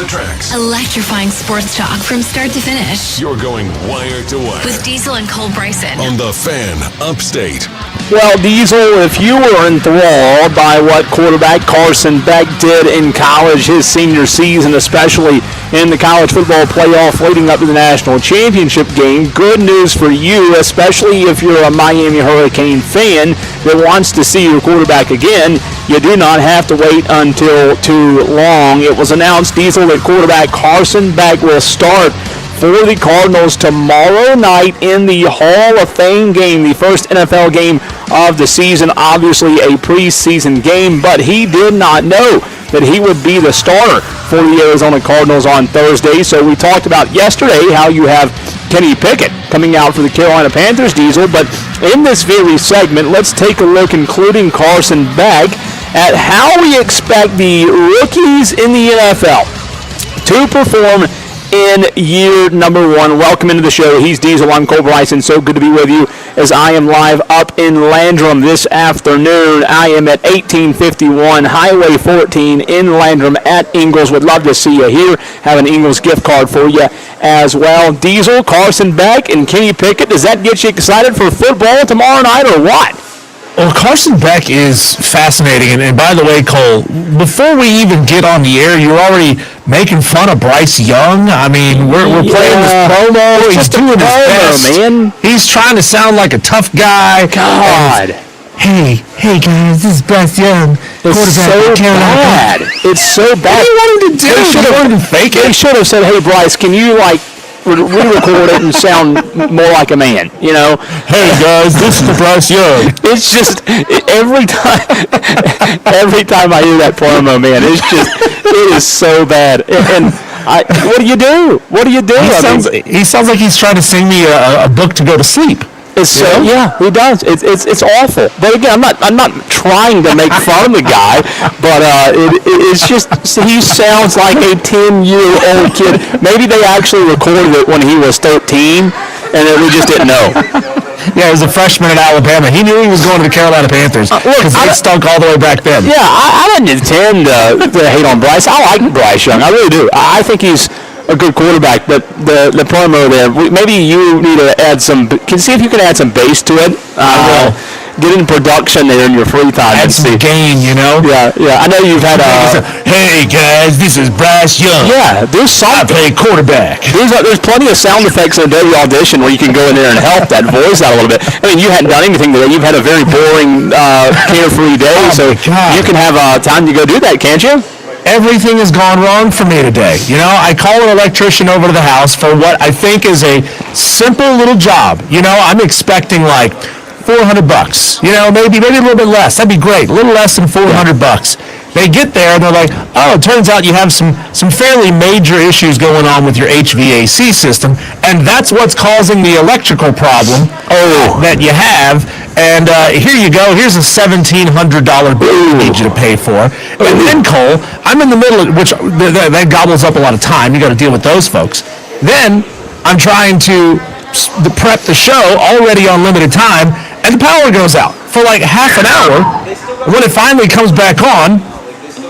tracks. Electrifying sports talk from start to finish. You're going wire to wire. With Diesel and Cole Bryson. On The Fan Upstate. Well, Diesel, if you were enthralled by what quarterback Carson Beck did in college his senior season, especially in the college football playoff leading up to the national championship game, good news for you, especially if you're a Miami Hurricane fan that wants to see your quarterback again. You do not have to wait until too long. It was announced, Diesel, that quarterback Carson Beck will start for the Cardinals tomorrow night in the Hall of Fame game, the first NFL game of the season, obviously a preseason game, but he did not know that he would be the starter for the Arizona Cardinals on Thursday. So we talked about yesterday how you have Kenny Pickett coming out for the Carolina Panthers, Diesel, but in this very segment, let's take a look, including Carson Beck, at how we expect the rookies in the NFL to perform in year number one. Welcome into the show. He's Diesel. I'm Cole Bryson. So good to be with you as I am live up in Landrum this afternoon. I am at 1851 Highway 14 in Landrum at Ingles. Would love to see you here. Have an Ingles gift card for you as well. Diesel, Carson Beck, and Kenny Pickett. Does that get you excited for football tomorrow night or what? Well, Carson Beck is fascinating, and by the way, Cole, before we even get on the air, you're already making fun of Bryce Young. I mean, we're playing this promo. He's doing his best. Man. He's trying to sound like a tough guy. God. Hey guys, this is Bryce Young. It's so bad. It's so bad. What do you want him to do? They should have said, hey, Bryce, can you, re-record it and sound more like a man, you know? Hey guys, this is Bryce Young. It's just every time I hear that promo, man, it is so bad. And what do you do? What do you do? He sounds like he's trying to sing me a book to go to sleep. Yeah, he does. It's awful. But again, I'm not trying to make fun of the guy, but it's just he sounds like a 10-year-old kid. Maybe they actually recorded it when he was 13, and we just didn't know. Yeah, he was a freshman at Alabama. He knew he was going to the Carolina Panthers because they stunk all the way back then. Yeah, I didn't intend to hate on Bryce. I like Bryce Young. I really do. I think he's a good quarterback, but the promo there, maybe you need to add some, see if you can add some bass to it. Get in production there in your free time. Add some gain, you know? Yeah. I know you've had hey guys, this is Bryce Young. Yeah, there's something. I play quarterback. There's plenty of sound effects in Adobe Audition where you can go in there and help that voice out a little bit. I mean, you hadn't done anything today. You've had a very boring, carefree day, so you can have time to go do that, can't you? Everything has gone wrong for me today. You know, I call an electrician over to the house for what I think is a simple little job. You know, I'm expecting like $400. You know, maybe a little bit less. That'd be great. A little less than $400. They get there and they're like, oh, it turns out you have some fairly major issues going on with your HVAC system, and that's what's causing the electrical problem that you have. And here you go. Here's a $1,700 bill I need you to pay for. And then, Cole, I'm in the middle of which that gobbles up a lot of time. You got to deal with those folks. Then I'm trying to prep the show already on limited time, and the power goes out for like half an hour. When it finally comes back on,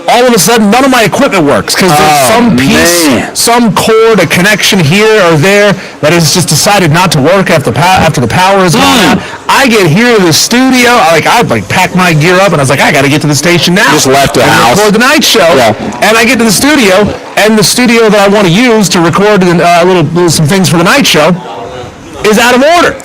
all of a sudden, none of my equipment works because there's some piece, some cord, a connection here or there that has just decided not to work after the power is gone out. I get here to the studio, I pack my gear up, and I was like, I got to get to the station now. Just left the house. Record the night show, and I get to the studio, and the studio that I want to use to record some things for the night show is out of order.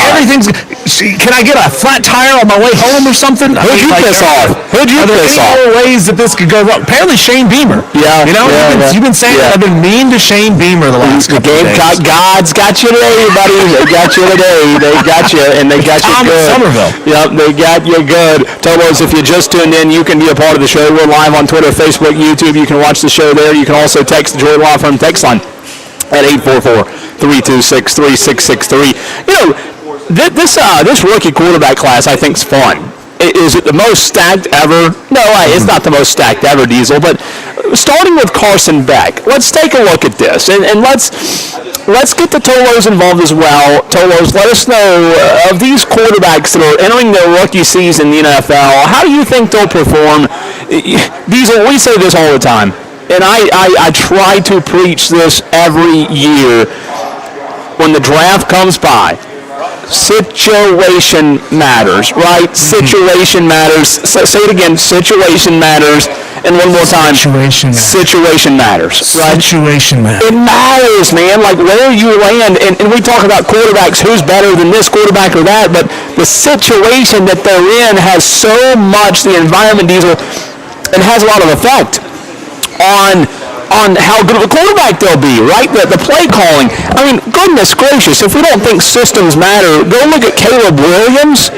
Everything's. Can I get a flat tire on my way home or something? Who'd you piss off? Are there any more ways that this could go wrong? Apparently Shane Beamer. Yeah. You know, you've been saying that I've been mean to Shane Beamer the last couple of days. God's got you today, buddy. They got you today. They got you, and they got you good. Somerville. Yep, they got you good. Tolos, if you just tuned in, you can be a part of the show. We're live on Twitter, Facebook, YouTube. You can watch the show there. You can also text the Joy Law Firm text line at 844-326-3663. You know, this rookie quarterback class, I think, is fun. Is it the most stacked ever? No, it's not the most stacked ever, Diesel. But starting with Carson Beck, let's take a look at this, and let's get the Tolos involved as well. Tolos, let us know of these quarterbacks that are entering their rookie season in the NFL. How do you think they'll perform? Diesel, we say this all the time. and I try to preach this every year when the draft comes by. Situation matters, right? Situation matters. Say it again. Situation matters. And one more time. Situation matters. Right? Situation matters. It matters, man. Like where you land. And we talk about quarterbacks, who's better than this quarterback or that, but the situation that they're in has so much, the environment, Diesel, and has a lot of effect on how good of a quarterback they'll be, right? The play calling. I mean, goodness gracious, if we don't think systems matter, go look at Caleb Williams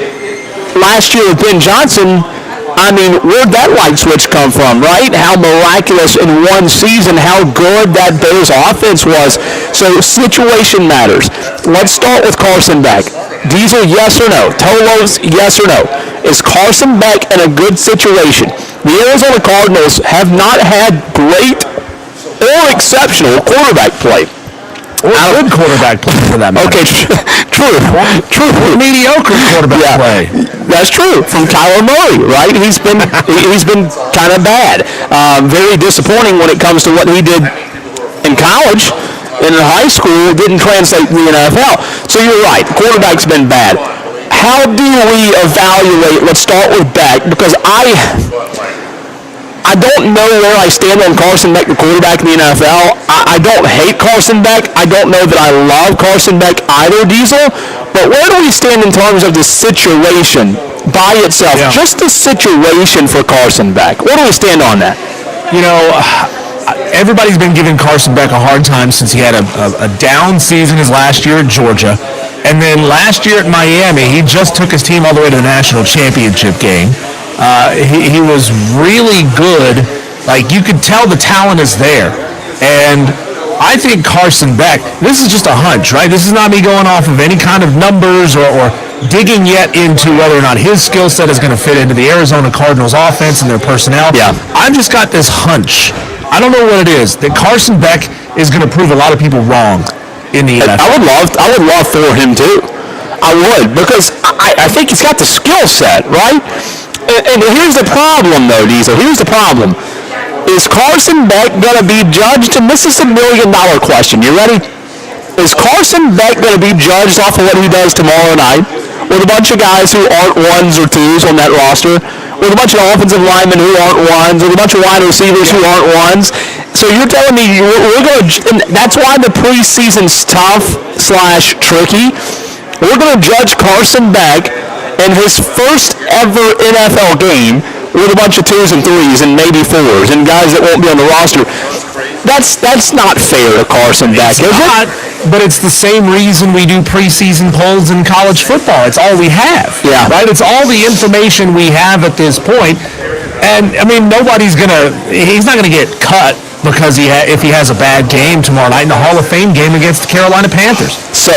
last year with Ben Johnson. I mean, where'd that light switch come from, right? How miraculous in one season, how good that Bears offense was. So situation matters. Let's start with Carson Beck. Diesel, yes or no? Tolos, yes or no? Is Carson Beck in a good situation? The Arizona Cardinals have not had great or exceptional quarterback play. Or good quarterback play for that matter. Okay, true. Mediocre quarterback play. That's true. From Kyler Murray, right? He's been kind of bad. Very disappointing when it comes to what he did in college. In high school, it didn't translate to the NFL. So you're right. The quarterback's been bad. How do we evaluate? Let's start with Beck, because I don't know where I stand on Carson Beck, the quarterback in the NFL. I don't hate Carson Beck. I don't know that I love Carson Beck either, Diesel. But where do we stand in terms of the situation by itself? Yeah. Just the situation for Carson Beck. Where do we stand on that? You know, everybody's been giving Carson Beck a hard time since he had a down season his last year at Georgia. And then last year at Miami, he just took his team all the way to the national championship game. He was really good. Like, you could tell the talent is there. And I think Carson Beck, this is just a hunch, right? This is not me going off of any kind of numbers or digging yet into whether or not his skill set is going to fit into the Arizona Cardinals offense and their personnel. Yeah. I've just got this hunch. I don't know what it is, that Carson Beck is going to prove a lot of people wrong in the NFL. I would love for him too. I would, because I think he's got the skill set, right? And here's the problem, though, Diesel. Here's the problem. Is Carson Beck going to be judged? And this is $1 million question. You ready? Is Carson Beck going to be judged off of what he does tomorrow night with a bunch of guys who aren't ones or twos on that roster, with a bunch of offensive linemen who aren't ones, with a bunch of wide receivers who aren't ones? So you're telling me we're going to, and that's why the preseason's tough/tricky. We're going to judge Carson Beck in his first ever NFL game with a bunch of 2s and 3s and maybe 4s and guys that won't be on the roster. That's not fair to Carson Beck, is it? But it's the same reason we do preseason polls in college football. It's all we have. Yeah. Right? It's all the information we have at this point. And, I mean, he's not going to get cut because if he has a bad game tomorrow night in the Hall of Fame game against the Carolina Panthers. So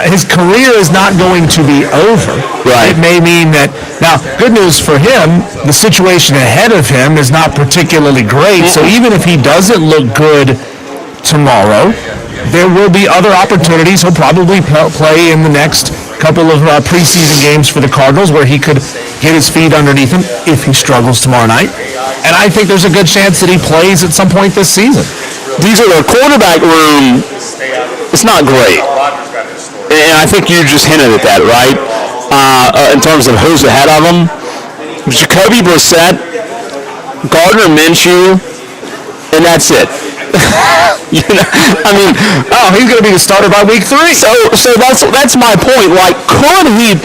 his career is not going to be over. Right. It may mean that, now, good news for him, the situation ahead of him is not particularly great. So even if he doesn't look good tomorrow, there will be other opportunities. He'll probably play in the next couple of preseason games for the Cardinals where he could get his feet underneath him if he struggles tomorrow night. And I think there's a good chance that he plays at some point this season. These are the quarterback room. It's not great. And I think you just hinted at that, right? In terms of who's ahead of them. Jacoby Brissett, Gardner Minshew, and that's it. You know, I mean, he's going to be the starter by week 3. So that's my point. Like, could he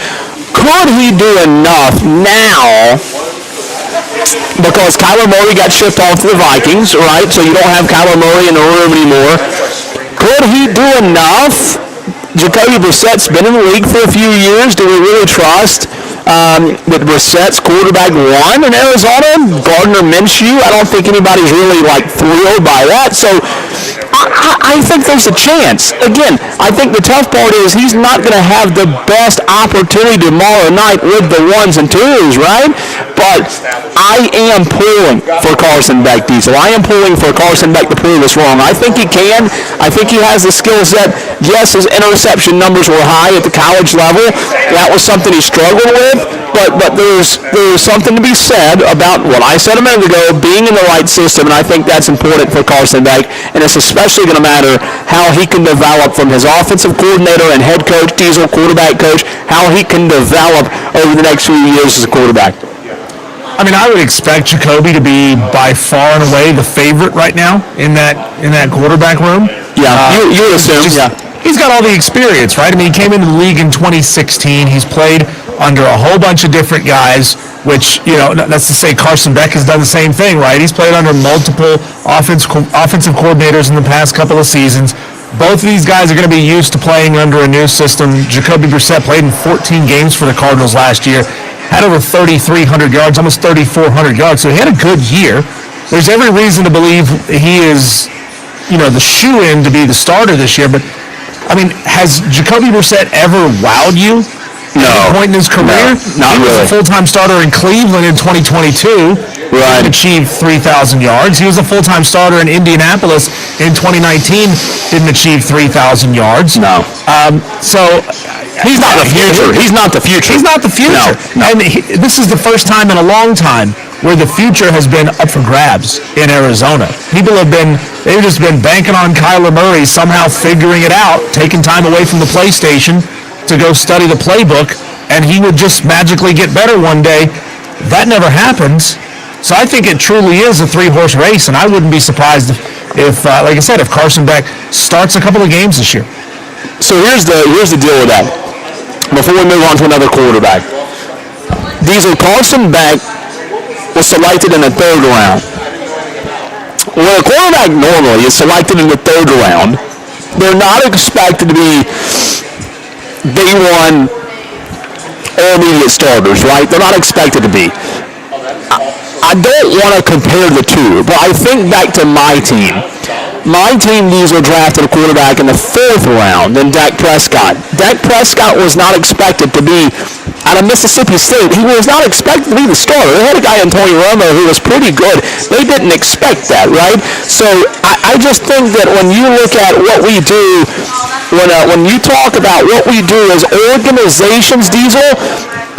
do enough now? Because Kyler Murray got shipped off to the Vikings, right? So you don't have Kyler Murray in the room anymore. Could he do enough? Jacoby Brissett's been in the league for a few years. Do we really trust that Brissett's quarterback one in Arizona? Gardner Minshew, I don't think anybody's really thrilled by that. So I think there's a chance. Again, I think the tough part is he's not going to have the best opportunity tomorrow night with the 1s and 2s, right? But I am pulling for Carson Beck, Diesel. I am pulling for Carson Beck to prove us wrong. I think he can. I think he has the skill set. Yes, his interception numbers were high at the college level. That was something he struggled with. But there's something to be said about what I said a minute ago, being in the right system, and I think that's important for Carson Beck. And it's especially going to matter how he can develop from his offensive coordinator and head coach, Diesel, quarterback coach, how he can develop over the next few years as a quarterback. I mean, I would expect Jacoby to be by far and away the favorite right now in that quarterback room. Yeah, you would assume. He's got all the experience, right? I mean, he came into the league in 2016. He's played under a whole bunch of different guys, which, that's to say Carson Beck has done the same thing, right? He's played under multiple offensive coordinators in the past couple of seasons. Both of these guys are going to be used to playing under a new system. Jacoby Brissett played in 14 games for the Cardinals last year, had over 3,300 yards, almost 3,400 yards, so he had a good year. There's every reason to believe he is, the shoe-in to be the starter this year, but I mean, has Jacoby Brissett ever wowed you at any point in his career? No, not really. He was a full-time starter in Cleveland in 2022. Right. He achieved 3,000 yards. He was a full-time starter in Indianapolis in 2019. Didn't achieve 3,000 yards. No. So he's not the future. He's not the future. He's not the future. No. And this is the first time in a long time where the future has been up for grabs in Arizona. They've just been banking on Kyler Murray somehow figuring it out, taking time away from the PlayStation to go study the playbook, and he would just magically get better one day. That never happens. So I think it truly is a three-horse race, and I wouldn't be surprised if like I said, if Carson Beck starts a couple of games this year. So here's the deal with that. Before we move on to another quarterback, Diesel, Carson Beck was selected in the third round. When a quarterback normally is selected in the third round, they're not expected to be day one or immediate starters, right? They're not expected to be. I don't want to compare the two, but I think back to my team. My team, Diesel, drafted a quarterback in the fourth round, then Dak Prescott. Dak Prescott was not expected to be out of Mississippi State. He was not expected to be the starter. They had a guy in Tony Romo who was pretty good. They didn't expect that, right? So I just think that when you look at what we do, when you talk about what we do as organizations, Diesel,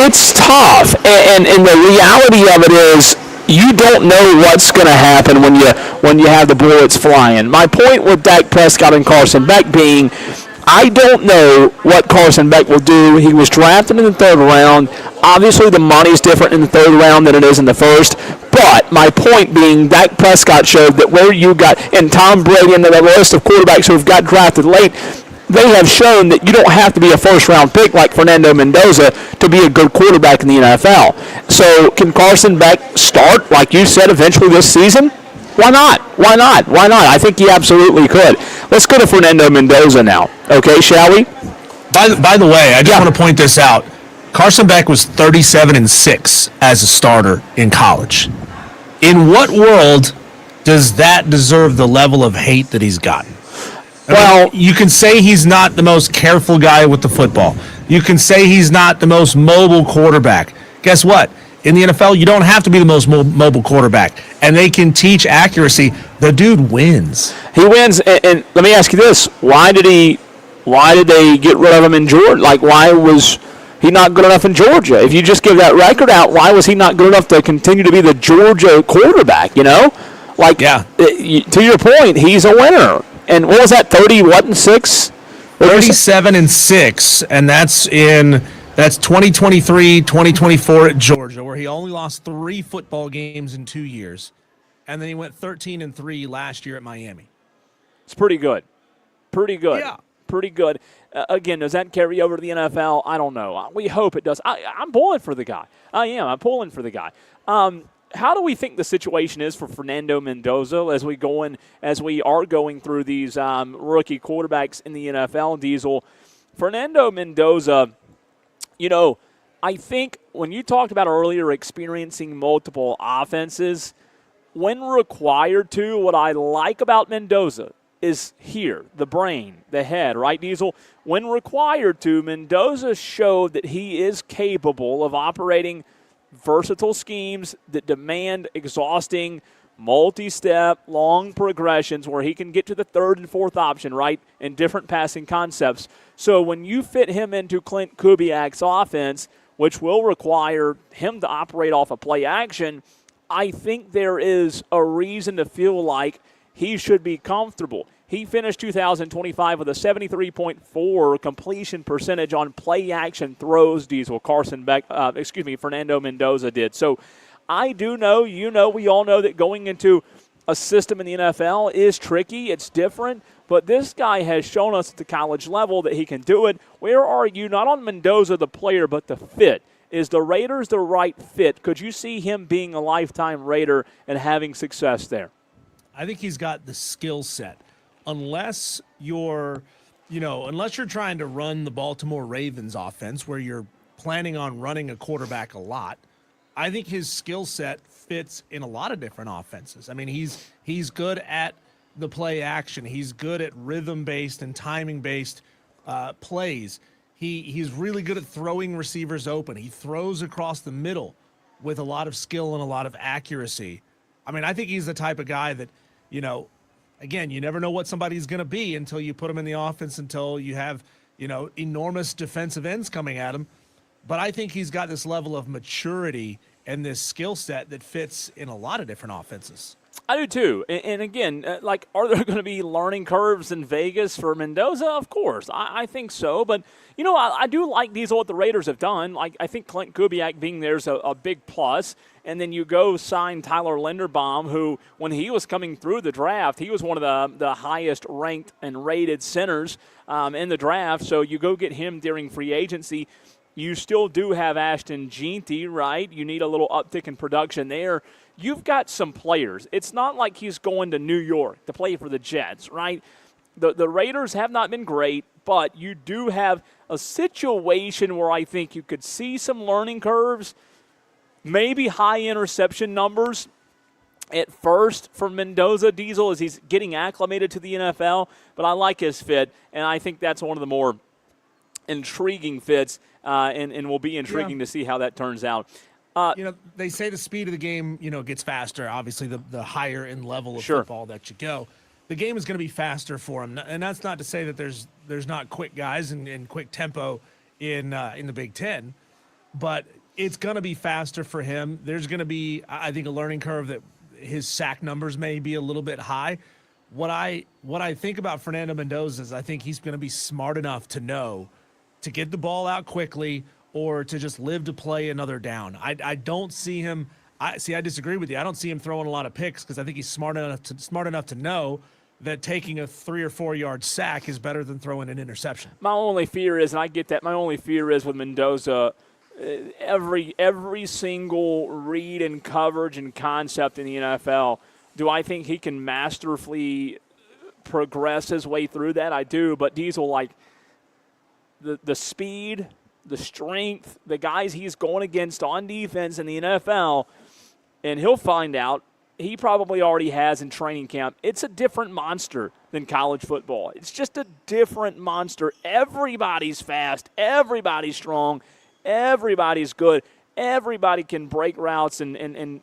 it's tough. And the reality of it is, you don't know what's going to happen when you have the bullets flying. My point with Dak Prescott and Carson Beck being, I don't know what Carson Beck will do. He was drafted in the third round. Obviously, the money's different in the third round than it is in the first. But my point being, Dak Prescott showed that where you got, and Tom Brady and the list of quarterbacks who have got drafted late, they have shown that you don't have to be a first-round pick like Fernando Mendoza to be a good quarterback in the NFL. So can Carson Beck start, like you said, eventually this season? Why not? Why not? Why not? I think he absolutely could. Let's go to Fernando Mendoza now. Okay, shall we? By the way, I just want to point this out. Carson Beck was 37-6 as a starter in college. In what world does that deserve the level of hate that he's gotten? Well, you can say he's not the most careful guy with the football. You can say he's not the most mobile quarterback. Guess what? In the NFL, you don't have to be the most mobile quarterback, and they can teach accuracy. The dude wins. He wins, and let me ask you this: Why did they get rid of him in Georgia? Like, why was he not good enough in Georgia? If you just give that record out, why was he not good enough to continue to be the Georgia quarterback? To your point, he's a winner. And what was that, 30-6? 37-6, and that's 2023, 2024 at Georgia, where he only lost 3 football games in 2 years, and then he went 13-3 last year at Miami. It's pretty good. Pretty good. Yeah. Pretty good. Again, does that carry over to the NFL? I don't know. We hope it does. I'm pulling for the guy. I am. I'm pulling for the guy. How do we think the situation is for Fernando Mendoza as we are going through these rookie quarterbacks in the NFL, Diesel? Fernando Mendoza, I think when you talked about earlier experiencing multiple offenses, when required to, what I like about Mendoza is here, the brain, the head, right, Diesel? When required to, Mendoza showed that he is capable of operating versatile schemes that demand exhausting multi-step, long progressions where he can get to the third and fourth option, right, in different passing concepts. So when you fit him into Clint Kubiak's offense, which will require him to operate off a play action, I think there is a reason to feel like he should be comfortable. He finished 2025 with a 73.4 completion percentage on play action throws. Diesel Fernando Mendoza did. So I do know, we all know that going into a system in the NFL is tricky. It's different. But this guy has shown us at the college level that he can do it. Where are you, not on Mendoza the player, but the fit? Is the Raiders the right fit? Could you see him being a lifetime Raider and having success there? I think he's got the skill set. Unless you're trying to run the Baltimore Ravens offense where you're planning on running a quarterback a lot, I think his skill set fits in a lot of different offenses. I mean, he's good at the play action. He's good at rhythm-based and timing-based plays. He's really good at throwing receivers open. He throws across the middle with a lot of skill and a lot of accuracy. I mean, I think he's the type of guy that, again, you never know what somebody's going to be until you put him in the offense, until you have, enormous defensive ends coming at him. But I think he's got this level of maturity and this skill set that fits in a lot of different offenses. I do too. And again, are there going to be learning curves in Vegas for Mendoza? Of course. I think so. But, I do like what the Raiders have done. I think Clint Kubiak being there is a big plus. And then you go sign Tyler Linderbaum, who, when he was coming through the draft, he was one of the highest ranked and rated centers in the draft. So you go get him during free agency. You still do have Ashton Jeanty, right? You need a little uptick in production there. You've got some players. It's not like he's going to New York to play for the Jets, right? The Raiders have not been great, but you do have a situation where I think you could see some learning curves, maybe high interception numbers at first for Mendoza Diesel as he's getting acclimated to the NFL, but I like his fit, and I think that's one of the more intriguing fits, and will be intriguing to see how that turns out. They say the speed of the game, gets faster. Obviously, the higher in level of Sure. football that you go, the game is going to be faster for him. And that's not to say that there's not quick guys and quick tempo in the Big Ten, but it's going to be faster for him. There's going to be, I think, a learning curve that his sack numbers may be a little bit high. What I think about Fernando Mendoza is I think he's going to be smart enough to know to get the ball out quickly or to just live to play another down. I don't see him. I disagree with you. I don't see him throwing a lot of picks because I think he's smart enough to know that taking a 3 or 4 yard sack is better than throwing an interception. My only fear is, and I get that, my only fear is with Mendoza, every single read and coverage and concept in the NFL, do I think he can masterfully progress his way through that? I do, but Diesel, the speed, the strength, the guys he's going against on defense in the NFL, and he'll find out, he probably already has in training camp, it's a different monster than college football. It's just a different monster. Everybody's fast. Everybody's strong. Everybody's good. Everybody can break routes and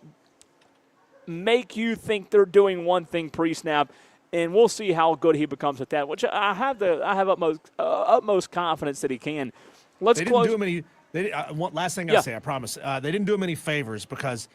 make you think they're doing one thing pre-snap, and we'll see how good he becomes at that, which I have utmost confidence that he can. Let's close. Didn't do him any. Last thing I'll say, I promise. They didn't do him any favors because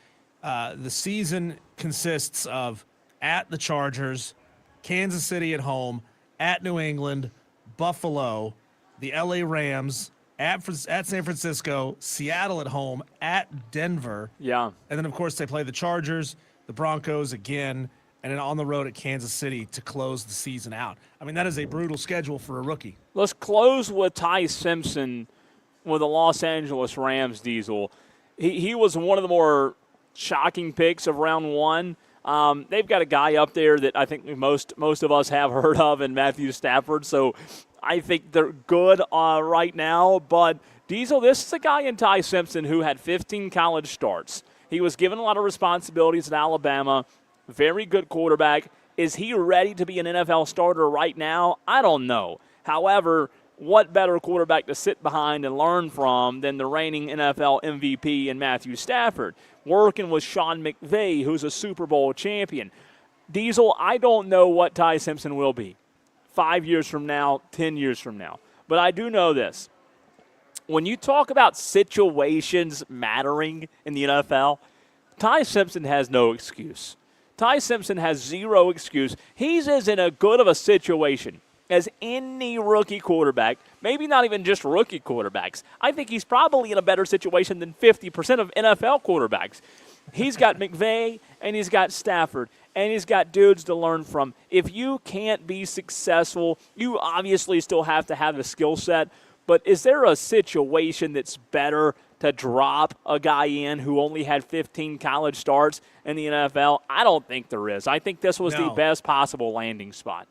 the season consists of at the Chargers, Kansas City at home, at New England, Buffalo, the LA Rams, at San Francisco, Seattle at home, at Denver. Yeah. And then, of course, they play the Chargers, the Broncos again, and then on the road at Kansas City to close the season out. I mean, that is a brutal schedule for a rookie. Let's close with Ty Simpson with the Los Angeles Rams, Diesel. He was one of the more shocking picks of round one. They've got a guy up there that I think most of us have heard of in Matthew Stafford, so I think they're good right now. But, Diesel, this is a guy in Ty Simpson who had 15 college starts. He was given a lot of responsibilities at Alabama. Very good quarterback. Is he ready to be an NFL starter right now? I don't know. However, what better quarterback to sit behind and learn from than the reigning NFL MVP in Matthew Stafford, working with Sean McVay, who's a Super Bowl champion. Diesel, I don't know what Ty Simpson will be 5 years from now, 10 years from now. But I do know this. When you talk about situations mattering in the NFL, Ty Simpson has no excuse. Ty Simpson has zero excuse. He's as in a good of a situation as any rookie quarterback, maybe not even just rookie quarterbacks. I think he's probably in a better situation than 50% of NFL quarterbacks. He's got McVay, and he's got Stafford, and he's got dudes to learn from. If you can't be successful, you obviously still have to have the skill set, but is there a situation that's better to drop a guy in who only had 15 college starts in the NFL? I don't think there is. I think this was the best possible landing spot.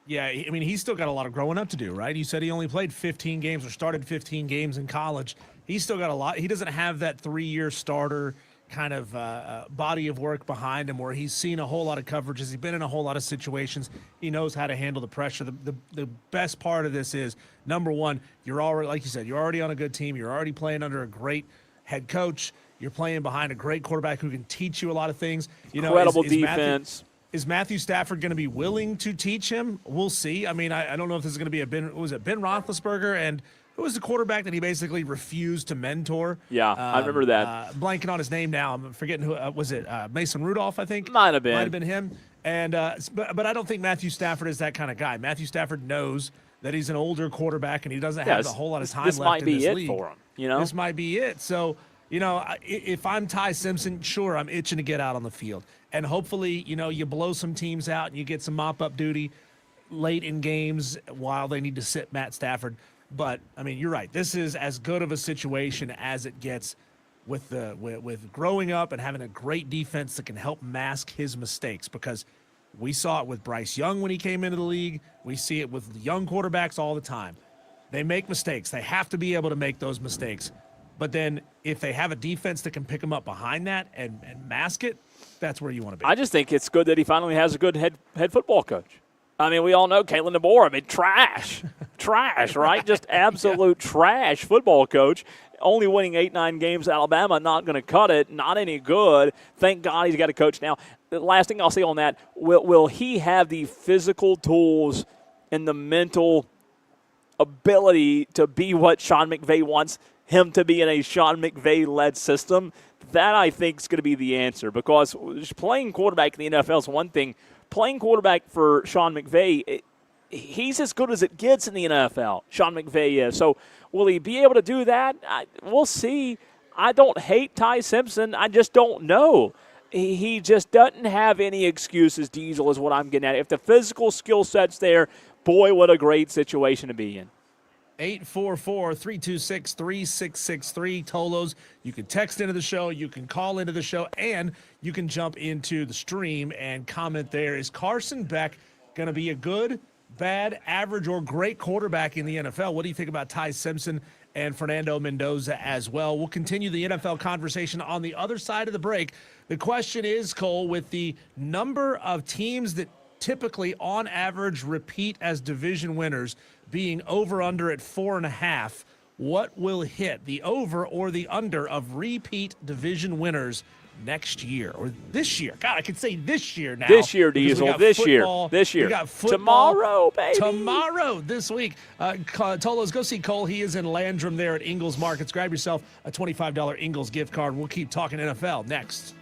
Yeah, I mean, he's still got a lot of growing up to do, right? You said he only played 15 games or started 15 games in college. He's still got a lot. He doesn't have that 3-year starter kind of body of work behind him where he's seen a whole lot of coverages. He's been in a whole lot of situations. He knows how to handle the pressure. The best part of this is, number one, you're already, like you said, you're already on a good team. You're already playing under a great head coach. You're playing behind a great quarterback who can teach you a lot of things. You know, incredible defense. Is Matthew Stafford going to be willing to teach him? We'll see. I mean, I don't know if this is going to be Ben Roethlisberger, and who was the quarterback that he basically refused to mentor? Yeah, I remember that. Blanking on his name now. I'm forgetting who was it. Mason Rudolph, I think. Might have been. Might have been him. And but I don't think Matthew Stafford is that kind of guy. Matthew Stafford knows that he's an older quarterback and he doesn't have a whole lot of time left in this league. This might be it for him. You know, this might be it. So, you know, if I'm Ty Simpson, sure, I'm itching to get out on the field. And hopefully, you know, you blow some teams out and you get some mop-up duty late in games while they need to sit Matt Stafford. But, I mean, you're right. This is as good of a situation as it gets with growing up and having a great defense that can help mask his mistakes, because we saw it with Bryce Young when he came into the league. We see it with young quarterbacks all the time. They make mistakes. They have to be able to make those mistakes. But then if they have a defense that can pick them up behind that and mask it, that's where you want to be. I just think it's good that he finally has a good head football coach. I mean, we all know Kalen DeBoer. I mean, trash, right? Just absolute trash football coach. Only winning 8-9 games at Alabama, not going to cut it, not any good. Thank God he's got a coach now. The last thing I'll say on that, will he have the physical tools and the mental ability to be what Sean McVay wants him to be in a Sean McVay-led system? That, I think, is going to be the answer, because playing quarterback in the NFL is one thing. Playing quarterback for Sean McVay, he's as good as it gets in the NFL, Sean McVay is. So will he be able to do that? We'll see. I don't hate Ty Simpson. I just don't know. He just doesn't have any excuses, Diesel, is what I'm getting at. If the physical skill set's there, boy, what a great situation to be in. 844-326-3663, Tolos. You can text into the show, you can call into the show, and you can jump into the stream and comment there. Is Carson Beck going to be a good, bad, average, or great quarterback in the NFL? What do you think about Ty Simpson and Fernando Mendoza as well? We'll continue the NFL conversation on the other side of the break. The question is, Cole, with the number of teams that typically on average repeat as division winners being over-under at 4.5, what will hit, the over or the under of repeat division winners next year or this year? God, I could say this year now. This year, Diesel. This year. We got football. Tomorrow, baby. Tomorrow, this week. Tolos, go see Cole. He is in Landrum there at Ingles Markets. Grab yourself a $25 Ingles gift card. We'll keep talking NFL next.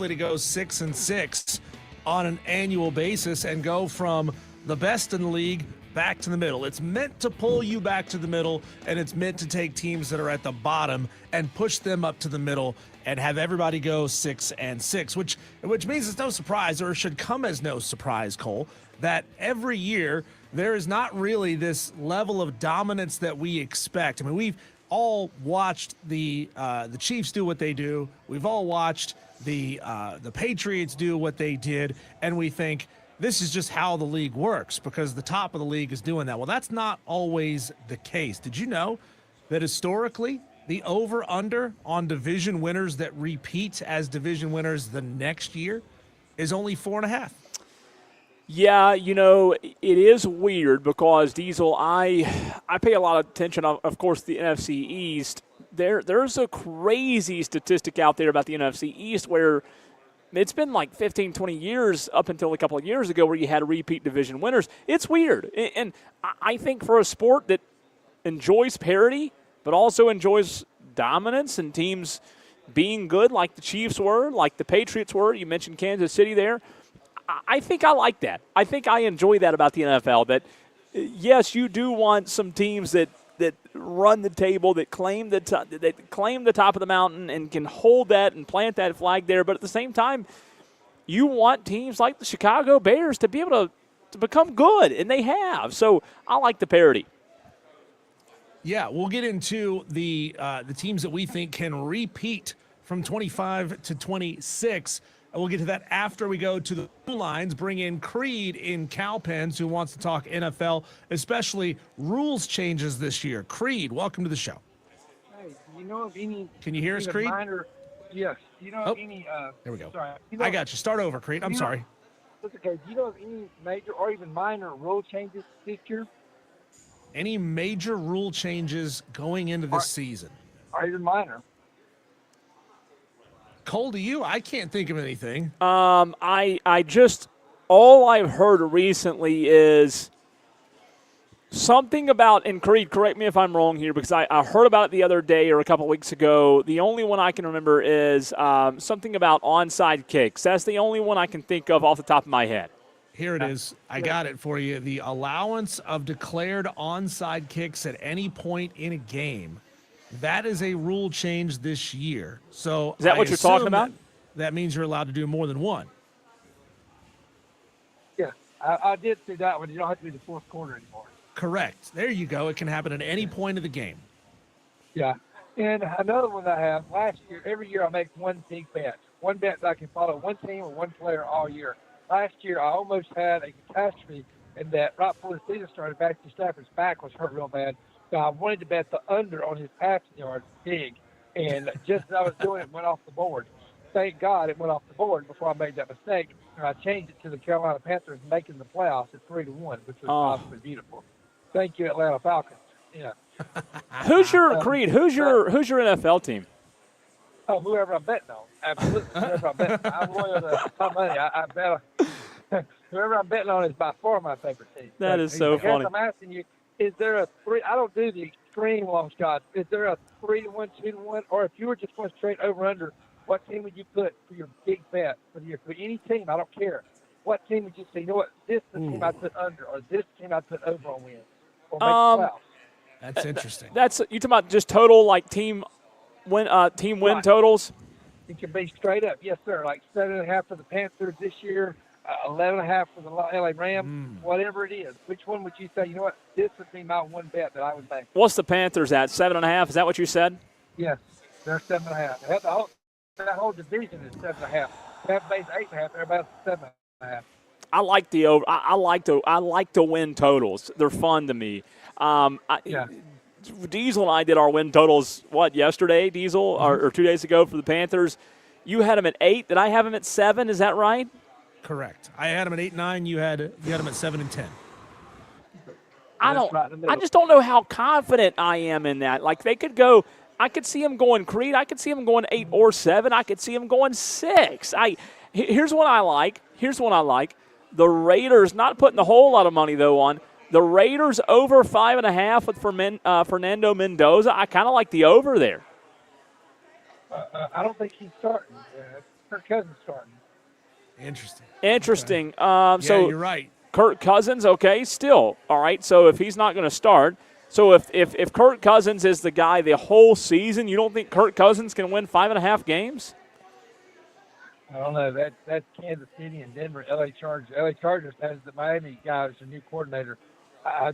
likely to go 6-6 on an annual basis and go from the best in the league back to the middle. It's meant to pull you back to the middle, and it's meant to take teams that are at the bottom and push them up to the middle and have everybody go 6-6, which means it's no surprise, or should come as no surprise, Cole, that every year there is not really this level of dominance that we expect. I mean, we've all watched the Chiefs do what they do. We've all watched the Patriots do what they did, and we think this is just how the league works because the top of the league is doing that. Well, that's not always the case. Did you know that historically the over-under on division winners that repeat as division winners the next year is only 4.5? Yeah, it is weird because, Diesel, I pay a lot of attention, of course, the NFC East. There's a crazy statistic out there about the NFC East where it's been like 15, 20 years up until a couple of years ago where you had repeat division winners. It's weird. And I think for a sport that enjoys parity but also enjoys dominance and teams being good like the Chiefs were, like the Patriots were, you mentioned Kansas City there, I think I like that. I think I enjoy that about the NFL, that, yes, you do want some teams that run the table, that claim the top of the mountain and can hold that and plant that flag there. But at the same time, you want teams like the Chicago Bears to be able to become good, and they have. So I like the parity. Yeah, we'll get into the teams that we think can repeat from 25 to 26. And we'll get to that after we go to the phone lines, bring in Creed in Cowpens, who wants to talk NFL, especially rules changes this year. Creed, welcome to the show. Hey, do you know of any... Can you hear us, Creed? Yes. Do you know of any... There we go. Sorry. I got you. Start over, Creed. I'm sorry. That's okay. Do you know of any major or even minor rule changes this year? Any major rule changes going into this season? Or even minor? Cole, to you? I can't think of anything. I just, all I've heard recently is something about, and Creed, correct me if I'm wrong here, because I heard about it the other day or a couple weeks ago. The only one I can remember is something about onside kicks. That's the only one I can think of off the top of my head. Here it is. I got it for you. The allowance of declared onside kicks at any point in a game. That is a rule change this year. So is that what you're talking about? That means you're allowed to do more than one. Yeah, I did see that one. You don't have to be the fourth quarter anymore. Correct. There you go. It can happen at any point of the game. Yeah. And another one I have, last year, every year I make one big bet. One bet that I can follow one team or one player all year. Last year I almost had a catastrophe in that right before the season started, Matthew Stafford's back was hurt real bad. So I wanted to bet the under on his passing yards big. And just as I was doing it, went off the board. Thank God it went off the board before I made that mistake. And I changed it to the Carolina Panthers making the playoffs at 3-1, which was absolutely beautiful. Thank you, Atlanta Falcons. Yeah. Who's your Creed? Who's your NFL team? Oh, whoever I'm betting on. Absolutely. Whoever I'm betting on. I'm loyal to my money. I bet whoever I'm betting on is by far my favorite team. That is so funny. I'm asking you, is there a three? I don't do the extreme long shots. Is there a 3-1, 2-1, or if you were just going straight over under, what team would you put for your big bet for the year? For any team, I don't care. What team would you say? You know what? This is the team I put under, or this team I put over on win, or make the playoffs. That's interesting. That's you talking about just total like team win totals? It can be straight up, yes, sir. Like 7.5 for the Panthers this year, 11.5 for the LA Rams, whatever it is. Which one would you say? You know what? This would be my one bet that I would make. What's the Panthers at? 7.5? Is that what you said? Yes, they're 7.5. That whole division is 7.5. Tampa Bay's 8.5. Everybody's 7.5. I like the over. I like to win totals. They're fun to me. Yeah. Diesel and I did our win totals, yesterday, Diesel, or 2 days ago for the Panthers. You had them at 8. Did I have them at 7? Is that right? Correct. I had them at 8-9. You had them at 7 and 10. I just don't know how confident I am in that. Like they could go. I could see them going Creed. I could see them going 8 or 7. I could see them going 6. Here's what I like. The Raiders, not putting a whole lot of money though on. The Raiders over 5.5 with Fernando Mendoza. I kind of like the over there. I don't think he's starting. Kirk Cousins starting. Interesting. So Yeah, you're right. Kirk Cousins, okay, still. All right, so if he's not going to start, so if Kirk Cousins is the guy the whole season, you don't think Kirk Cousins can win 5.5 games? I don't know. That's Kansas City and Denver, LA Chargers. LA Chargers has the Miami guy as a new coordinator.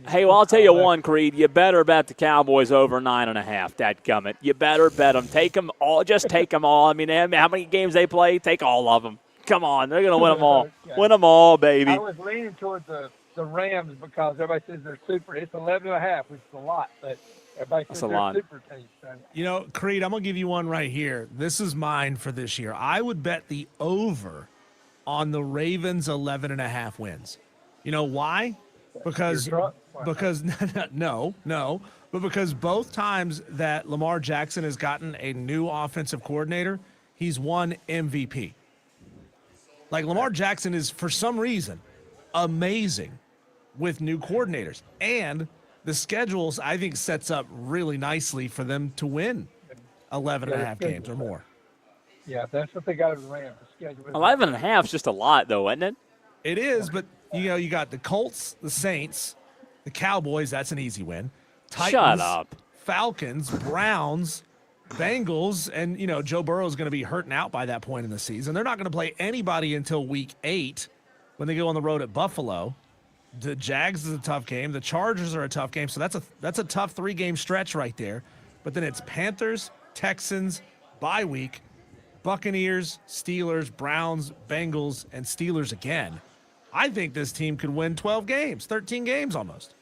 Hey, well, I'll tell you one, Creed. You better bet the Cowboys over 9.5. Dadgummit. You better bet them. Take them all. Just take them all. I mean, how many games they play? Take all of them. Come on, they're going to win them all. Okay. Win them all, baby. I was leaning towards the Rams because everybody says they're super. It's 11.5, which is a lot, but everybody says they're super team. So. You know, Creed, I'm going to give you one right here. This is mine for this year. I would bet the over on the Ravens 11.5 wins. You know why? Because no, but because both times that Lamar Jackson has gotten a new offensive coordinator, he's won MVP. Like, Lamar Jackson is, for some reason, amazing with new coordinators. And the schedules, I think, sets up really nicely for them to win 11.5 games or more. Yeah, that's what they got in the Rams. The schedule. 11.5 is just a lot, though, isn't it? It is, but, you know, you got the Colts, the Saints, the Cowboys, that's an easy win. Titans, Shut up. Falcons, Browns, Bengals, and, you know, Joe Burrow is going to be hurting out by that point in the season. They're not going to play anybody until week 8 when they go on the road at Buffalo. The Jags is a tough game. The Chargers are a tough game. So that's a tough 3-game stretch right there. But then it's Panthers, Texans, bye week, Buccaneers, Steelers, Browns, Bengals, and Steelers again. I think this team could win 12 games, 13 games almost.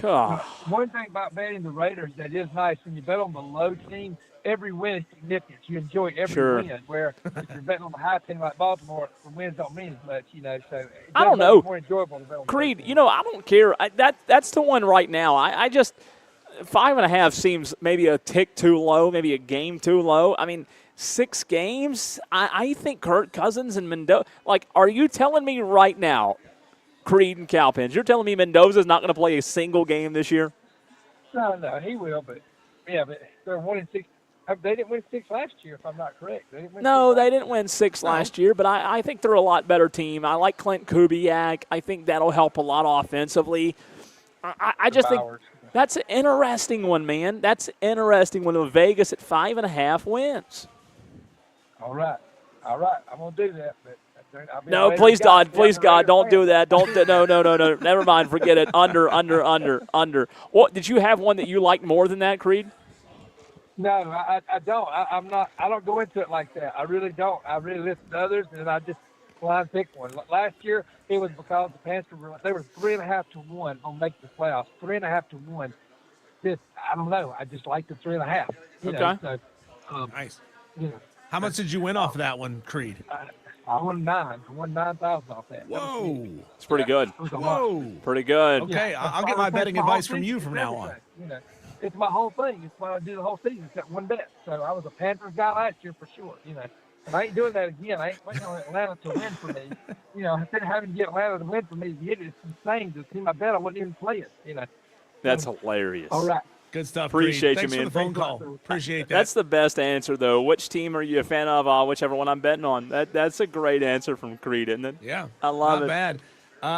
God. One thing about betting the Raiders that is nice, when you bet on the low team, every win is significant. You enjoy every win. Where if you're betting on the high team like Baltimore, the wins don't mean as much, you know. So I don't know. More enjoyable to bet on Creed, you know, I don't care. That's the one right now. I just 5.5 seems maybe a tick too low, maybe a game too low. I mean, 6 games. I think Kirk Cousins and Mendoza. Like, are you telling me right now, Creed and Cowpens, you're telling me Mendoza's not going to play a single game this year? No, he will, but they're 1-6. They didn't win 6 last year, if I'm not correct. They didn't win 6 last year, but I think they're a lot better team. I like Clint Kubiak. I think that'll help a lot offensively. I just think that's an interesting one, man. That's an interesting one with Vegas at 5.5 wins. All right. I'm going to do that, but no, please God, don't do that. No. Never mind, forget it. Under. What, did you have one that you liked more than that, Creed? No, I don't. I'm not. I don't go into it like that. I really don't. I really listen to others, and I just blind pick one. Last year, it was because the Panthers they were 3.5 to 1 on making the playoffs. 3.5 to 1. Just I don't know. I just like the 3.5. Okay. Nice. You know. How much did you win off of that one, Creed? I won 9. I won 9,000 off that. Whoa. It's pretty good. Whoa. Pretty good. Okay, I'll get my betting advice from you from now on. You know, it's my whole thing. It's what I do the whole season, except one bet. So I was a Panthers guy last year for sure. You know, and I ain't doing that again. I ain't waiting on Atlanta to win for me. You know, instead of having to get Atlanta to win for me, it's insane. The team I bet I wouldn't even play it. You know. That's hilarious. All right. Good stuff. Appreciate Creed. you, man. Thanks for the phone call. Appreciate that. That's the best answer, though. Which team are you a fan of? Whichever one I'm betting on. That's a great answer from Creed, isn't it? Yeah. I love Not it. bad.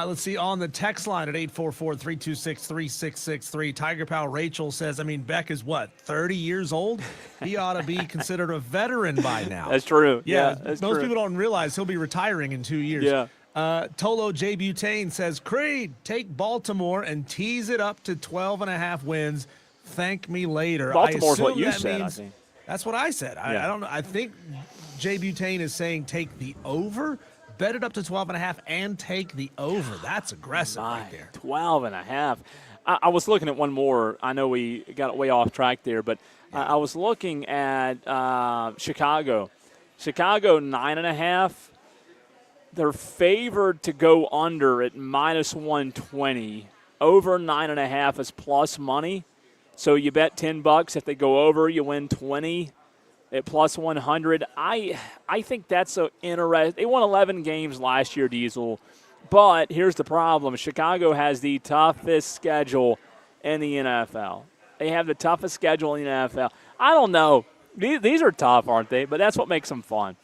Let's see, on the text line at 844-326-3663, Tiger Pal Rachel says, I mean, Beck is what, 30 years old? He ought to be considered a veteran by now. That's true. Yeah, that's most true. people don't realize he'll be retiring in 2 years. Yeah. Tolo J. Butane says, Creed, take Baltimore and tease it up to 12.5 wins. Thank me later. Baltimore's I what you that said, means, I think. That's what I said. I don't know. I think J. Butane is saying take the over, bet it up to 12.5, and take the over. That's aggressive right there. 12.5. I was looking at one more. I know we got way off track there, but I was looking at Chicago. Chicago 9.5. They're favored to go under at -120. Over 9.5 is plus money. So you bet $10. If they go over, you win 20 at +100. I think that's so interesting. They won 11 games last year, Diesel. But here's the problem. Chicago has the toughest schedule in the NFL. They have the toughest schedule in the NFL. I don't know. These are tough, aren't they? But that's what makes them fun.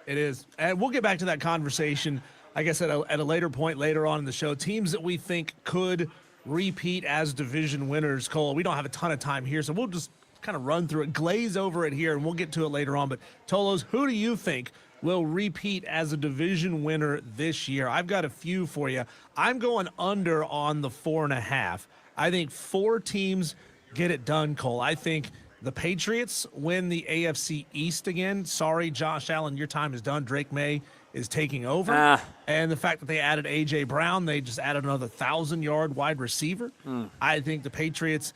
It is. And we'll get back to that conversation, I guess, at a later point later on in the show. Teams that we think could repeat as division winners, Cole. We don't have a ton of time here, so we'll just kind of run through it, glaze over it here, and we'll get to it later on. But Tolos, who do you think will repeat as a division winner this year? I've got a few for you. I'm going under on the 4.5. I think 4 teams get it done, Cole. I think the Patriots win the AFC East again. Sorry, Josh Allen, your time is done. Drake May is taking over. And the fact that they added A.J. Brown, they just added another 1,000-yard wide receiver. I think the Patriots,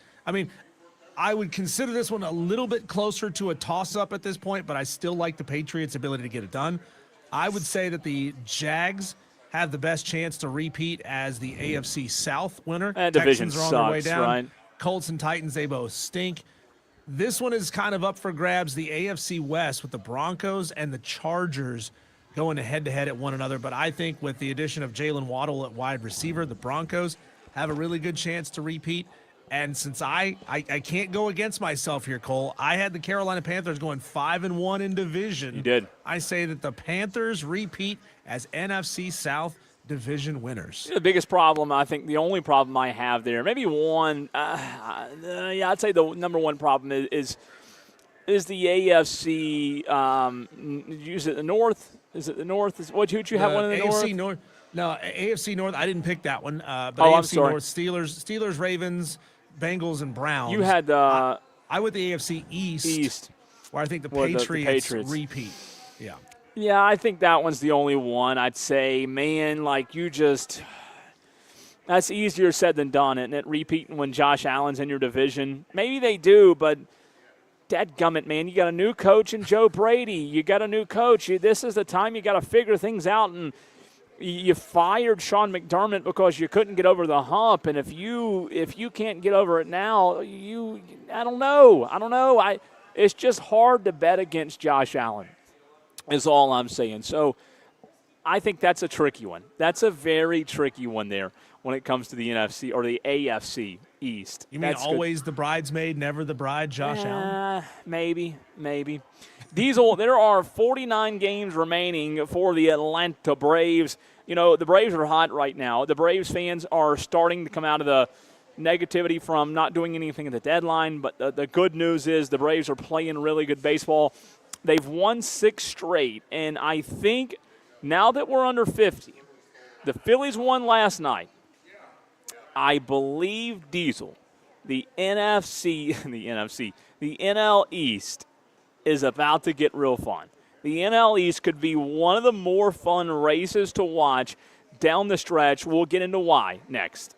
I would consider this one a little bit closer to a toss-up at this point, but I still like the Patriots' ability to get it done. I would say that the Jags have the best chance to repeat as the AFC South winner. Division Texans are on their way sucks, down. right? Colts and Titans, they both stink. This one is kind of up for grabs, the AFC West, with the Broncos and the Chargers going head-to-head at one another. But I think with the addition of Jalen Waddle at wide receiver, the Broncos have a really good chance to repeat. And since I can't go against myself here, Cole, I had the Carolina Panthers going 5-1 in division. You did. I say that the Panthers repeat as NFC South division winners. The biggest problem, I think, the only problem I have there, maybe one, I'd say the number one problem is the AFC. Is it the North? Is it the North? Who'd you have one in the AFC North? No, AFC North. I didn't pick that one. But I'm AFC sorry. North: Steelers, Ravens, Bengals, and Browns. You had I went the AFC East, where I think the Patriots repeat. Yeah. Yeah, I think that one's the only one. I'd say, man, that's easier said than done, isn't it? Repeating when Josh Allen's in your division. Maybe they do, but dadgummit, man, you got a new coach in Joe Brady. You got a new coach. This is the time you got to figure things out. And you fired Sean McDermott because you couldn't get over the hump. And if you can't get over it now, I don't know. It's just hard to bet against Josh Allen, is all I'm saying. So I think that's a tricky one. That's a very tricky one there when it comes to the NFC or the AFC East. You mean always the bridesmaid, never the bride, Josh Allen? Maybe. Diesel, there are 49 games remaining for the Atlanta Braves. You know, the Braves are hot right now. The Braves fans are starting to come out of the negativity from not doing anything at the deadline, but the good news is the Braves are playing really good baseball. They've won 6 straight, and I think now that we're under 50, the Phillies won last night. I believe, Diesel, the NL East is about to get real fun. The NL East could be one of the more fun races to watch down the stretch. We'll get into why next.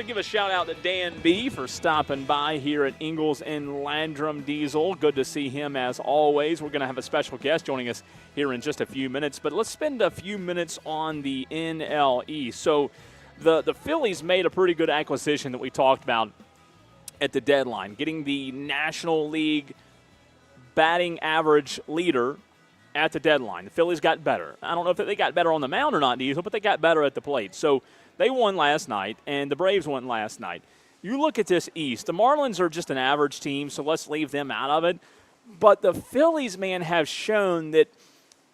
to give a shout-out to Dan B. for stopping by here at Ingalls and Landrum Diesel. Good to see him as always. We're going to have a special guest joining us here in just a few minutes, but let's spend a few minutes on the NLE. So the Phillies made a pretty good acquisition that we talked about at the deadline, getting the National League batting average leader at the deadline. The Phillies got better. I don't know if they got better on the mound or not, Diesel, but they got better at the plate. So they won last night, and the Braves won last night. You look at this East. The Marlins are just an average team, so let's leave them out of it. But the Phillies, man, have shown that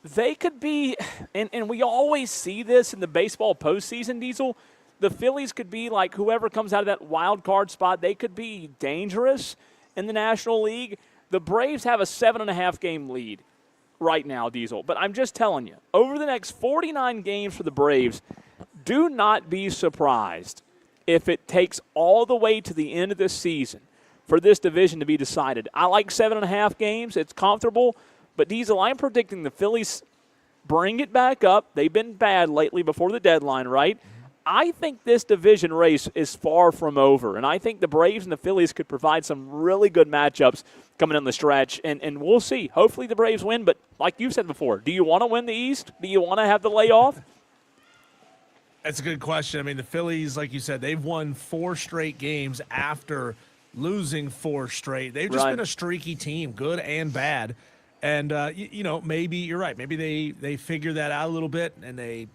they could be, and we always see this in the baseball postseason, Diesel, the Phillies could be like whoever comes out of that wild card spot. They could be dangerous in the National League. The Braves have a 7.5 game lead right now, Diesel. But I'm just telling you, over the next 49 games for the Braves, do not be surprised if it takes all the way to the end of this season for this division to be decided. I like 7.5 games. It's comfortable. But, Diesel, I'm predicting the Phillies bring it back up. They've been bad lately before the deadline, right? I think this division race is far from over, and I think the Braves and the Phillies could provide some really good matchups coming in the stretch, and we'll see. Hopefully the Braves win, but like you said before, do you want to win the East? Do you want to have the layoff? That's a good question. I mean, the Phillies, like you said, they've won 4 straight games after losing 4 straight. They've just been a streaky team, good and bad. And, maybe you're right. Maybe they figure that out a little bit, and they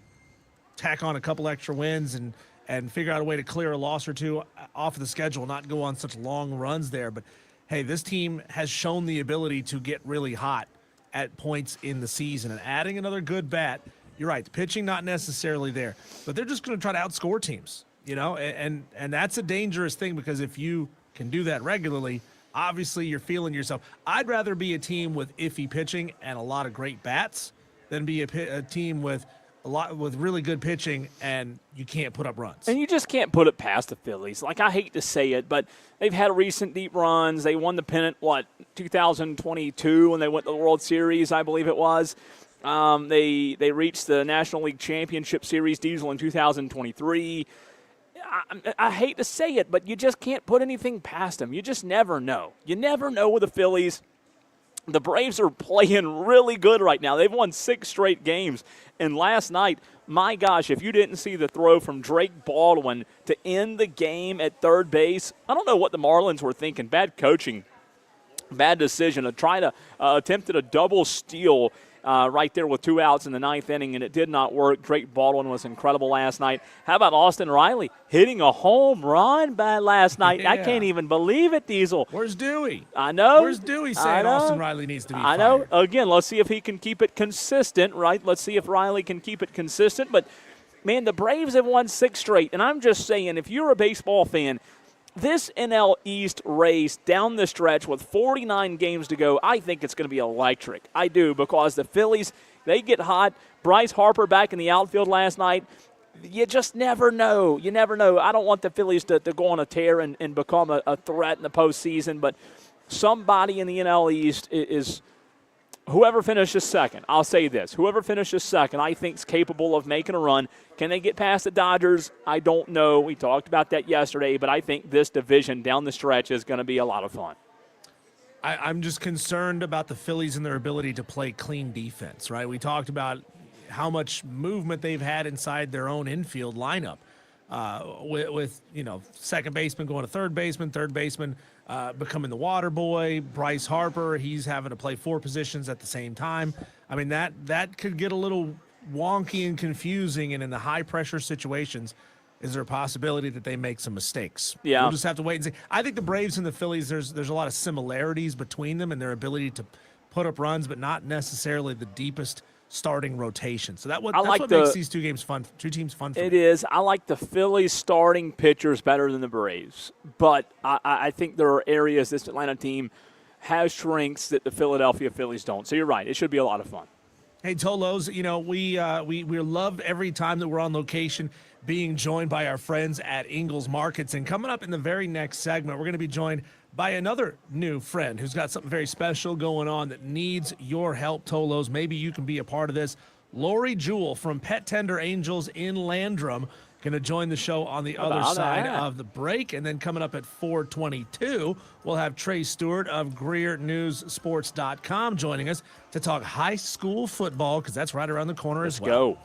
tack on a couple extra wins and figure out a way to clear a loss or two off of the schedule, not go on such long runs there. But, hey, this team has shown the ability to get really hot at points in the season. And adding another good bat, you're right, the pitching not necessarily there. But they're just going to try to outscore teams, and that's a dangerous thing because if you can do that regularly, obviously you're feeling yourself. I'd rather be a team with iffy pitching and a lot of great bats than be a team with really good pitching and you can't put up runs. And you just can't put it past the Phillies. Like, I hate to say it, but they've had recent deep runs. They won the pennant, 2022 when they went to the World Series, I believe it was. They reached the National League Championship Series, Diesel, in 2023. I hate to say it, but you just can't put anything past them. You just never know. You never know with the Phillies. The Braves are playing really good right now. They've won 6 straight games. And last night, my gosh, if you didn't see the throw from Drake Baldwin to end the game at third base, I don't know what the Marlins were thinking. Bad coaching, bad decision to try to attempted a double steal right there with 2 outs in the 9th inning, and it did not work. Drake Baldwin was incredible last night. How about Austin Riley hitting a home run last night? Yeah. I can't even believe it, Diesel. Where's Dewey? I know. Where's Dewey saying Austin Riley needs to be fired? I know. Again, let's see if he can keep it consistent, right? Let's see if Riley can keep it consistent. But, man, the Braves have won 6 straight, and I'm just saying, if you're a baseball fan, this NL East race down the stretch with 49 games to go, I think it's going to be electric. I do, because the Phillies, they get hot. Bryce Harper back in the outfield last night. You just never know. You never know. I don't want the Phillies to go on a tear and become a threat in the postseason, but somebody in the NL East is whoever finishes second. I'll say this. Whoever finishes second, I think, is capable of making a run. Can they get past the Dodgers? I don't know. We talked about that yesterday, but I think this division down the stretch is going to be a lot of fun. I'm just concerned about the Phillies and their ability to play clean defense, right? We talked about how much movement they've had inside their own infield lineup with second baseman going to third baseman becoming the water boy. Bryce Harper, he's having to play 4 positions at the same time. I mean, that could get a little wonky and confusing, and in the high-pressure situations, is there a possibility that they make some mistakes? Yeah. We'll just have to wait and see. I think the Braves and the Phillies, there's a lot of similarities between them and their ability to put up runs, but not necessarily the deepest starting rotation. So that's what makes these 2 games fun. 2 teams fun for me. It is. I like the Phillies starting pitchers better than the Braves, but I think there are areas this Atlanta team has strengths that the Philadelphia Phillies don't. So you're right. It should be a lot of fun. Hey, Tolos, we love every time that we're on location being joined by our friends at Ingalls Markets. And coming up in the very next segment, we're going to be joined by another new friend who's got something very special going on that needs your help, Tolos. Maybe you can be a part of this. Lori Jewell from Pet Tender Angels in Landrum going to join the show on the other side of the break. And then coming up at 4:22, we'll have Trey Stewart of GreerNewsSports.com joining us to talk high school football, because that's right around the corner as well. Go.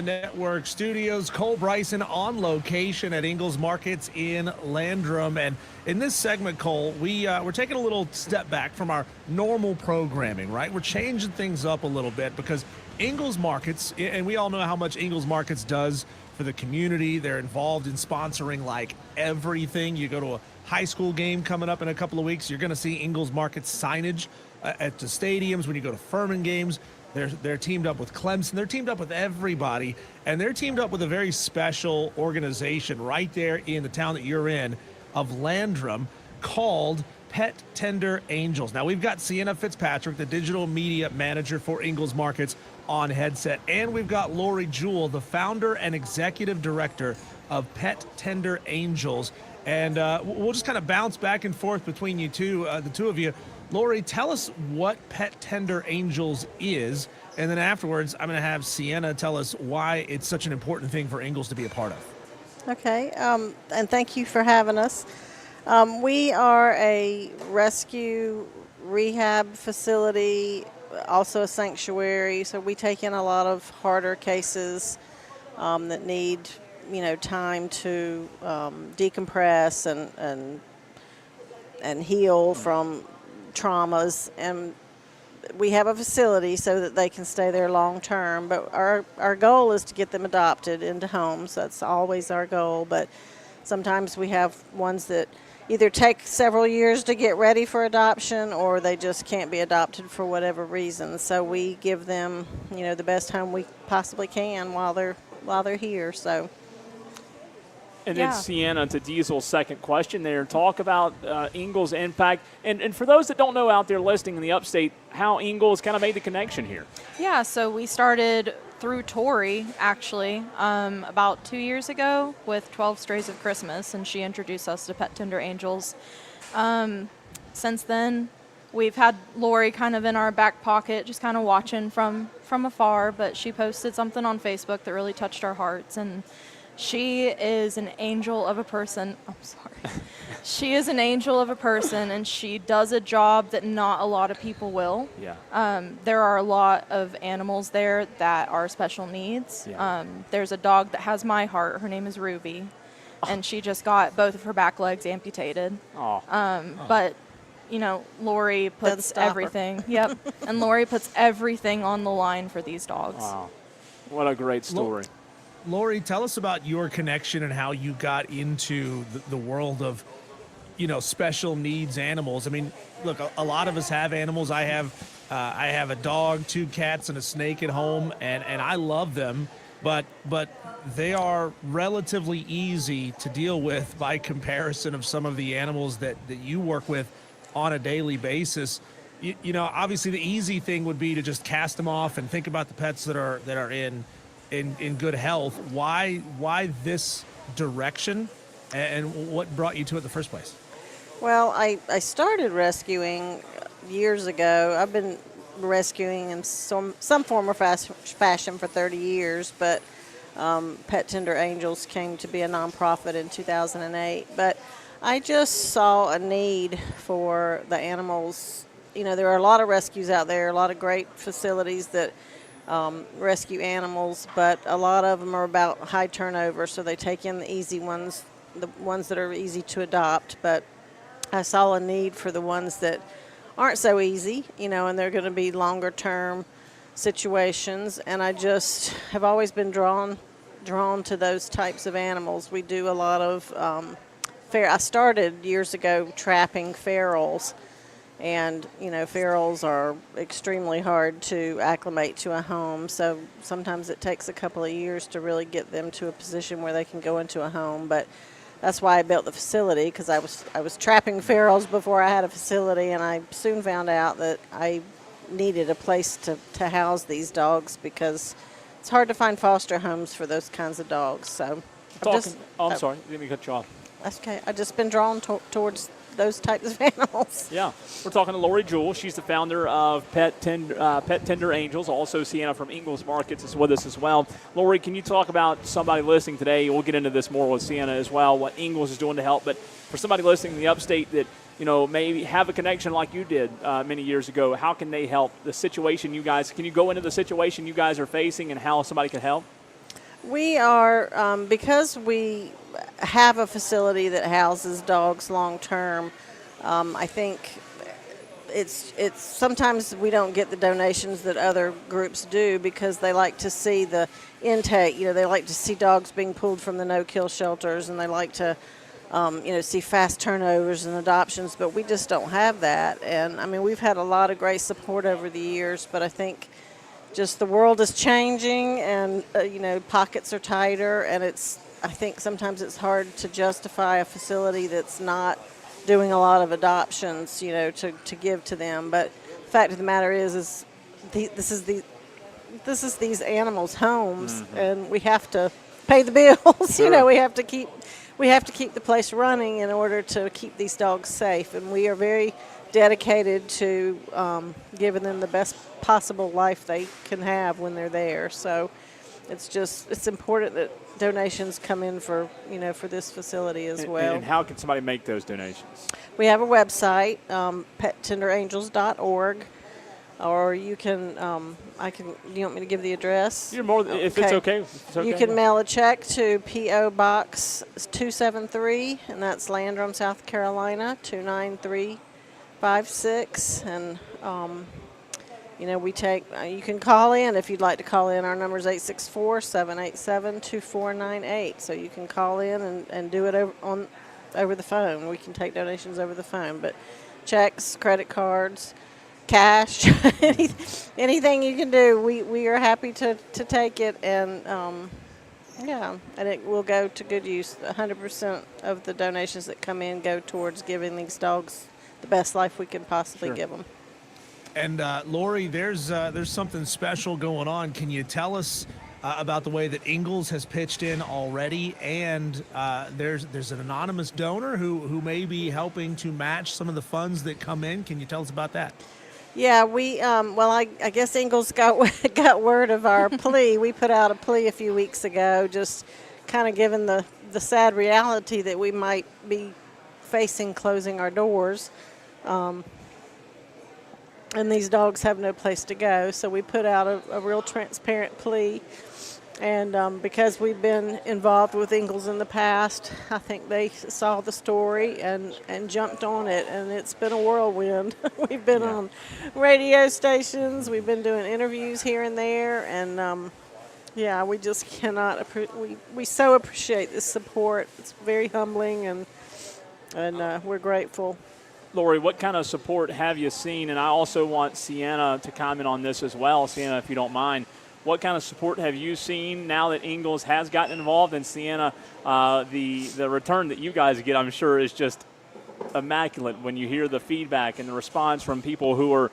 the network studios. Cole Bryson on location at Ingles Markets in Landrum. And in this segment, Cole, we're taking a little step back from our normal programming, right? We're changing things up a little bit because Ingles Markets, and we all know how much Ingles Markets does for the community. They're involved in sponsoring like everything. You go to a high school game coming up in a couple of weeks, you're going to see Ingles Markets signage at the stadiums. When you go to Furman games, they're teamed up with Clemson. They're teamed up with everybody, and they're teamed up with a very special organization right there in the town that you're in of Landrum called Pet Tender Angels. Now, we've got Sienna Fitzpatrick, the digital media manager for Ingles Markets, on headset, and we've got Lori Jewell, the founder and executive director of Pet Tender Angels. And we'll just kind of bounce back and forth between you two, the two of you. Lori, tell us what Pet Tender Angels is, and then afterwards I'm going to have Sienna tell us why it's such an important thing for Ingles to be a part of. Okay, and thank you for having us. We are a rescue rehab facility, also a sanctuary, so we take in a lot of harder cases that need, time to decompress and heal from traumas, and we have a facility so that they can stay there long term, but our goal is to get them adopted into homes. That's always our goal, but sometimes we have ones that either take several years to get ready for adoption or they just can't be adopted for whatever reason. So we give them, the best home we possibly can while they're here. So. And then Sienna, to Diesel's second question there, talk about Ingles' impact. And for those that don't know out there listening in the upstate, how Ingles kind of made the connection here. Yeah, so we started through Tori, actually, about 2 years ago with 12 Strays of Christmas, and she introduced us to Pet Tender Angels. Since then, we've had Lori kind of in our back pocket, just kind of watching from afar, but she posted something on Facebook that really touched our hearts, and she is an angel of a person. I'm sorry. She is an angel of a person, and she does a job that not a lot of people will. Yeah. There are a lot of animals there that are special needs. Yeah. There's a dog that has my heart. Her name is Ruby, and she just got both of her back legs amputated. But, Lori puts everything. Yep. And Lori puts everything on the line for these dogs. Wow. What a great story. Lori, tell us about your connection and how you got into the world of, special needs animals. I mean, look, a lot of us have animals. I have a dog, 2 cats, and a snake at home, and I love them, but they are relatively easy to deal with by comparison of some of the animals that you work with on a daily basis. Obviously the easy thing would be to just cast them off and think about the pets that are in good health. Why this direction, and what brought you to it in the first place? Well, I started rescuing years ago. I've been rescuing in some form or fashion for 30 years, but Pet Tender Angels came to be a nonprofit in 2008. But I just saw a need for the animals. There are a lot of rescues out there, a lot of great facilities that rescue animals, but a lot of them are about high turnover, so they take in the easy ones, the ones that are easy to adopt. But I saw a need for the ones that aren't so easy, and they're going to be longer term situations, and I just have always been drawn to those types of animals. We do a lot of I started years ago trapping ferals. And, ferals are extremely hard to acclimate to a home, so sometimes it takes a couple of years to really get them to a position where they can go into a home. But that's why I built the facility, because I was trapping ferals before I had a facility, and I soon found out that I needed a place to house these dogs because it's hard to find foster homes for those kinds of dogs. So I'm sorry, let me cut you off. That's okay. I've just been drawn towards those types of animals. Yeah. We're talking to Lori Jewell. She's the founder of Pet Tender Angels. Also, Sienna from Ingles Markets is with us as well. Lori, can you talk about somebody listening today? We'll get into this more with Sienna as well, what Ingles is doing to help. But for somebody listening in the upstate that, maybe have a connection like you did many years ago, how can they help the situation you guys – can you go into the situation you guys are facing and how somebody can help? We are, because we have a facility that houses dogs long term, I think it's sometimes we don't get the donations that other groups do because they like to see the intake. They like to see dogs being pulled from the no-kill shelters, and they like to see fast turnovers and adoptions, but we just don't have that. And I mean, we've had a lot of great support over the years, but I think just the world is changing, and pockets are tighter, and I think sometimes it's hard to justify a facility that's not doing a lot of adoptions, to give to them. But the fact of the matter is this is these animals' homes, and we have to pay the bills. Sure. We have to keep the place running in order to keep these dogs safe, and we are very dedicated to giving them the best possible life they can have when they're there. So it's important that donations come in for this facility as well. And how can somebody make those donations? We have a website, pettenderangels.org, or you can do you want me to give the address? You're more if it's okay. If it's okay. You can mail a check to P.O. Box 273, and that's Landrum, South Carolina 29356. And we take. You can call in if you'd like to call in. Our number is 864-787-2498. So you can call in and do it over the phone. We can take donations over the phone, but checks, credit cards, cash, anything you can do, we are happy to take it, and and it will go to good use. 100% of the donations that come in go towards giving these dogs the best life we can possibly give them. And Lori, there's something special going on. Can you tell us about the way that Ingalls has pitched in already? And there's an anonymous donor who may be helping to match some of the funds that come in. Can you tell us about that? Yeah, we I guess Ingalls got word of our plea. We put out a plea a few weeks ago, just kind of given the sad reality that we might be facing closing our doors. And these dogs have no place to go. So we put out a real transparent plea. And because we've been involved with Ingalls in the past, I think they saw the story and jumped on it. And it's been a whirlwind. We've been on radio stations. We've been doing interviews here and there. And, we just cannot we so appreciate this support. It's very humbling, and we're grateful. Lori, what kind of support have you seen? And I also want Sienna to comment on this as well. Sienna, if you don't mind, what kind of support have you seen now that Ingalls has gotten involved? And Sienna, the return that you guys get, I'm sure, is just immaculate when you hear the feedback and the response from people who are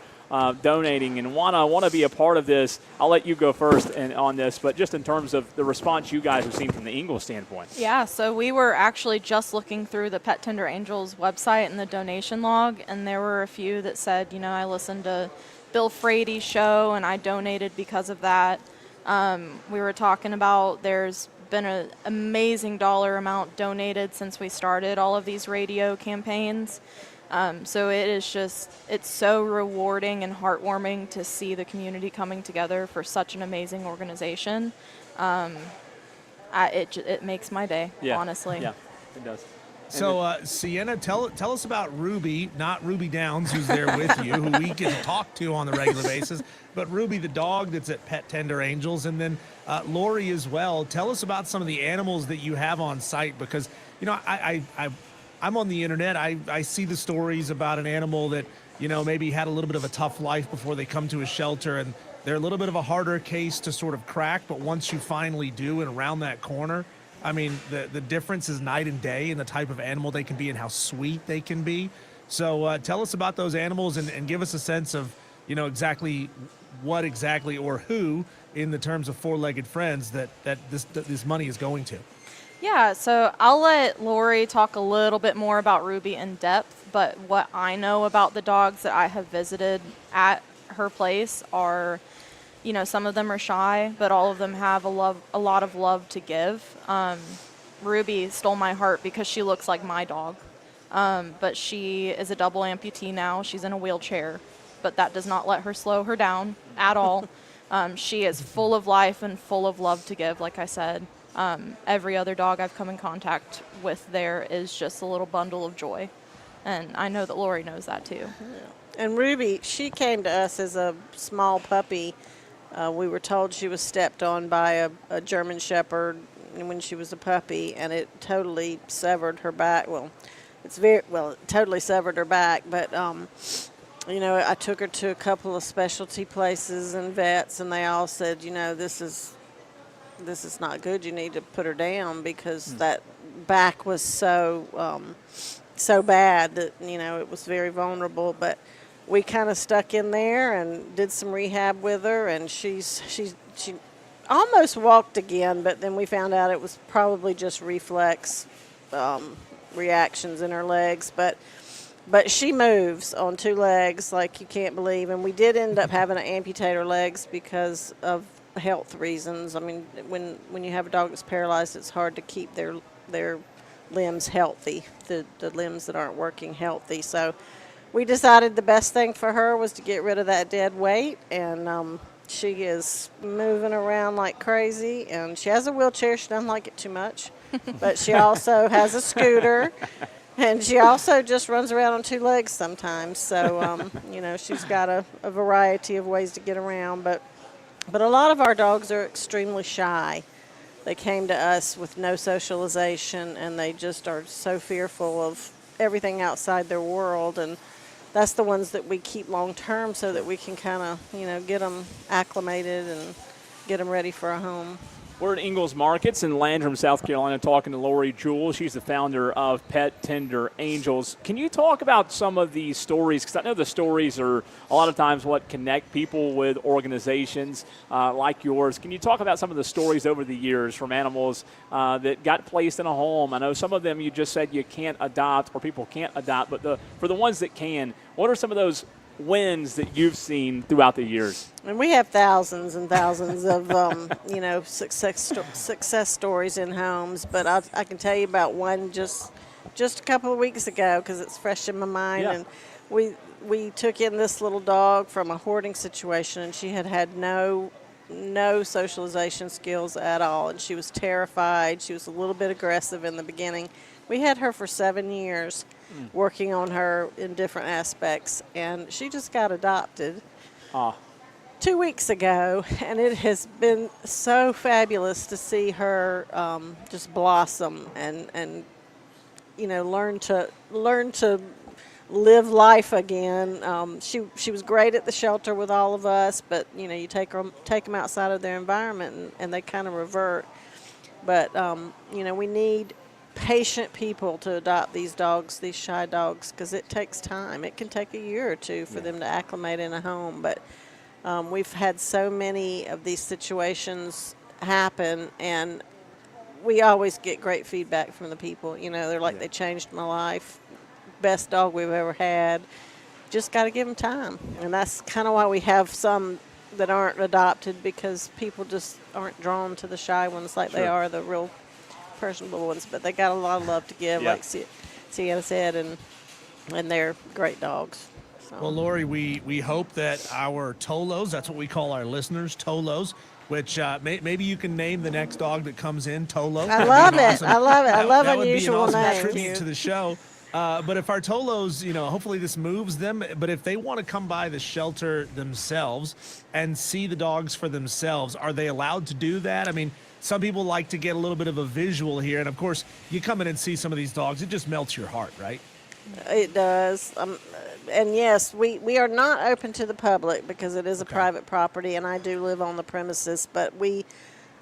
donating and want to be a part of this. I'll let you go first on this, but just in terms of the response you guys have seen from the Ingalls standpoint. Yeah, so we were actually just looking through the Pet Tender Angels website and the donation log, and there were a few that said, I listened to Bill Frady's show and I donated because of that. We were talking about there's been an amazing dollar amount donated since we started all of these radio campaigns. So it's so rewarding and heartwarming to see the community coming together for such an amazing organization. It makes my day, honestly. Yeah, it does. So, Sienna, tell us about Ruby, not Ruby Downs, who's there with you, who we get to talk to on a regular basis, but Ruby, the dog that's at Pet Tender Angels, and then Lori as well. Tell us about some of the animals that you have on site, because, I'm on the internet. I see the stories about an animal that, maybe had a little bit of a tough life before they come to a shelter, and they're a little bit of a harder case to sort of crack, but once you finally do and around that corner, I mean, the difference is night and day in the type of animal they can be and how sweet they can be. So tell us about those animals and give us a sense of, exactly what exactly or who in the terms of four-legged friends that this money is going to. Yeah, so I'll let Lori talk a little bit more about Ruby in depth, but what I know about the dogs that I have visited at her place are, some of them are shy, but all of them have a lot of love to give. Ruby stole my heart because she looks like my dog, but she is a double amputee now. She's in a wheelchair, but that does not let her slow her down at all. She is full of life and full of love to give, like I said. Every other dog I've come in contact with there is just a little bundle of joy. And I know that Lori knows that too. And Ruby, she came to us as a small puppy. We were told she was stepped on by a German Shepherd when she was a puppy, and it totally severed her back. It totally severed her back. But I took her to a couple of specialty places and vets, and they all said, this is not good. You need to put her down because that back was so bad that it was very vulnerable. But we kind of stuck in there and did some rehab with her, and she almost walked again, but then we found out it was probably just reflex reactions in her legs. But she moves on 2 legs like you can't believe, and we did end up having to amputate her legs because of health reasons. I mean, when you have a dog that's paralyzed, it's hard to keep their limbs healthy, the limbs that aren't working healthy. So we decided the best thing for her was to get rid of that dead weight, and she is moving around like crazy, and she has a wheelchair. She doesn't like it too much, but she also has a scooter, and she also just runs around on 2 legs sometimes. So, she's got a variety of ways to get around, but a lot of our dogs are extremely shy. They came to us with no socialization, and they just are so fearful of everything outside their world, and that's the ones that we keep long term so that we can kind of, get them acclimated and get them ready for a home. We're at Ingalls Markets in Landrum, South Carolina, talking to Lori Jewell. She's the founder of Pet Tender Angels. Can you talk about some of these stories? Because I know the stories are a lot of times what connect people with organizations like yours. Can you talk about some of the stories over the years from animals that got placed in a home? I know some of them you just said you can't adopt or people can't adopt, but for the ones that can, what are some of those wins that you've seen throughout the years? And we have thousands and thousands of, success stories in homes. But I can tell you about one just a couple of weeks ago because it's fresh in my mind. Yeah. And we took in this little dog from a hoarding situation, and she had no socialization skills at all. And she was terrified. She was a little bit aggressive in the beginning. We had her for 7 years, working on her in different aspects, and she just got adopted 2 weeks ago, and it has been so fabulous to see her just blossom and learn to live life again. She was great at the shelter with all of us, but you take them outside of their environment and they kind of revert. But we need patient people to adopt these dogs, these shy dogs, because it takes time. It can take a year or two for them to acclimate in a home. But we've had so many of these situations happen, and we always get great feedback from the people. They're like, they changed my life. Best dog we've ever had. Just got to give them time. And that's kind of why we have some that aren't adopted, because people just aren't drawn to the shy ones like they are the real personable ones, but they got a lot of love to give, like Sienna said, and they're great dogs. So. Well, Lori, we hope that our Tolos, that's what we call our listeners, Tolos, which maybe you can name the next dog that comes in, Tolo. I love it. Awesome, I love it. I love unusual names. That would be an awesome names. tribute to the show. But if our Tolos, hopefully this moves them. But if they want to come by the shelter themselves and see the dogs for themselves, are they allowed to do that? I mean, some people like to get a little bit of a visual here. And, of course, you come in and see some of these dogs. It just melts your heart, right? It does. And, yes, we are not open to the public because it is a private property, and I do live on the premises. But we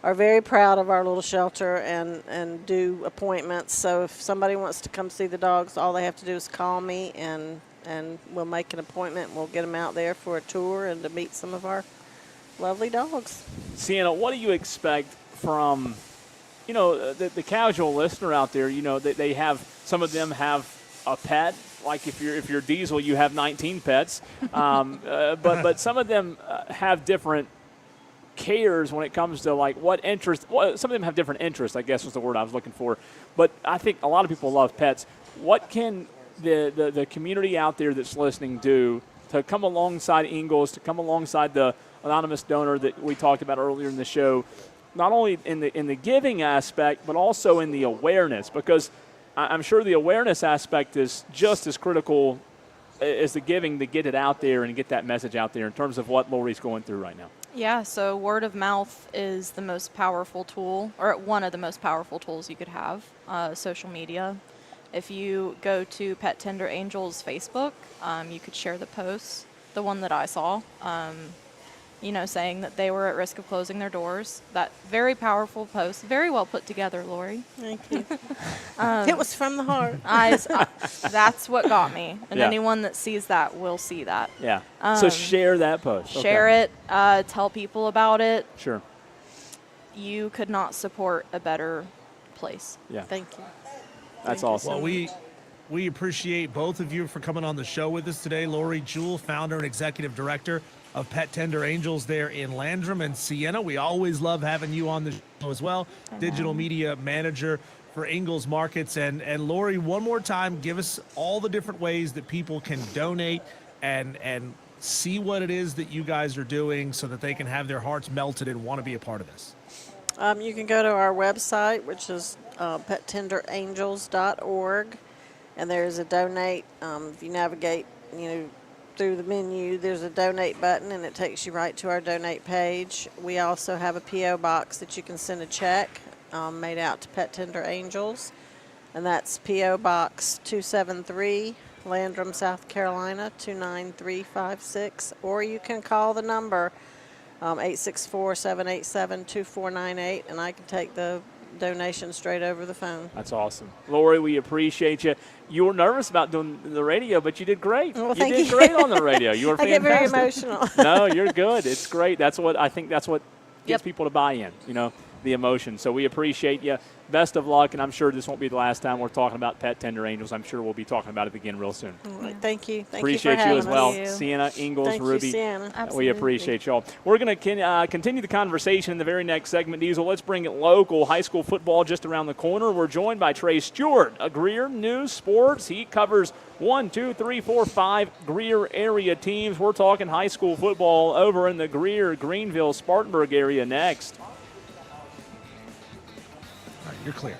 are very proud of our little shelter and do appointments. So if somebody wants to come see the dogs, all they have to do is call me, and we'll make an appointment. We'll get them out there for a tour and to meet some of our lovely dogs. Sienna, what do you expect from, the casual listener out there? They have, some of them have a pet. Like if you're Diesel, you have 19 pets. But some of them have different cares when it comes to like what interest. Some of them have different interests, I guess was the word I was looking for. But I think a lot of people love pets. What can the community out there that's listening do to come alongside Ingalls, to come alongside the anonymous donor that we talked about earlier in the show, not only in the giving aspect, but also in the awareness, because I'm sure the awareness aspect is just as critical as the giving to get it out there and get that message out there in terms of what Lori's going through right now. Yeah, so word of mouth is the most powerful tool, or one of the most powerful tools you could have, social media. If you go to Pet Tender Angels Facebook, you could share the posts, the one that I saw, saying that they were at risk of closing their doors. That very powerful post, very well put together, Lori. Thank you. It was from the heart. That's what got me. And Yeah. anyone that sees that will see that. Yeah. So share that post. Share it. Tell people about it. Sure. You could not support a better place. Yeah. Thank you. That's Thank you awesome. so Well, much. we appreciate both of you for coming on the show with us today. Lori Jewell, founder and executive director of Pet Tender Angels there in Landrum and Siena. We always love having you on the show as well. Digital media manager for Ingalls Markets. And Lori, one more time, give us all the different ways that people can donate and see what it is that you guys are doing so that they can have their hearts melted and want to be a part of this. You can go to our website, which is pettenderangels.org, and there's a donate. If you navigate, through the menu, there's a donate button, and it takes you right to our donate page. We also have a P.O. box that you can send a check made out to Pet Tender Angels, and that's P.O. Box 273, Landrum, South Carolina 29356, or you can call the number 864-787-2498, and I can take the donation straight over the phone. That's awesome. Lori, we appreciate you. You were nervous about doing the radio, but you did great. Well, you thank did you. great on the radio. You were I get very fantastic. emotional. No, you're good. It's great. That's what gets Yep. people to buy in, the emotion. So we appreciate you. Best of luck, and I'm sure this won't be the last time we're talking about Pet Tender Angels. I'm sure we'll be talking about it again real soon. All right, thank you. Thank Appreciate you for you as having well. us. Thank you. Sienna, Ingalls, Thank Ruby. you, Sienna. We Absolutely. appreciate y'all. We're going to continue the conversation in the very next segment, Diesel. Let's bring it local. High school football just around the corner. We're joined by Trey Stewart, a Greer News Sports. He covers 1, 2, 3, 4, 5 Greer area teams. We're talking high school football over in the Greer, Greenville, Spartanburg area next. All right, you're clear.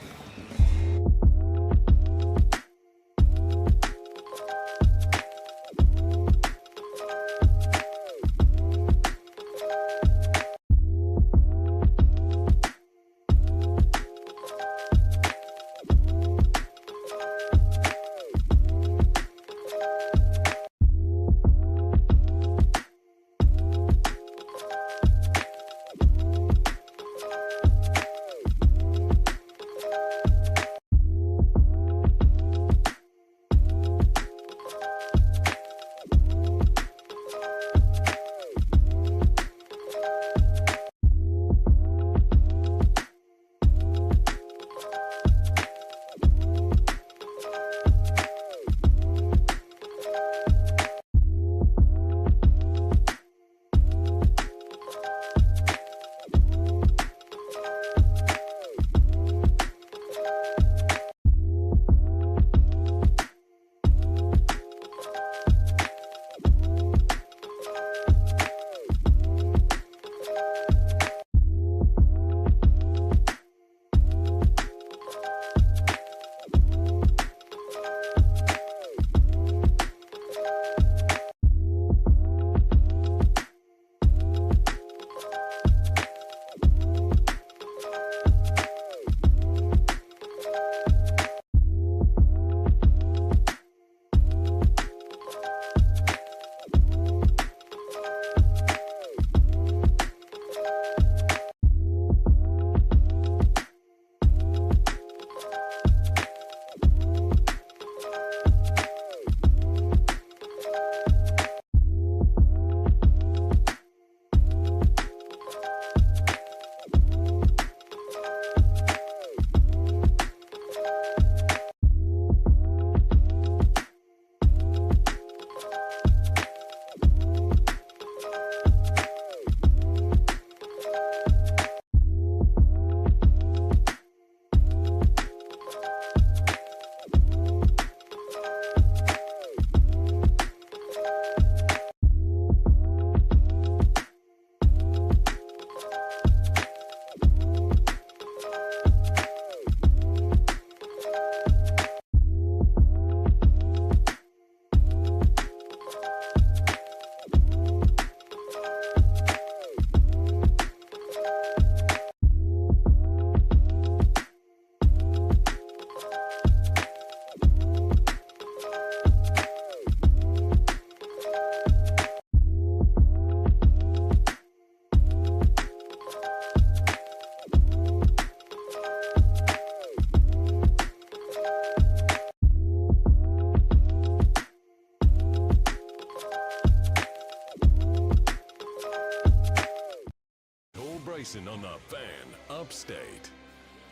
Bryson on the Fan Upstate.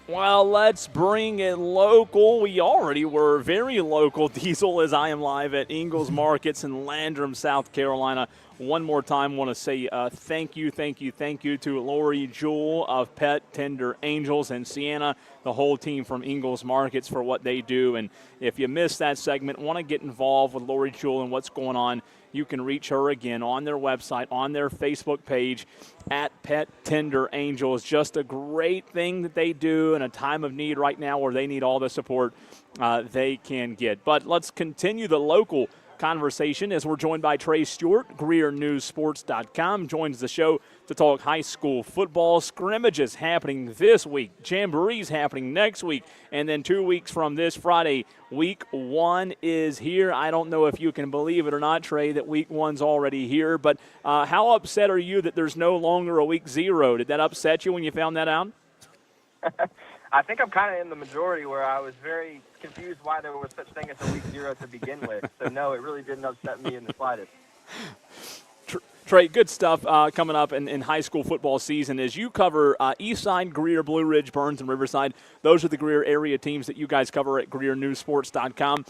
Well, let's bring it local. We already were very local, Diesel, as I am live at Ingalls Markets in Landrum, South Carolina. One more time, want to say thank you to Lori Jewell of Pet Tender Angels and Sienna, the whole team from Ingalls Markets for what they do. And if you missed that segment, want to get involved with Lori Jewell and what's going on, you can reach her again on their website, on their Facebook page, at Pet Tender Angels. Just a great thing that they do in a time of need right now where they need all the support they can get. But let's continue the local conversation as we're joined by Trey Stewart. GreerNewsSports.com joins the show to talk high school football. Scrimmages happening this week, jamborees happening next week, and then 2 weeks from this Friday, week 1 is here. I don't know if you can believe it or not, Trey, that week 1's already here, but how upset are you that there's no longer a week 0? Did that upset you when you found that out? I think I'm kind of in the majority where I was very confused why there was such thing as a week 0 to begin with. So, no, it really didn't upset me in the slightest. Trey, good stuff coming up in high school football season as you cover Eastside, Greer, Blue Ridge, Burns, and Riverside. Those are the Greer area teams that you guys cover at GreerNewsSports.com.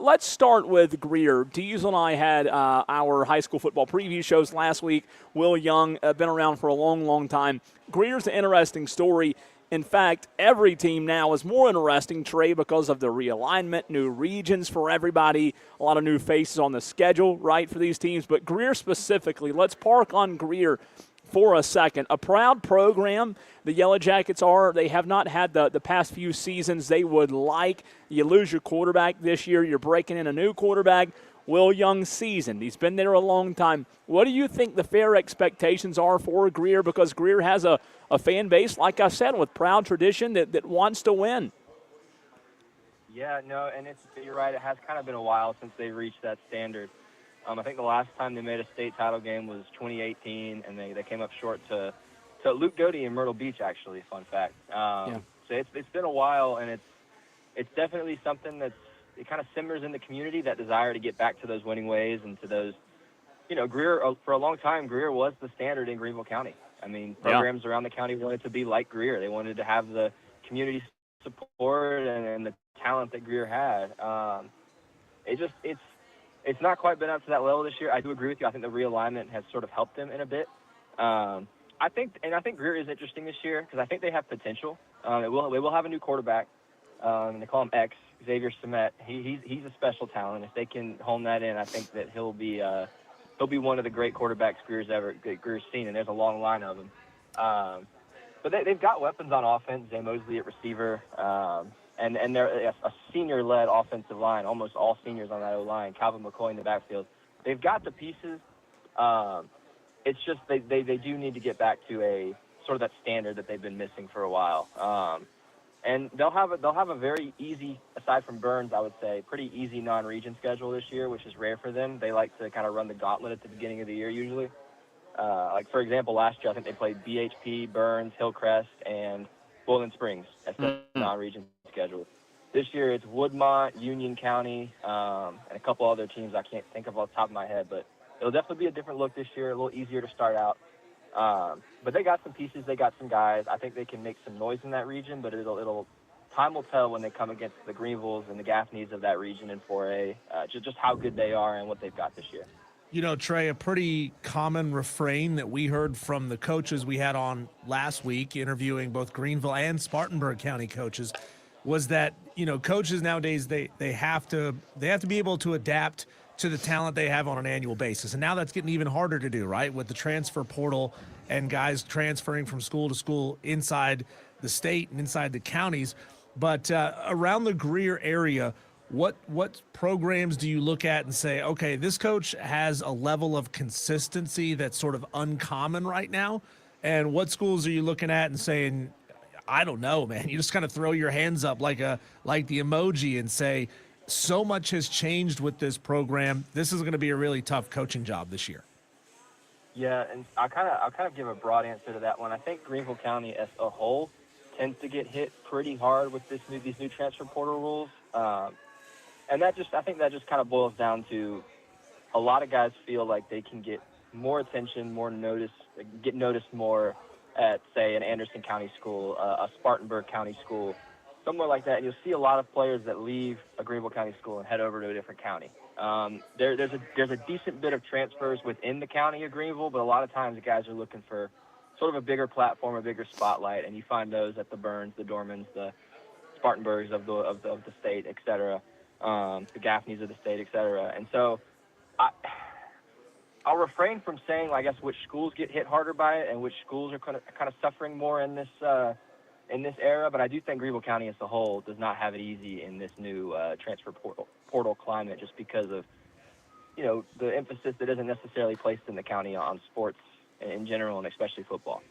Let's start with Greer. Diesel and I had our high school football preview shows last week. Will Young, been around for a long, long time. Greer's an interesting story. In fact, every team now is more interesting, Trey, because of the realignment, new regions for everybody, a lot of new faces on the schedule, right, for these teams. But Greer specifically, let's park on Greer for a second. A proud program, the Yellow Jackets are. They have not had the past few seasons they would like. You lose your quarterback this year. You're breaking in a new quarterback. Will Young's season. He's been there a long time. What do you think the fair expectations are for Greer? Because Greer has a fan base, like I said, with proud tradition that wants to win. Yeah, no, and you're right. It has kind of been a while since they reached that standard. I think the last time they made a state title game was 2018, and they came up short to Luke Doty in Myrtle Beach, actually, fun fact. So it's been a while, and it's definitely something it kind of simmers in the community, that desire to get back to those winning ways and to those, Greer, for a long time, Greer was the standard in Greenville County. I mean, programs around the county wanted to be like Greer. They wanted to have the community support and the talent that Greer had. It's not quite been up to that level this year. I do agree with you. I think the realignment has sort of helped them in a bit. I think Greer is interesting this year because I think they have potential. They will have a new quarterback. They call him X, Xavier Semet. He's a special talent. If they can hone that in, I think that he'll be one of the great quarterbacks Greer's seen, and there's a long line of them. But they've got weapons on offense. Zay Mosley at receiver, and they're a senior-led offensive line, almost all seniors on that O-line. Calvin McCoy in the backfield. They've got the pieces. It's just they do need to get back to a sort of that standard that they've been missing for a while. And they'll have a very easy, aside from Burns, I would say, pretty easy non-region schedule this year, which is rare for them. They like to kind of run the gauntlet at the beginning of the year usually. Like, for example, last year I think they played BHP, Burns, Hillcrest, and Boiling Springs as the non-region schedule. This year it's Woodmont, Union County, and a couple other teams I can't think of off the top of my head. But it'll definitely be a different look this year, a little easier to start out. But they got some pieces, they got some guys. I think they can make some noise in that region, but time will tell when they come against the Greenvilles and the Gaffneys of that region in 4A, just how good they are and what they've got this year. Trey, a pretty common refrain that we heard from the coaches we had on last week, interviewing both Greenville and Spartanburg County coaches, was that, coaches nowadays, they have to be able to adapt to the talent they have on an annual basis. And now that's getting even harder to do, right? With the transfer portal and guys transferring from school to school inside the state and inside the counties. But around the Greer area, what programs do you look at and say, okay, this coach has a level of consistency that's sort of uncommon right now? And what schools are you looking at and saying, I don't know, man. You just kind of throw your hands up like the emoji and say, so much has changed with this program. This is going to be a really tough coaching job this year. Yeah, and I'll kind of give a broad answer to that one. I think Greenville County as a whole tends to get hit pretty hard with these new transfer portal rules, and I think that just kind of boils down to a lot of guys feel like they can get more attention, more notice, get noticed more at, say, an Anderson County school, a Spartanburg County school, somewhere like that, and you'll see a lot of players that leave a Greenville County school and head over to a different county. There's a decent bit of transfers within the county of Greenville, but a lot of times the guys are looking for sort of a bigger platform, a bigger spotlight, and you find those at the Burns, the Dormans, the Spartanburgs of the state, et cetera, the Gaffneys of the state, et cetera. And so I'll refrain from saying, I guess, which schools get hit harder by it and which schools are kind of suffering more in this era. But I do think Greenville County as a whole does not have it easy in this new transfer portal climate, just because of the emphasis that isn't necessarily placed in the county on sports in general, and especially football.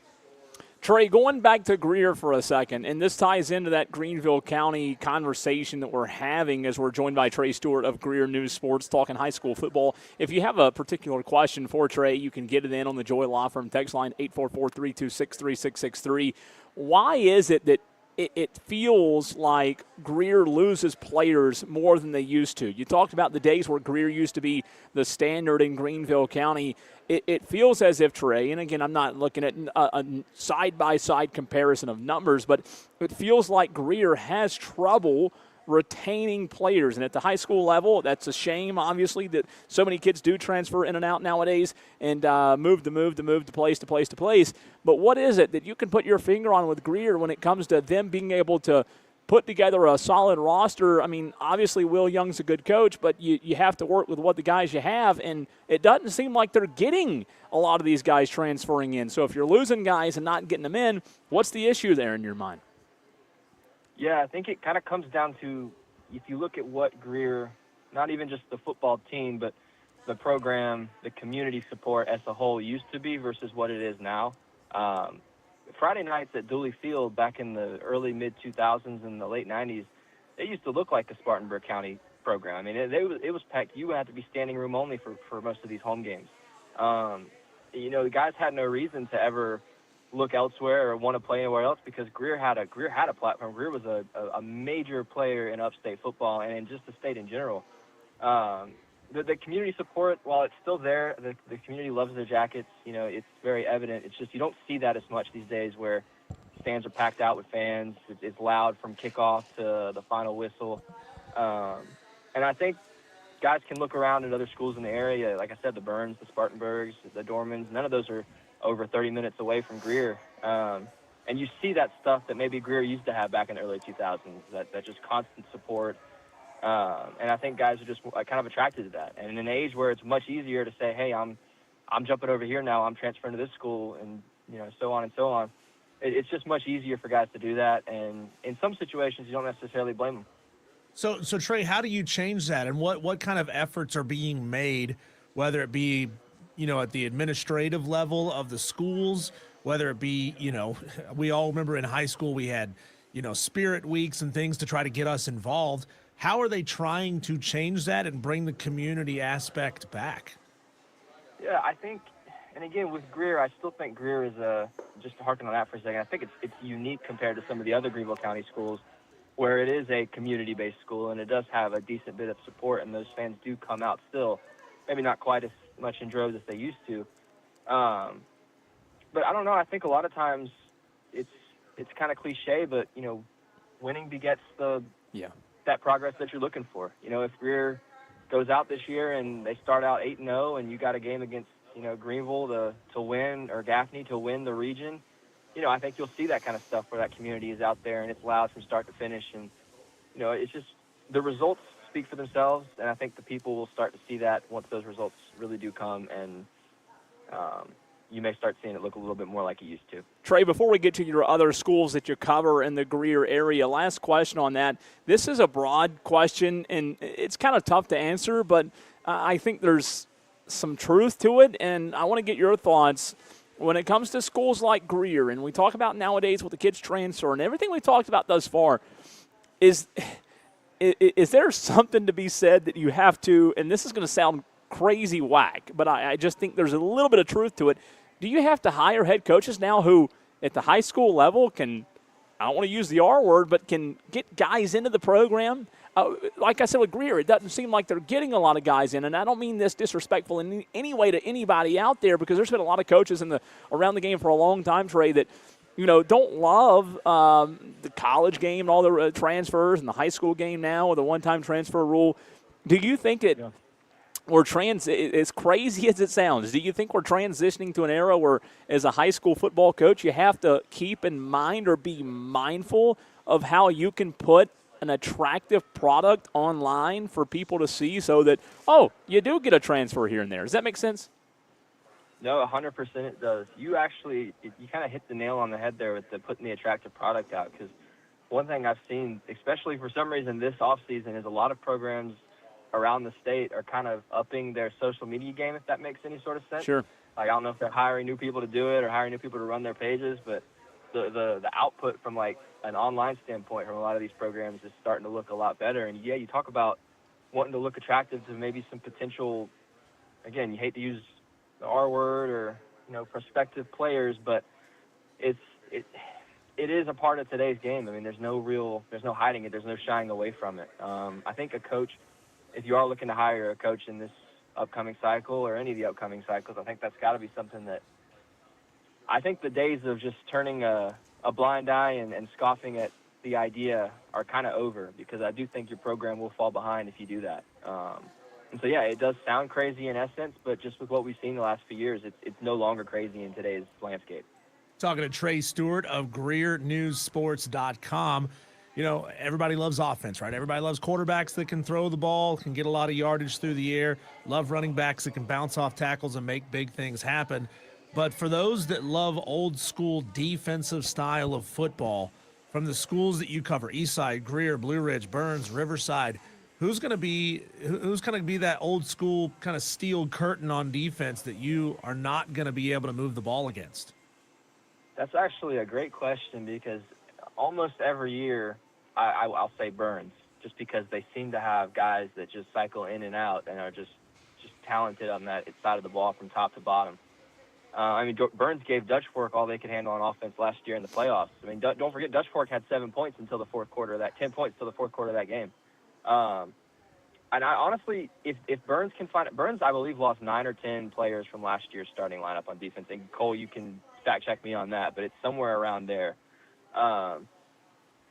Trey, going back to Greer for a second, and this ties into that Greenville County conversation that we're having as we're joined by Trey Stewart of Greer News Sports talking high school football. If you have a particular question for Trey, you can get it in on the Joy Law Firm text line 844-326-3663. Why is it that it feels like Greer loses players more than they used to? You talked about the days where Greer used to be the standard in Greenville County. It feels as if, Trey, and again, I'm not looking at a side-by-side comparison of numbers, but it feels like Greer has trouble retaining players. And at the high school level, that's a shame, obviously, that so many kids do transfer in and out nowadays and move to place. But what is it that you can put your finger on with Greer when it comes to them being able to put together a solid roster? I mean, obviously Will Young's a good coach, but you have to work with what the guys you have, and it doesn't seem like they're getting a lot of these guys transferring in. So if you're losing guys and not getting them in, what's the issue there in your mind? Yeah, I think it kind of comes down to, if you look at what Greer, not even just the football team, but the program, the community support as a whole used to be versus what it is now. Friday nights at Dooley Field back in the early mid-2000s and the late 90s, they used to look like the Spartanburg County program. I mean, it was packed. You had to be standing room only for most of these home games. The guys had no reason to ever look elsewhere or want to play anywhere else because Greer had a platform. Greer was a major player in upstate football and in just the state in general. The community support, while it's still there, the community loves their jackets. It's very evident. It's just you don't see that as much these days, where stands are packed out with fans. It's loud from kickoff to the final whistle. And I think guys can look around at other schools in the area. Like I said, the Burns, the Spartanburgs, the Dormans, none of those are over 30 minutes away from Greer. And you see that stuff that maybe Greer used to have back in the early 2000s, that just constant support. And I think guys are just kind of attracted to that. And in an age where it's much easier to say, hey, I'm jumping over here now, I'm transferring to this school, and so on and so on. It's just much easier for guys to do that. And in some situations, you don't necessarily blame them. So Trey, how do you change that? And what kind of efforts are being made, whether it be, at the administrative level of the schools, whether it be, we all remember in high school we had, spirit weeks and things to try to get us involved. How are they trying to change that and bring the community aspect back? Yeah, I think, and again, with Greer, I still think Greer is just to harken on that for a second, I think it's unique compared to some of the other Greenville County schools, where it is a community-based school and it does have a decent bit of support, and those fans do come out still, maybe not quite as much in droves as they used to. But I don't know, I think a lot of times it's kind of cliche, but, winning begets that progress that you're looking for. If Greer goes out this year and they start out 8-0 and you got a game against, Greenville to win, or Gaffney to win the region, I think you'll see that kind of stuff where that community is out there and it's loud from start to finish. And, it's just the results speak for themselves, and I think the people will start to see that once those results really do come, and you may start seeing it look a little bit more like it used to. Trey, before we get to your other schools that you cover in the Greer area, last question on that. This is a broad question, and it's kind of tough to answer, but I think there's some truth to it, and I want to get your thoughts. When it comes to schools like Greer, and we talk about nowadays with the kids transfer and everything we talked about thus far, is there something to be said that you have to, and this is going to sound crazy whack, but I just think there's a little bit of truth to it. Do you have to hire head coaches now who, at the high school level, can, I don't want to use the R word, but can get guys into the program like I said with Greer, it doesn't seem like they're getting a lot of guys in, and I don't mean this disrespectful in any way to anybody out there, because there's been a lot of coaches around the game for a long time, Trey, that don't love the college game and all the transfers and the high school game now with the one-time transfer rule. Do you think that we're as crazy as it sounds, do you think we're transitioning to an era where, as a high school football coach, you have to keep in mind or be mindful of how you can put an attractive product online for people to see, so that, you do get a transfer here and there? Does that make sense? No, 100% it does. You kind of hit the nail on the head there with putting the attractive product out, because one thing I've seen, especially for some reason this offseason, is a lot of programs around the state are kind of upping their social media game, if that makes any sort of sense. Sure. Like, I don't know if they're hiring new people to do it or hiring new people to run their pages, but the output from, like, an online standpoint from a lot of these programs is starting to look a lot better. And, yeah, you talk about wanting to look attractive to maybe some potential, again, you hate to use the R word or, prospective players, but it is a part of today's game. I mean, there's no hiding it. There's no shying away from it. I think a coach, if you are looking to hire a coach in this upcoming cycle or any of the upcoming cycles, I think that's got to be something that, I think the days of just turning a blind eye and scoffing at the idea are kind of over, because I do think your program will fall behind if you do that. And so, yeah, it does sound crazy in essence, but just with what we've seen the last few years, it's no longer crazy in today's landscape. Talking to Trey Stewart of GreerNewsSports.com. Everybody loves offense, right? Everybody loves quarterbacks that can throw the ball, can get a lot of yardage through the air, love running backs that can bounce off tackles and make big things happen. But for those that love old school defensive style of football, from the schools that you cover, Eastside, Greer, Blue Ridge, Burns, Riverside, who's going to be that old school kind of steel curtain on defense that you are not going to be able to move the ball against? That's actually a great question, because almost every year I'll say Burns, just because they seem to have guys that just cycle in and out and are just talented on that side of the ball from top to bottom. Burns gave Dutch Fork all they could handle on offense last year in the playoffs. I mean, don't forget, Dutch Fork had 7 points until the fourth quarter of that, 10 points until the fourth quarter of that game. And I honestly, if Burns can find it, Burns, I believe, lost 9 or 10 players from last year's starting lineup on defense. And Cole, you can fact check me on that, but it's somewhere around there.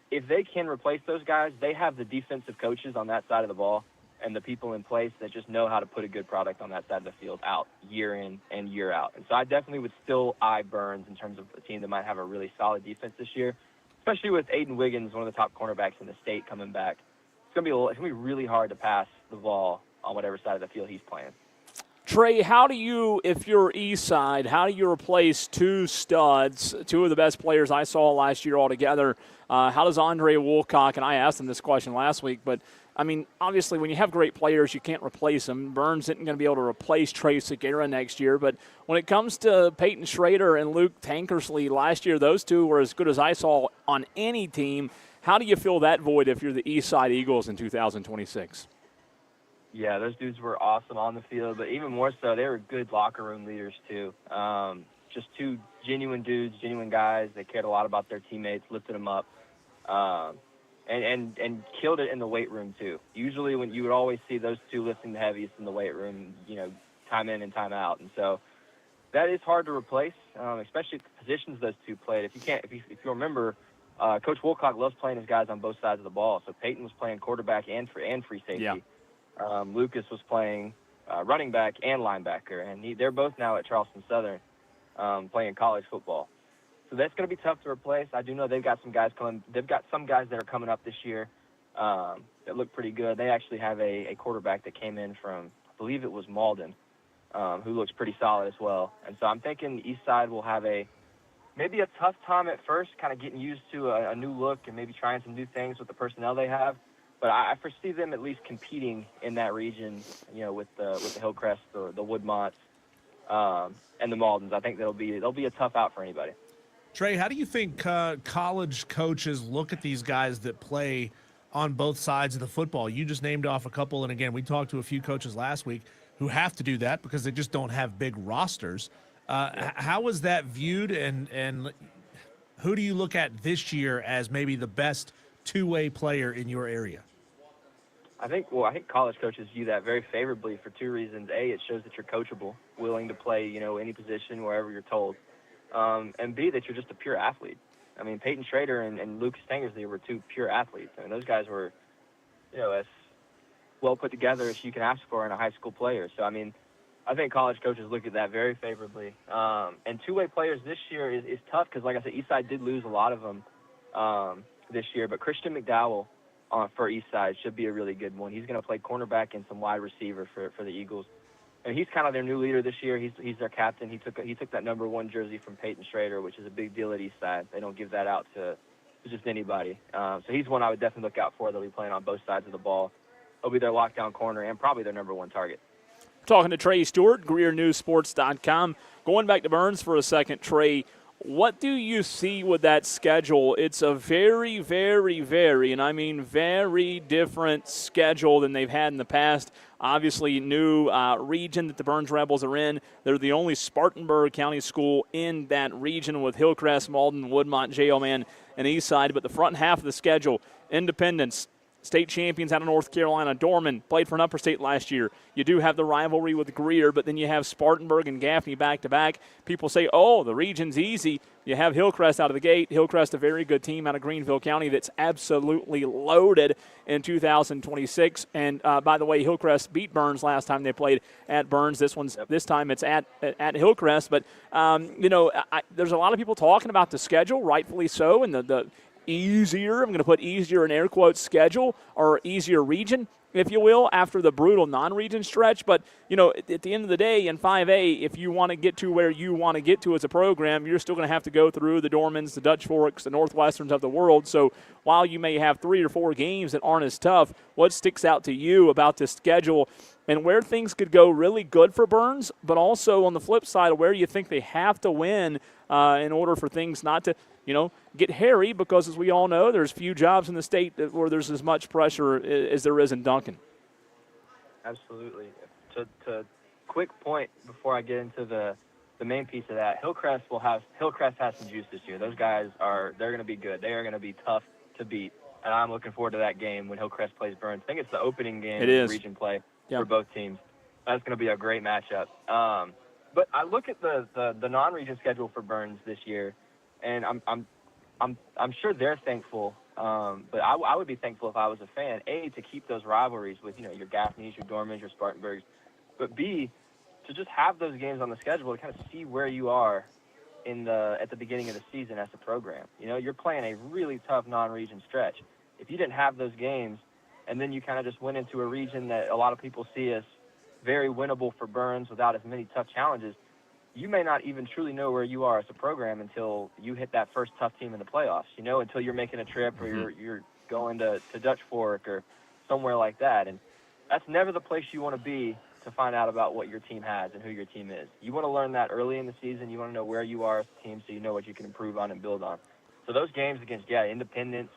If they can replace those guys, they have the defensive coaches on that side of the ball and the people in place that just know how to put a good product on that side of the field out year in and year out. And so I definitely would still eye Burns in terms of a team that might have a really solid defense this year, especially with Aiden Wiggins, one of the top cornerbacks in the state, coming back. It's gonna be really hard to pass the ball on whatever side of the field he's playing. Trey, if you're Eastside, how do you replace two studs, two of the best players I saw last year altogether? How does Andre Woolcock, and I asked him this question last week, but I mean, obviously when you have great players, you can't replace them. Burns isn't going to be able to replace Trey Segura next year, but when it comes to Peyton Schrader and Luke Tankersley last year, those two were as good as I saw on any team. How do you fill that void if you're the Eastside Eagles in 2026? Yeah, those dudes were awesome on the field, but even more so, they were good locker room leaders too. Just two genuine dudes, genuine guys. They cared a lot about their teammates, lifted them up, and killed it in the weight room too. Usually, when you would always see those two lifting the heaviest in the weight room, time in and time out, and so that is hard to replace, especially the positions those two played. If you remember, Coach Woolcock loves playing his guys on both sides of the ball. So Peyton was playing quarterback and free safety. Yeah. Lucas was playing running back and linebacker, and they're both now at Charleston Southern playing college football. So that's going to be tough to replace. I do know they've got some guys coming. They've got some guys that are coming up this year that look pretty good. They actually have a quarterback that came in from, I believe it was Malden, who looks pretty solid as well. And so I'm thinking Eastside will have maybe a tough time at first, kind of getting used to a new look and maybe trying some new things with the personnel they have. But I foresee them at least competing in that region, with the Hillcrest, the Woodmonts, and the Maldens. I think they'll be a tough out for anybody. Trey, how do you think college coaches look at these guys that play on both sides of the football? You just named off a couple, and again, we talked to a few coaches last week who have to do that because they just don't have big rosters. How is that viewed, and who do you look at this year as maybe the best two-way player in your area? I think college coaches view that very favorably for two reasons. A, it shows that you're coachable, willing to play, any position wherever you're told. And B, that you're just a pure athlete. I mean, Peyton Schrader and Lucas Tangersley were two pure athletes. I mean, those guys were, as well put together as you can ask for in a high school player. So, I mean, I think college coaches look at that very favorably. And two-way players this year is tough because, like I said, Eastside did lose a lot of them this year. But Christian McDowell for Eastside should be a really good one. He's going to play cornerback and some wide receiver for the Eagles. And he's kind of their new leader this year. He's their captain. He took that number 1 jersey from Peyton Schrader, which is a big deal at Eastside. They don't give that out to just anybody. So he's one I would definitely look out for. They'll be playing on both sides of the ball. He'll be their lockdown corner and probably their number 1 target. Talking to Trey Stewart, GreerNewsSports.com. Going back to Burns for a second, Trey, what do you see with that schedule? It's a very, very, very, and I mean very different schedule than they've had in the past. Obviously, new region that the Burns Rebels are in. They're the only Spartanburg County school in that region with Hillcrest, Malden, Woodmont, J.O.M.N., and Eastside. But the front half of the schedule, Independence, state champions out of North Carolina, Dorman, played for an upper state last year. You do have the rivalry with Greer, but then you have Spartanburg and Gaffney back-to-back. People say, oh, the region's easy. You have Hillcrest out of the gate. Hillcrest, a very good team out of Greenville County that's absolutely loaded in 2026. And, by the way, Hillcrest beat Burns last time they played at Burns. This time it's at Hillcrest. But, there's a lot of people talking about the schedule, rightfully so, and the easier, I'm going to put easier in air quotes, schedule or easier region, if you will, after the brutal non-region stretch. But, at the end of the day in 5A, if you want to get to where you want to get to as a program, you're still going to have to go through the Dormans, the Dutch Forks, the Northwesterns of the world. So while you may have 3 or 4 games that aren't as tough, what sticks out to you about this schedule and where things could go really good for Burns, but also on the flip side of where you think they have to win in order for things not to, get hairy, because as we all know, there's few jobs in the state where there's as much pressure as there is in Duncan. Absolutely. To quick point before I get into the main piece of that, Hillcrest has some juice this year. Those guys they're going to be good. They are going to be tough to beat, and I'm looking forward to that game when Hillcrest plays Burns. I think it's the opening game of region play for both teams. That's going to be a great matchup. But I look at the non-region schedule for Burns this year, and I'm sure they're thankful. But I would be thankful if I was a fan, A, to keep those rivalries with, your Gaffneys, your Dormans, your Spartanburgs, but B, to just have those games on the schedule to kind of see where you are at the beginning of the season as a program. You're playing a really tough non-region stretch. If you didn't have those games and then you kind of just went into a region that a lot of people see as very winnable for Burns without as many tough challenges, you may not even truly know where you are as a program until you hit that first tough team in the playoffs, until you're making a trip or you're going to Dutch Fork or somewhere like that. And that's never the place you want to be to find out about what your team has and who your team is. You want to learn that early in the season. You want to know where you are as a team so you know what you can improve on and build on. So those games against, Independence,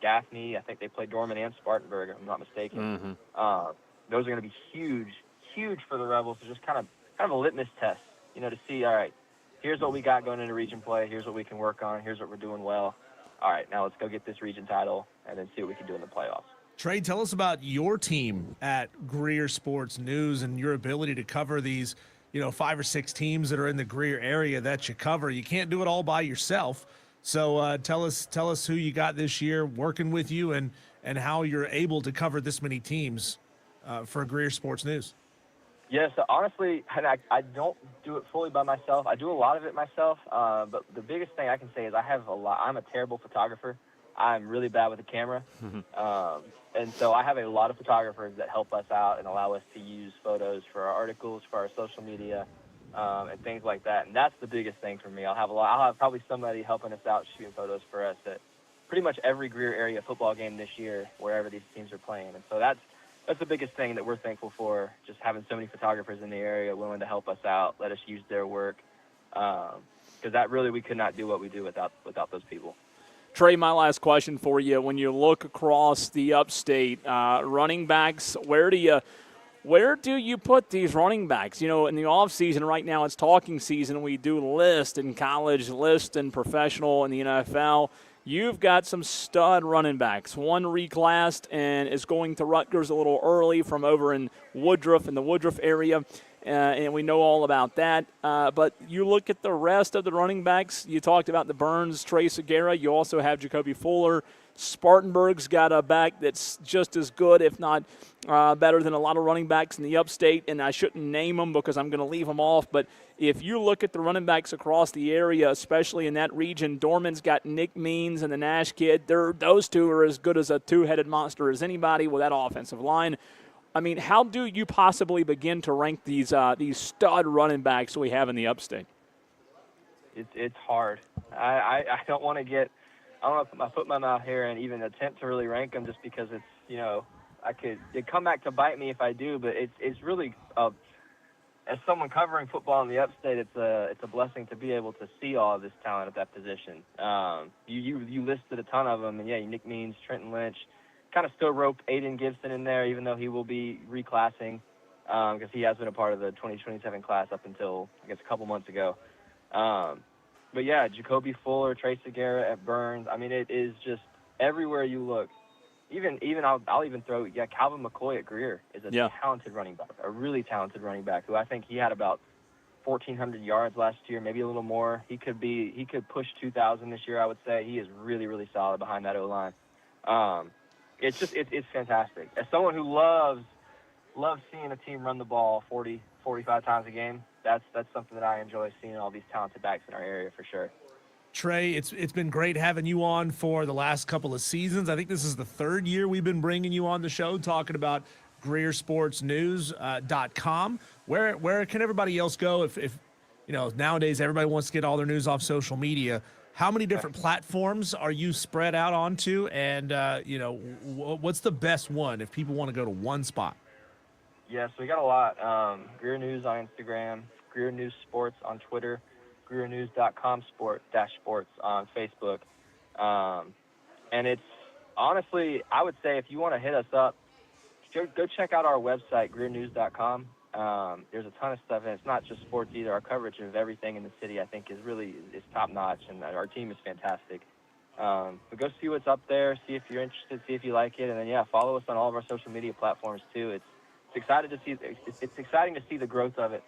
Gaffney, I think they played Dorman and Spartanburg, if I'm not mistaken. Those are going to be huge for the Rebels to just kind of a litmus test, to see, all right, here's what we got going into region play. Here's what we can work on. Here's what we're doing well. All right, now let's go get this region title and then see what we can do in the playoffs. Trey, tell us about your team at Greer Sports News and your ability to cover these, 5 or 6 teams that are in the Greer area that you cover. You can't do it all by yourself. So tell us who you got this year working with you and how you're able to cover this many teams for Greer Sports News. Yeah, so honestly, I don't do it fully by myself. I do a lot of it myself, but the biggest thing I can say is I'm a terrible photographer. I'm really bad with the camera, and so I have a lot of photographers that help us out and allow us to use photos for our articles, for our social media, and things like that. And that's the biggest thing for me. I'll have probably somebody helping us out shooting photos for us at pretty much every Greer area football game this year, wherever these teams are playing. And so that's the biggest thing that we're thankful for, just having so many photographers in the area willing to help us out, let us use their work, because that really we could not do what we do without those people. Trey, my last question for you. When you look across the upstate, running backs, where do you put these running backs? In the offseason right now, it's talking season. We do list in college, list in professional in the NFL. you've got some stud running backs. One reclassed and is going to Rutgers a little early from over in Woodruff, in the Woodruff area. And we know all about that. But you look at the rest of the running backs. You talked about the Burns, Trey Stewart. You also have Jacoby Fuller. Spartanburg's got a back that's just as good, if not better than a lot of running backs in the upstate. And I shouldn't name them because I'm going to leave them off. But if you look at the running backs across the area, especially in that region, Dorman's got Nick Means and the Nash kid. Those two are as good as a two-headed monster as anybody with that offensive line. I mean, how do you possibly begin to rank these stud running backs we have in the upstate? It's hard. I don't want to put my foot in my mouth here and even attempt to really rank them, just because it's, it'd come back to bite me if I do. But it's really, as someone covering football in the upstate, it's a blessing to be able to see all of this talent at that position. You listed a ton of them, and yeah, Nick Means, Trenton Lynch. Kind of still rope Aiden Gibson in there, even though he will be reclassing, because he has been a part of the 2027 class up until, I guess, a couple months ago. But yeah, Jacoby Fuller, Trey Stewart at Burns. I mean, it is just everywhere you look. Even I'll even throw Calvin McCoy at Greer is a talented running back, a really talented running back who I think he had about 1,400 yards last year, maybe a little more. He could push 2,000 this year. I would say he is really, really solid behind that O-line. It's fantastic. As someone who loves seeing a team run the ball 40, 45 times a game, that's something that I enjoy, seeing all these talented backs in our area for sure. Trey, it's been great having you on for the last couple of seasons. I think this is the third year we've been bringing you on the show talking about GreerSportsNews.com. Where can everybody else go if nowadays everybody wants to get all their news off social media? How many different platforms are you spread out onto, and what's the best one if people want to go to one spot? Yeah, so we got a lot. Greer News on Instagram, Greer News Sports on Twitter, GreerNews.com sports on Facebook. And it's honestly, I would say if you want to hit us up, go check out our website, GreerNews.com. There's a ton of stuff, and it's not just sports either. Our coverage of everything in the city, I think, is top notch, and our team is fantastic. But go see what's up there, see if you're interested, see if you like it, and then follow us on all of our social media platforms too. It's exciting to see the growth of it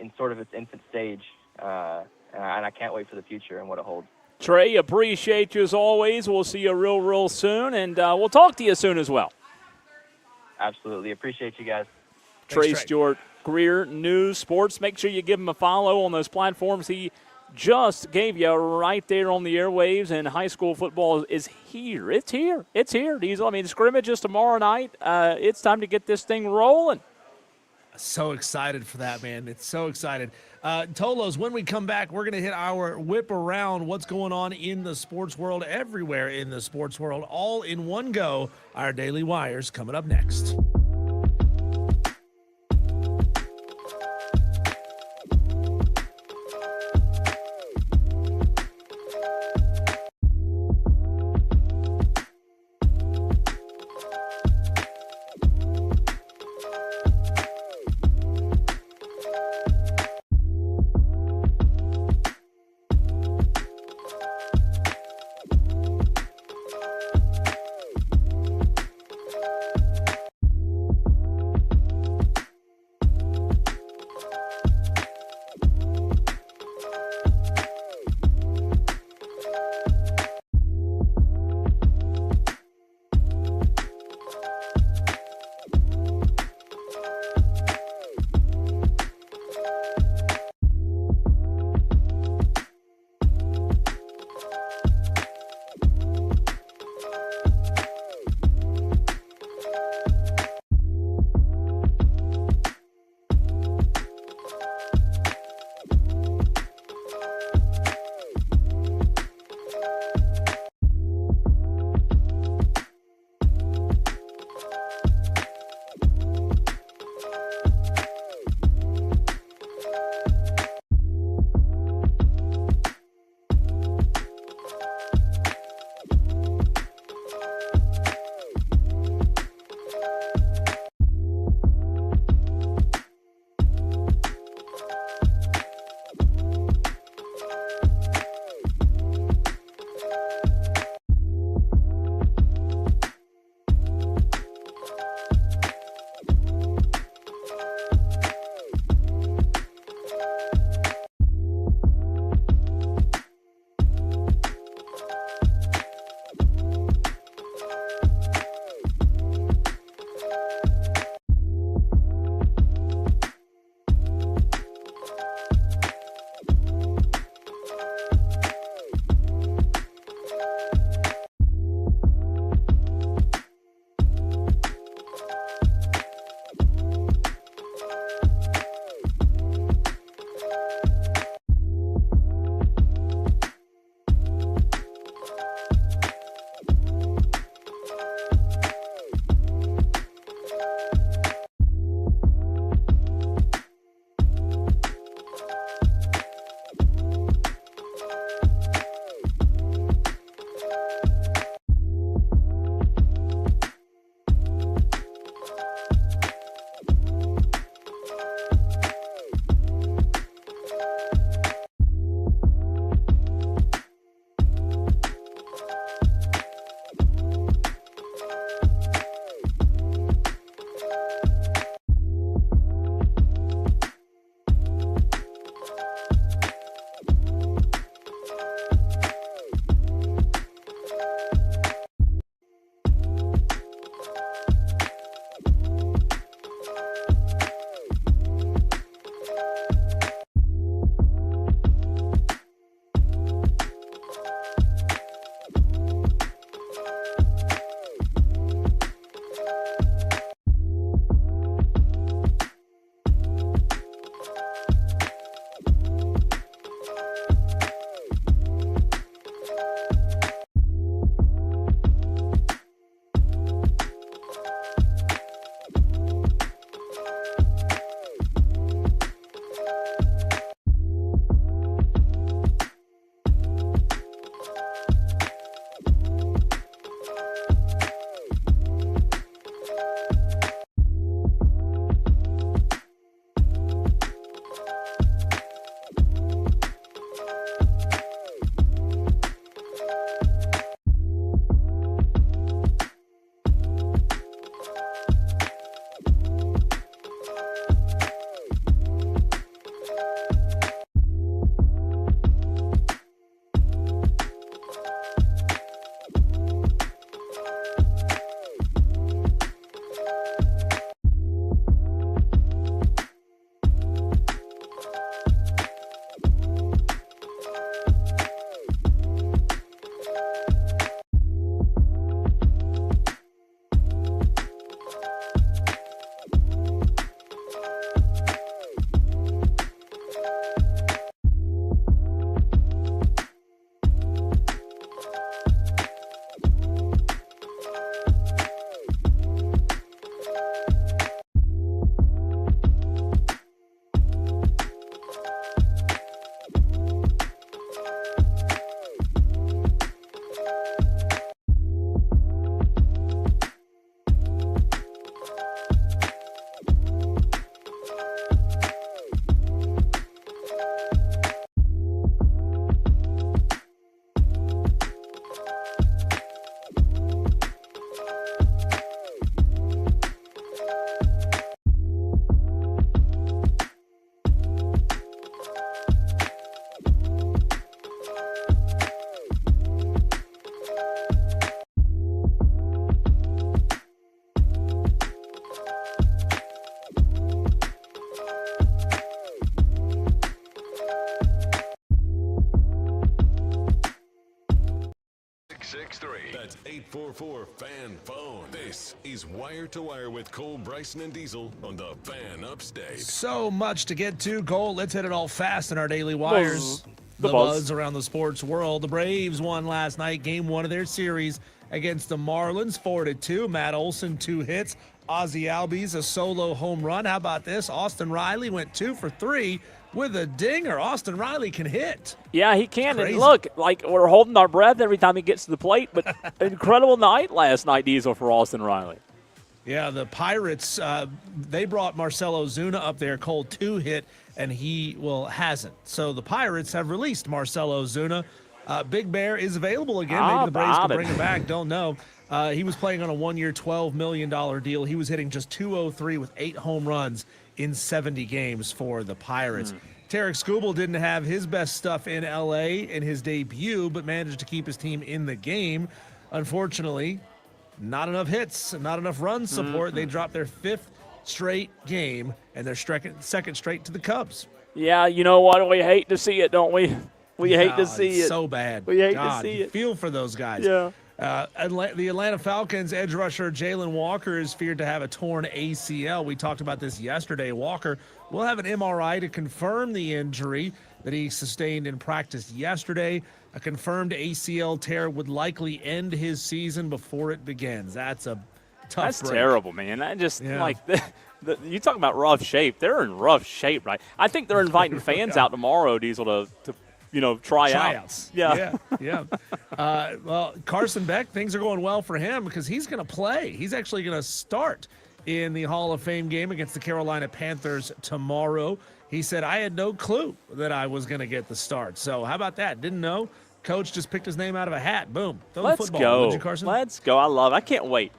in sort of its infant stage, and I can't wait for the future and what it holds. Trey, appreciate you as always. We'll see you real soon, and we'll talk to you soon as well. Absolutely, appreciate you guys. Trey Stewart, Greer News Sports. Make sure you give him a follow on those platforms he just gave you right there on the airwaves. And high school football is here. It's here. Diesel. I mean, scrimmage is tomorrow night. It's time to get this thing rolling. So excited for that, man. It's so excited. Tolos, when we come back, we're going to hit our whip around what's going on in the sports world, everywhere in the sports world, all in one go. Our Daily Wires coming up next. That's 844-FAN-PHONE. This is Wire to Wire with Cole, Bryson, and Diesel on the Fan Upstate. So much to get to, Cole. Let's hit it all fast in our daily wires. The buzz around the sports world. The Braves won last night, game 1 of their series against the Marlins, 4-2. Matt Olson, 2 hits. Ozzie Albies, a solo home run. How about this? Austin Riley went 2 for 3 with a dinger. Austin Riley can hit. Yeah, he can. And look, like we're holding our breath every time he gets to the plate, but incredible night last night, Diesel, for Austin Riley. Yeah, the Pirates, they brought Marcell Ozuna up there, cold 2-hit, and he, hasn't. So the Pirates have released Marcell Ozuna. Big Bear is available again. Maybe the Braves can bring him back. Don't know. He was playing on a 1-year, $12 million deal. He was hitting just .203 with 8 home runs in 70 games for the Pirates. Tarek Skubal didn't have his best stuff in L.A. in his debut, but managed to keep his team in the game. Unfortunately, not enough hits, not enough run support. They dropped their 5th straight game, and they're second straight to the Cubs. Yeah, you know what? We hate to see it, don't we? We hate to see it. So bad. We hate to see it. Feel for those guys. Yeah. The Atlanta Falcons edge rusher Jalen Walker is feared to have a torn ACL. We talked about this yesterday. Walker will have an MRI to confirm the injury that he sustained in practice yesterday. A confirmed ACL tear would likely end his season before it begins. That's a tough That's break. Terrible, man. That just, you talk about rough shape. They're in rough shape, right? I think they're inviting fans out tomorrow, Diesel, to try out. Tryouts. Yeah. Well, Carson Beck, things are going well for him because he's going to play. He's actually going to start in the Hall of Fame game against the Carolina Panthers tomorrow. He said, I had no clue that I was going to get the start. So how about that? Didn't know. Coach just picked his name out of a hat. Boom. Let's go. Would you, Carson? Let's go. I love it. I can't wait.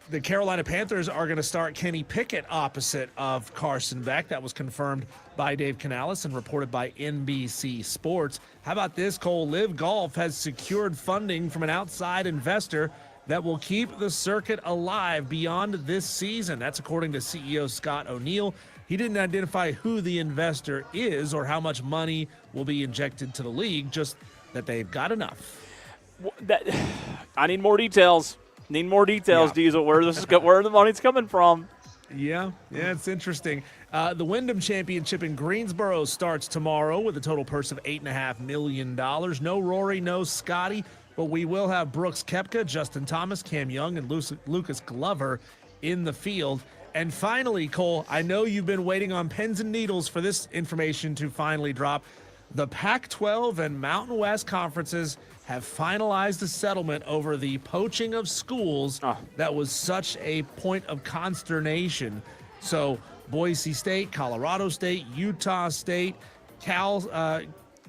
The Carolina Panthers are going to start Kenny Pickett opposite of Carson Beck. That was confirmed by Dave Canales and reported by NBC Sports. How about this, Cole? Live Golf has secured funding from an outside investor that will keep the circuit alive beyond this season. That's according to CEO Scott O'Neill. He didn't identify who the investor is or how much money will be injected to the league, just that they've got enough. I need more details. Diesel. Where the money's coming from. Yeah, it's interesting. The Wyndham Championship in Greensboro starts tomorrow with a total purse of $8.5 million. No Rory, no Scotty, but we will have Brooks Koepka, Justin Thomas, Cam Young, and Lucas Glover in the field. And finally, Cole, I know you've been waiting on pins and needles for this information to finally drop. The Pac-12 and Mountain West conferences have finalized a settlement over the poaching of schools that was such a point of consternation. So Boise State, Colorado State, Utah State, Cal,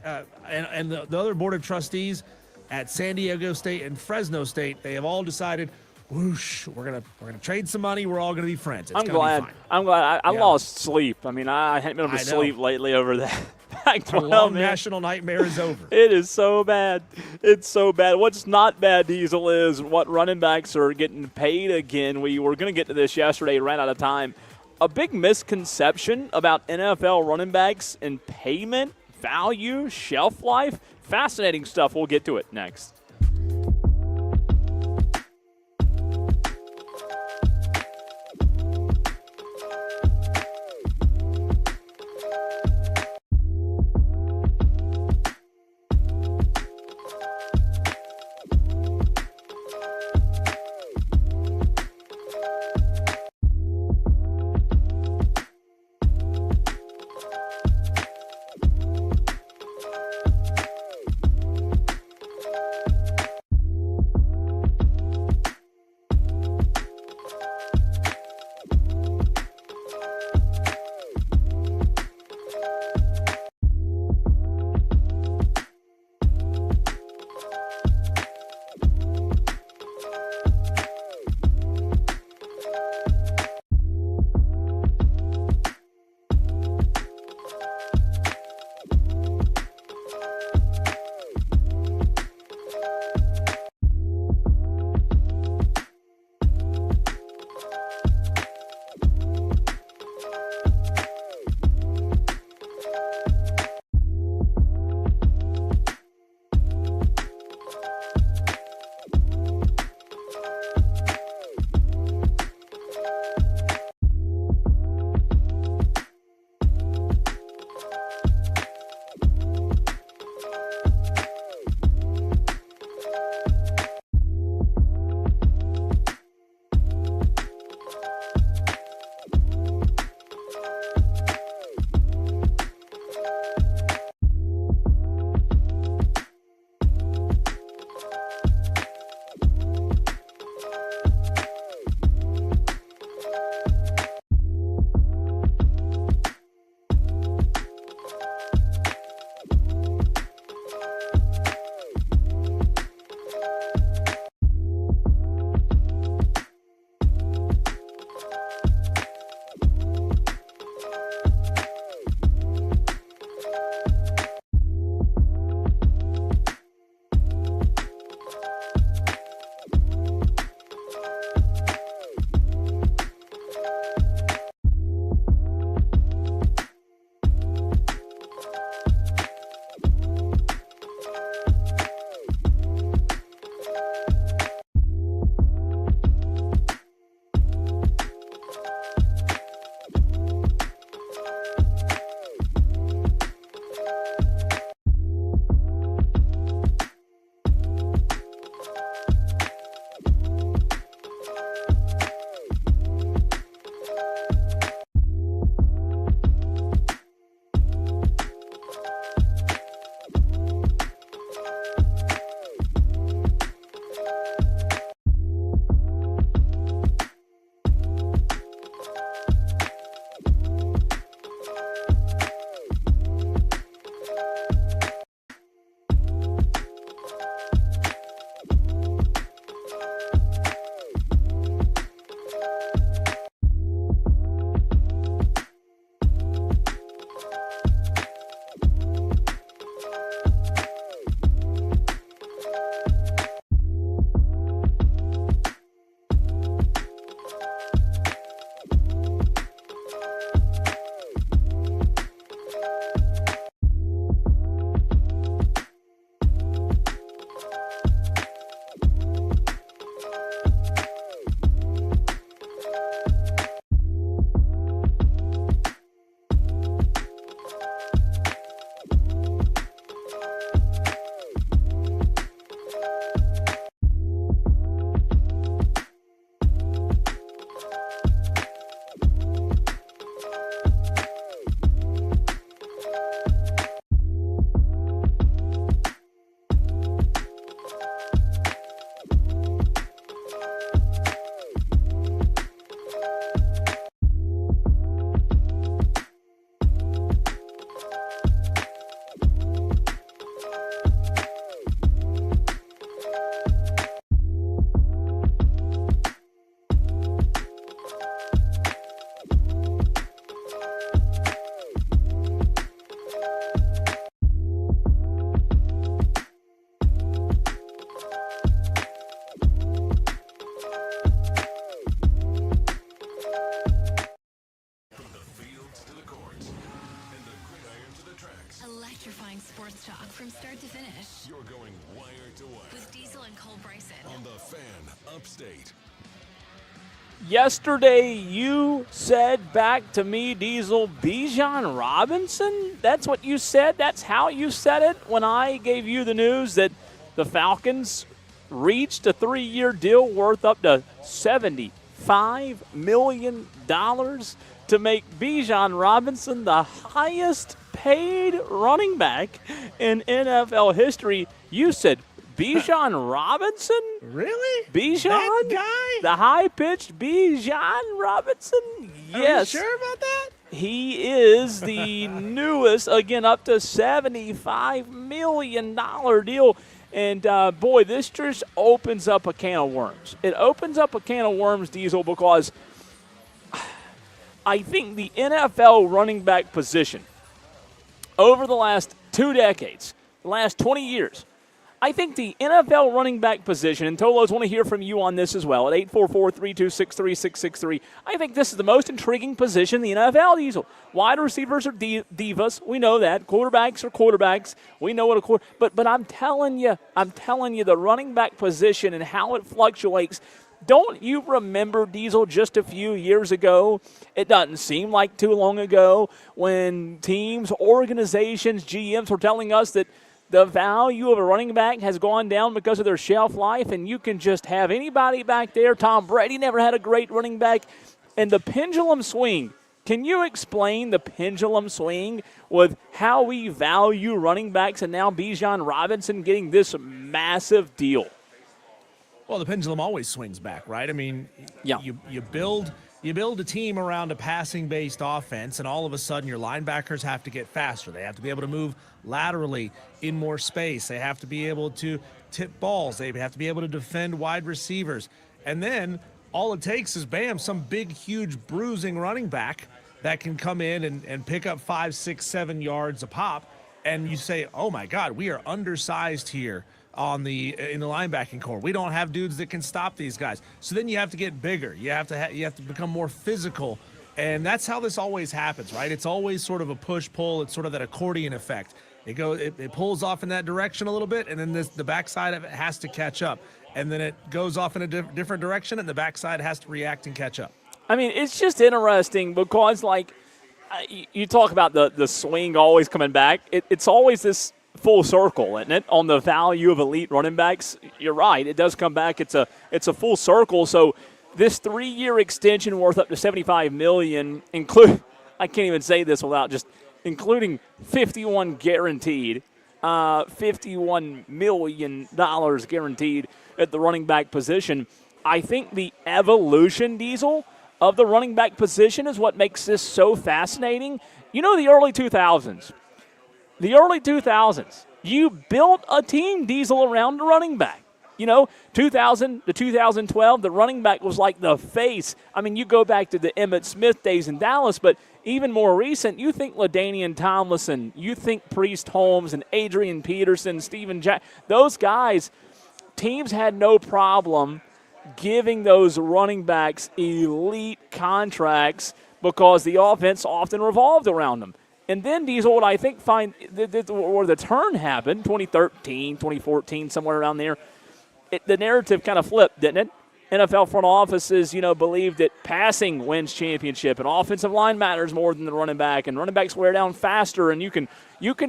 and the other board of trustees at San Diego State and Fresno State, they have all decided, whoosh, we're gonna trade some money. We're all gonna be friends. It's I'm glad. I lost sleep. I mean, I hadn't been able to sleep lately over that. The long national nightmare is over. It is so bad. It's so bad. What's not bad, Diesel, is what running backs are getting paid again. We were going to get to this yesterday, ran out of time. A big misconception about NFL running backs and payment, value, shelf life. Fascinating stuff. We'll get to it next. finish. You're going wire to wire With Diesel and Cole Bryson. on the Fan Upstate. Yesterday, you said back to me, Diesel, Bijan Robinson? That's what you said? That's how you said it when I gave you the news that the Falcons reached a 3-year deal worth up to $75 million to make Bijan Robinson the highest paid running back in NFL history. You said Bijan Robinson? Really? Bijan? That guy? The high-pitched Bijan Robinson? Yes. Are you sure about that? He is the newest, again, up to $75 million deal. And, boy, this just opens up a can of worms. It opens up a can of worms, Diesel, because I think the NFL running back position over the last 2 decades, the last 20 years, I think the NFL running back position, and Tolos, want to hear from you on this as well, at 844-326-3663. I think this is the most intriguing position in the NFL, Diesel. Wide receivers are divas. We know that. Quarterbacks are quarterbacks. We know what a but I'm telling you, the running back position and how it fluctuates. Don't you remember, Diesel, just a few years ago? It doesn't seem like too long ago when teams, organizations, GMs were telling us that the value of a running back has gone down because of their shelf life, and you can just have anybody back there. Tom Brady never had a great running back. And the pendulum swing, can you explain the pendulum swing with how we value running backs and now Bijan Robinson getting this massive deal? Well, the pendulum always swings back, right? I mean, yeah. You build a team around a passing-based offense, and all of a sudden your linebackers have to get faster. They have to be able to move laterally in more space. They have to be able to tip balls. They have to be able to defend wide receivers. And then all it takes is, bam, some big, huge bruising running back that can come in and pick up 5, 6, 7 yards a pop. And you say, oh, my God, we are undersized here in the linebacking core. We don't have dudes that can stop these guys. So then you have to get bigger. You have to become more physical. And that's how this always happens, right? It's always sort of a push-pull. It's sort of that accordion effect. It pulls off in that direction a little bit, and then the backside of it has to catch up. And then it goes off in a different direction, and the backside has to react and catch up. I mean, it's just interesting because, like, you talk about the swing always coming back. It's always this full circle, isn't it, on the value of elite running backs? You're right. It does come back. It's a full circle. So this 3-year extension worth up to $75 million, I can't even say this without just including 51 guaranteed, $51 million guaranteed at the running back position. I think the evolution, Diesel, of the running back position is what makes this so fascinating. You know, the early 2000s, you built a team, Diesel, around the running back. You know, 2000 to 2012, the running back was like the face. I mean, you go back to the Emmitt Smith days in Dallas, but even more recent, you think LaDainian Tomlinson, you think Priest Holmes and Adrian Peterson, Steven Jack, those guys, teams had no problem giving those running backs elite contracts because the offense often revolved around them. And then, Diesel, what I think where the turn happened, 2013, 2014, somewhere around there, the narrative kind of flipped, didn't it? NFL front offices, believed that passing wins championship and offensive line matters more than the running back, and running backs wear down faster, and you can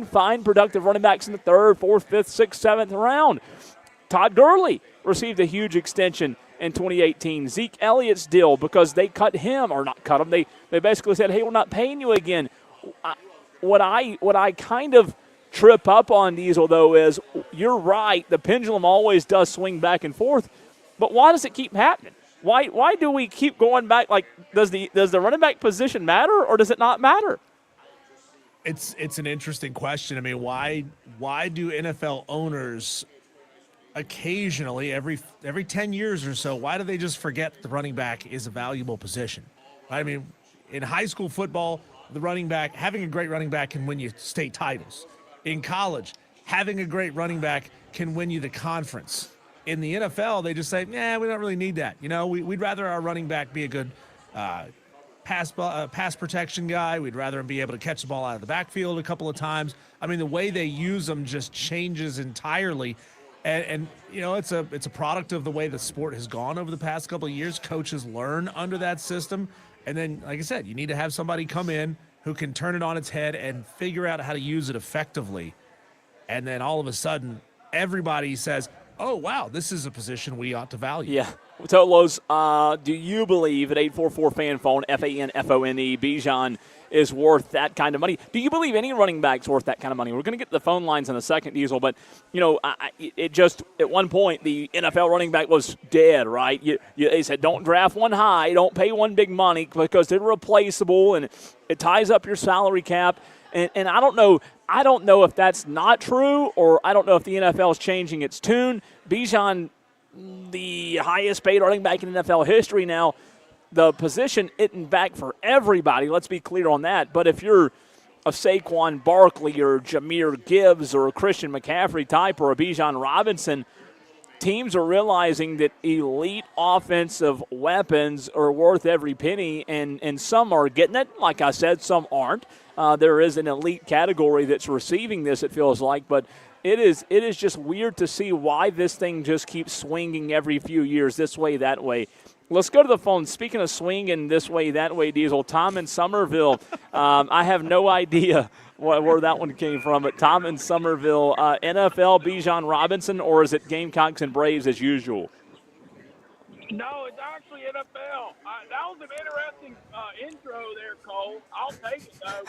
find productive running backs in the 3rd, 4th, 5th, 6th, 7th round. Todd Gurley received a huge extension in 2018. Zeke Elliott's deal, because they cut him, or not cut him, they basically said, hey, we're not paying you again. What I kind of trip up on, Diesel, though, is you're right. The pendulum always does swing back and forth, but why does it keep happening? Why do we keep going back? Like, does the running back position matter, or does it not matter? It's an interesting question. I mean, why do NFL owners occasionally, every 10 years or so, why do they just forget the running back is a valuable position? I mean, in high school football, having a great running back can win you state titles. In college, having a great running back can win you the conference. In the NFL, they just say, we don't really need that. We'd rather our running back be a good pass protection guy. We'd rather him be able to catch the ball out of the backfield a couple of times. I mean, the way they use him just changes entirely. And you know, it's a product of the way the sport has gone over the past couple of years. Coaches learn under that system. And then, like I said, you need to have somebody come in who can turn it on its head and figure out how to use it effectively. And then all of a sudden, everybody says, oh, wow, this is a position we ought to value. Yeah. Tolos, do you believe at 844 fan phone, FANFONE, Bijan is worth that kind of money? Do you believe any running back's worth that kind of money? We're going to get to the phone lines in a second, Diesel, but, you know, it just, at one point, the NFL running back was dead, right? They said, don't draft one high, don't pay one big money because they're replaceable, and it ties up your salary cap. And I don't know if that's not true, or I don't know if the NFL is changing its tune. Bijan, the highest paid running back in NFL history now. The position isn't back for everybody. Let's be clear on that. But if you're a Saquon Barkley or Jahmyr Gibbs or a Christian McCaffrey type or a Bijan Robinson, teams are realizing that elite offensive weapons are worth every penny, and some are getting it. Like I said, some aren't. There is an elite category that's receiving this, it feels like, but it is just weird to see why this thing just keeps swinging every few years this way, that way. Let's go to the phone. Speaking of swinging this way, that way, Diesel, Tom in Somerville. I have no idea where that one came from, but Tom in Somerville, NFL, Bijan Robinson, or is it Gamecocks and Braves as usual? No, it's actually NFL. That was an interesting intro there, Cole. I'll take it, though.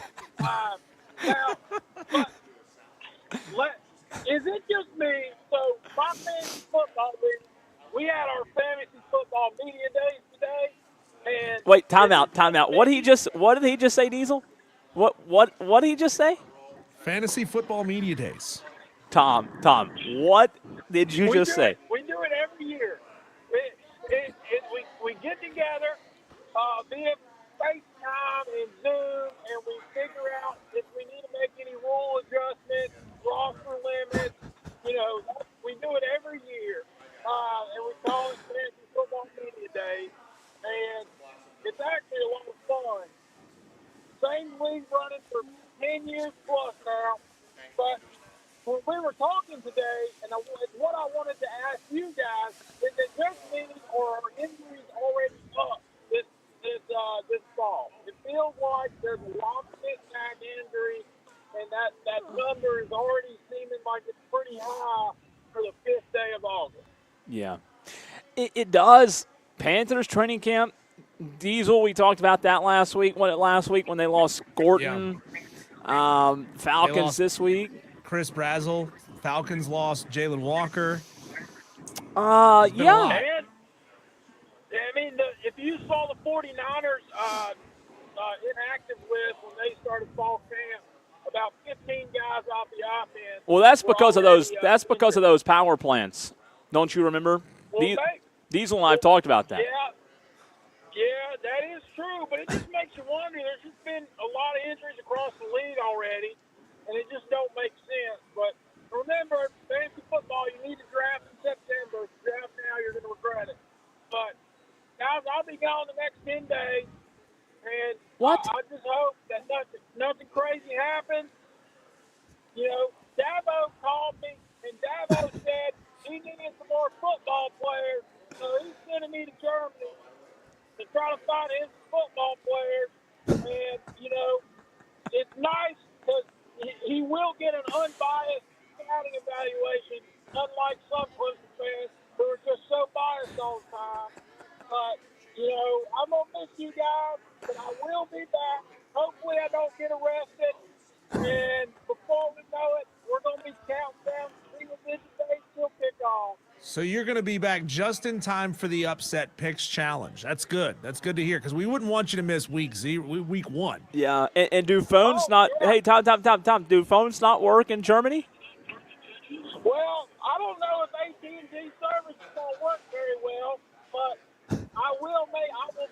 Is it just me? So, my fantasy football league, we had our fantasy football media days today. And wait, time out. What did he just say, Diesel? What did he just say? Fantasy football media days. Tom, what did you just say? We do it every year. We get together via FaceTime and Zoom, and we figure out if we need to make any rule adjustments, roster limits. You know, we do it every year, and we call it Fantasy Football Media Days, and it's actually a lot of fun. Same league running for 10 years plus now, but when we were talking today, and what I wanted to ask you guys is that just me or are injuries already up this fall? It feels like there's a lot of mismatch injuries, and that number is already seeming like it's pretty high for the 5th day of August. Yeah, it does. Panthers training camp. Diesel, we talked about that last week when they lost Gordon. Yeah. Falcons this week. Chris Brazzell. Falcons lost Jalen Walker. Yeah. And, I mean, if you saw the 49ers inactive list when they started fall camp, about 15 guys off the offense. Well, that's because of those. That's because of those power plants. Don't you remember? Well, Diesel and I have talked about that. Yeah, that is true, but it just makes you wonder. There's just been a lot of injuries across the league already, and it just don't make sense. But remember, fantasy football, you need to draft in September. If you draft now, you're going to regret it. But guys, I'll be gone the next 10 days, and I just hope that nothing crazy happens. You know, Dabo called me, and Dabo said he needed some more football players, so he's sending me to Germany to try to find his football players. And, you know, it's nice because he will get an unbiased scouting evaluation, unlike some Clemson fans who are just so biased all the time. But, you know, I'm going to miss you guys, but I will be back. Hopefully I don't get arrested. And before we know it, we're going to be counting down single-digit days till kickoff. So you're going to be back just in time for the Upset Picks Challenge. That's good. That's good to hear because we wouldn't want you to miss week 1. Yeah, and do phones not – hey, Tom, do phones not work in Germany? Well, I don't know if AT&T service is going to work very well, but I will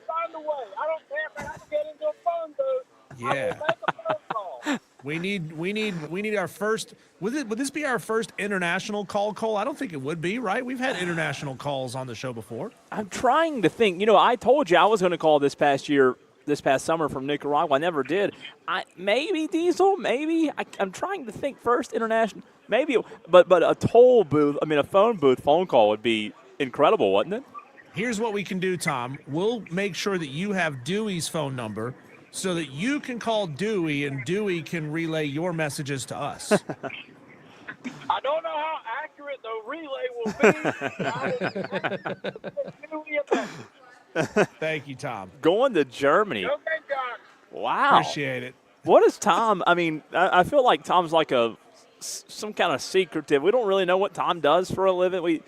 find a way. I don't care if I have to get into a phone booth. Yeah. I will make a phone call. We need our first. Would this be our first international call, Cole? I don't think it would be, right? We've had international calls on the show before. I'm trying to think. You know, I told you I was going to call this past year this past summer from Nicaragua. I never did. Maybe Diesel, maybe. I'm trying to think first international. Maybe, but a toll booth, a phone call would be incredible, wouldn't it? Here's what we can do, Tom. We'll make sure that you have Dewey's phone number so that you can call Dewey and Dewey can relay your messages to us. I don't know how accurate the relay will be. Thank you, Tom. Going to Germany. Okay, John. Wow. Appreciate it. What is Tom? I feel like Tom's like some kind of secretive. We don't really know what Tom does for a living. We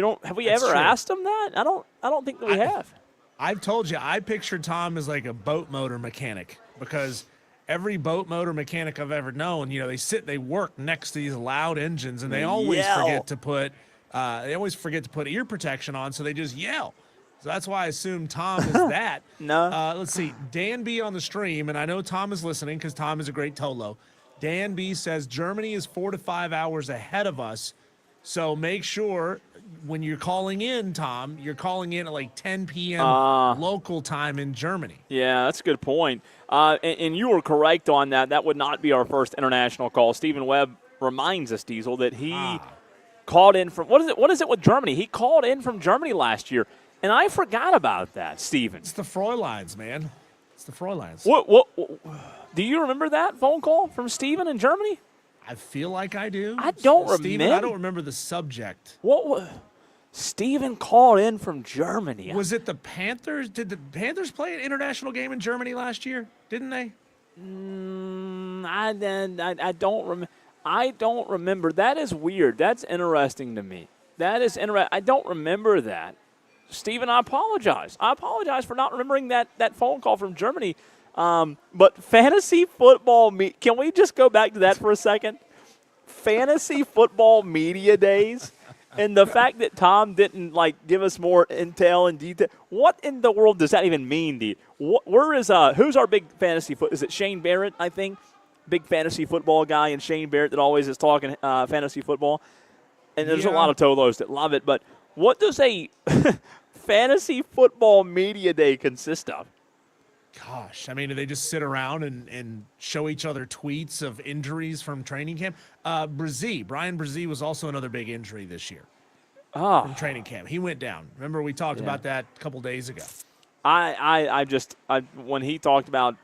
don't. Have we ever asked him that? I don't think that we have. I've told you, I pictured Tom as like a boat motor mechanic because every boat motor mechanic I've ever known, they work next to these loud engines and they always forget to put ear protection on, so they just yell. So that's why I assume Tom is that. No. Let's see. Dan B on the stream, and I know Tom is listening because Tom is a great Tolo. Dan B says Germany is 4 to 5 hours ahead of us. So make sure when you're calling in, Tom, you're calling in at like 10 p.m. Local time in Germany. Yeah, that's a good point. And you were correct on that. That would not be our first international call. Stephen Webb reminds us, Diesel, that he called in from – what is it with Germany? He called in from Germany last year, and I forgot about that, Stephen. It's the Fräuleins, man. It's the Fräuleins. What do you remember that phone call from Stephen in Germany? I feel like I do. I don't Steven, remember. I don't remember the subject. What? Stephen called in from Germany. Was it the Panthers? Did the Panthers play an international game in Germany last year? Didn't they? I don't remember. I don't remember. That is weird. That's interesting to me. That is interesting. I don't remember that. Stephen, I apologize. I apologize for not remembering that phone call from Germany. But fantasy football, can we just go back to that for a second? Fantasy football media days, and the fact that Tom didn't give us more intel and detail. What in the world does that even mean? Who's our big fantasy foot? Is it Shane Barrett? I think big fantasy football guy, and Shane Barrett that always is talking fantasy football. And there's a lot of Tolos that love it. But what does a fantasy football media day consist of? Gosh, do they just sit around and show each other tweets of injuries from training camp? Brian Brzee was also another big injury this year from training camp. He went down. Remember we talked about that a couple days ago. When he talked about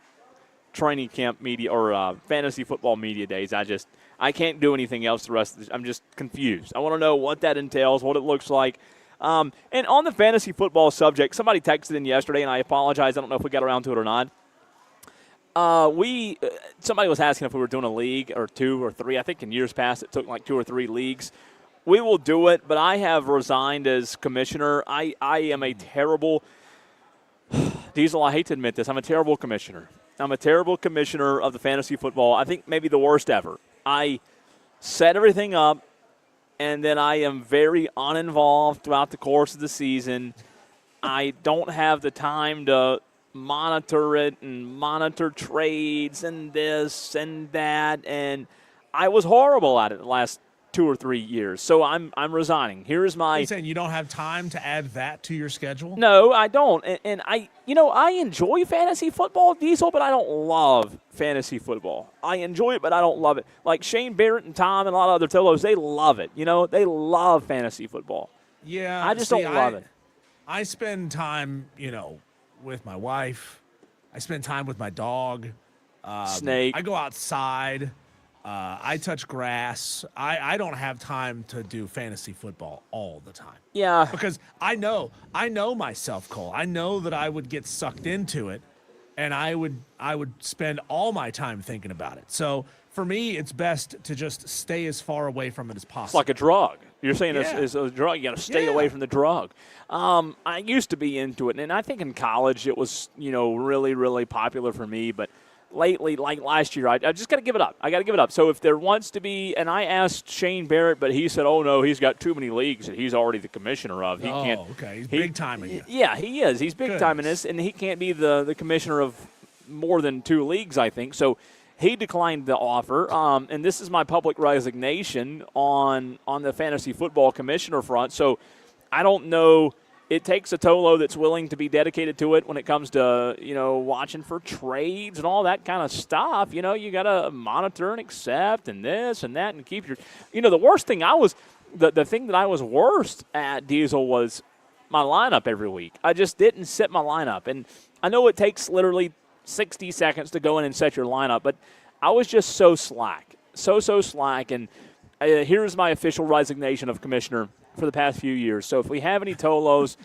training camp media or fantasy football media days, I can't do anything else the rest of this. I'm just confused. I want to know what that entails, what it looks like. And on the fantasy football subject, somebody texted in yesterday, and I apologize. I don't know if we got around to it or not. Somebody was asking if we were doing a league or 2 or 3. I think in years past it took 2 or 3 leagues. We will do it, but I have resigned as commissioner. I am a terrible – Diesel, I hate to admit this. I'm a terrible commissioner. I'm a terrible commissioner of the fantasy football. I think maybe the worst ever. I set everything up, and then I am very uninvolved throughout the course of the season. I don't have the time to monitor it and monitor trades and this and that, and I was horrible at it the last 2 or 3 years. So I'm resigning. Here's my. You're saying you don't have time to add that to your schedule? No, I don't. And I enjoy fantasy football, Diesel, but I don't love fantasy football. I enjoy it, but I don't love it. Like Shane Barrett and Tom and a lot of other Tolos, they love it. They love fantasy football. Yeah. I just don't love it. I spend time, with my wife. I spend time with my dog. Snake. I go outside. I touch grass. I don't have time to do fantasy football all the time. Yeah. Because I know myself, Cole. I know that I would get sucked into it, and I would spend all my time thinking about it. So for me, it's best to just stay as far away from it as possible. It's like a drug. You're saying it's a drug. You got to stay away from the drug. I used to be into it, and I think in college it was, really, really popular for me. But lately, like last year, I just got to give it up. I got to give it up. So if there wants to be, and I asked Shane Barrett, but he said, oh, no, he's got too many leagues that he's already the commissioner of. He can't. Okay. He's big time in you. Yeah, he is. He's big time in this, and he can't be the commissioner of more than 2 leagues, I think. So he declined the offer, and this is my public resignation on the fantasy football commissioner front. So I don't know it takes a Tolo that's willing to be dedicated to it when it comes to, watching for trades and all that kind of stuff. You got to monitor and accept and this and that and keep your – the worst thing the thing that I was worst at, Diesel, was my lineup every week. I just didn't set my lineup. And I know it takes literally 60 seconds to go in and set your lineup, but I was just so slack. So slack. And here's my official resignation of commissioner for the past few years. So if we have any Tolos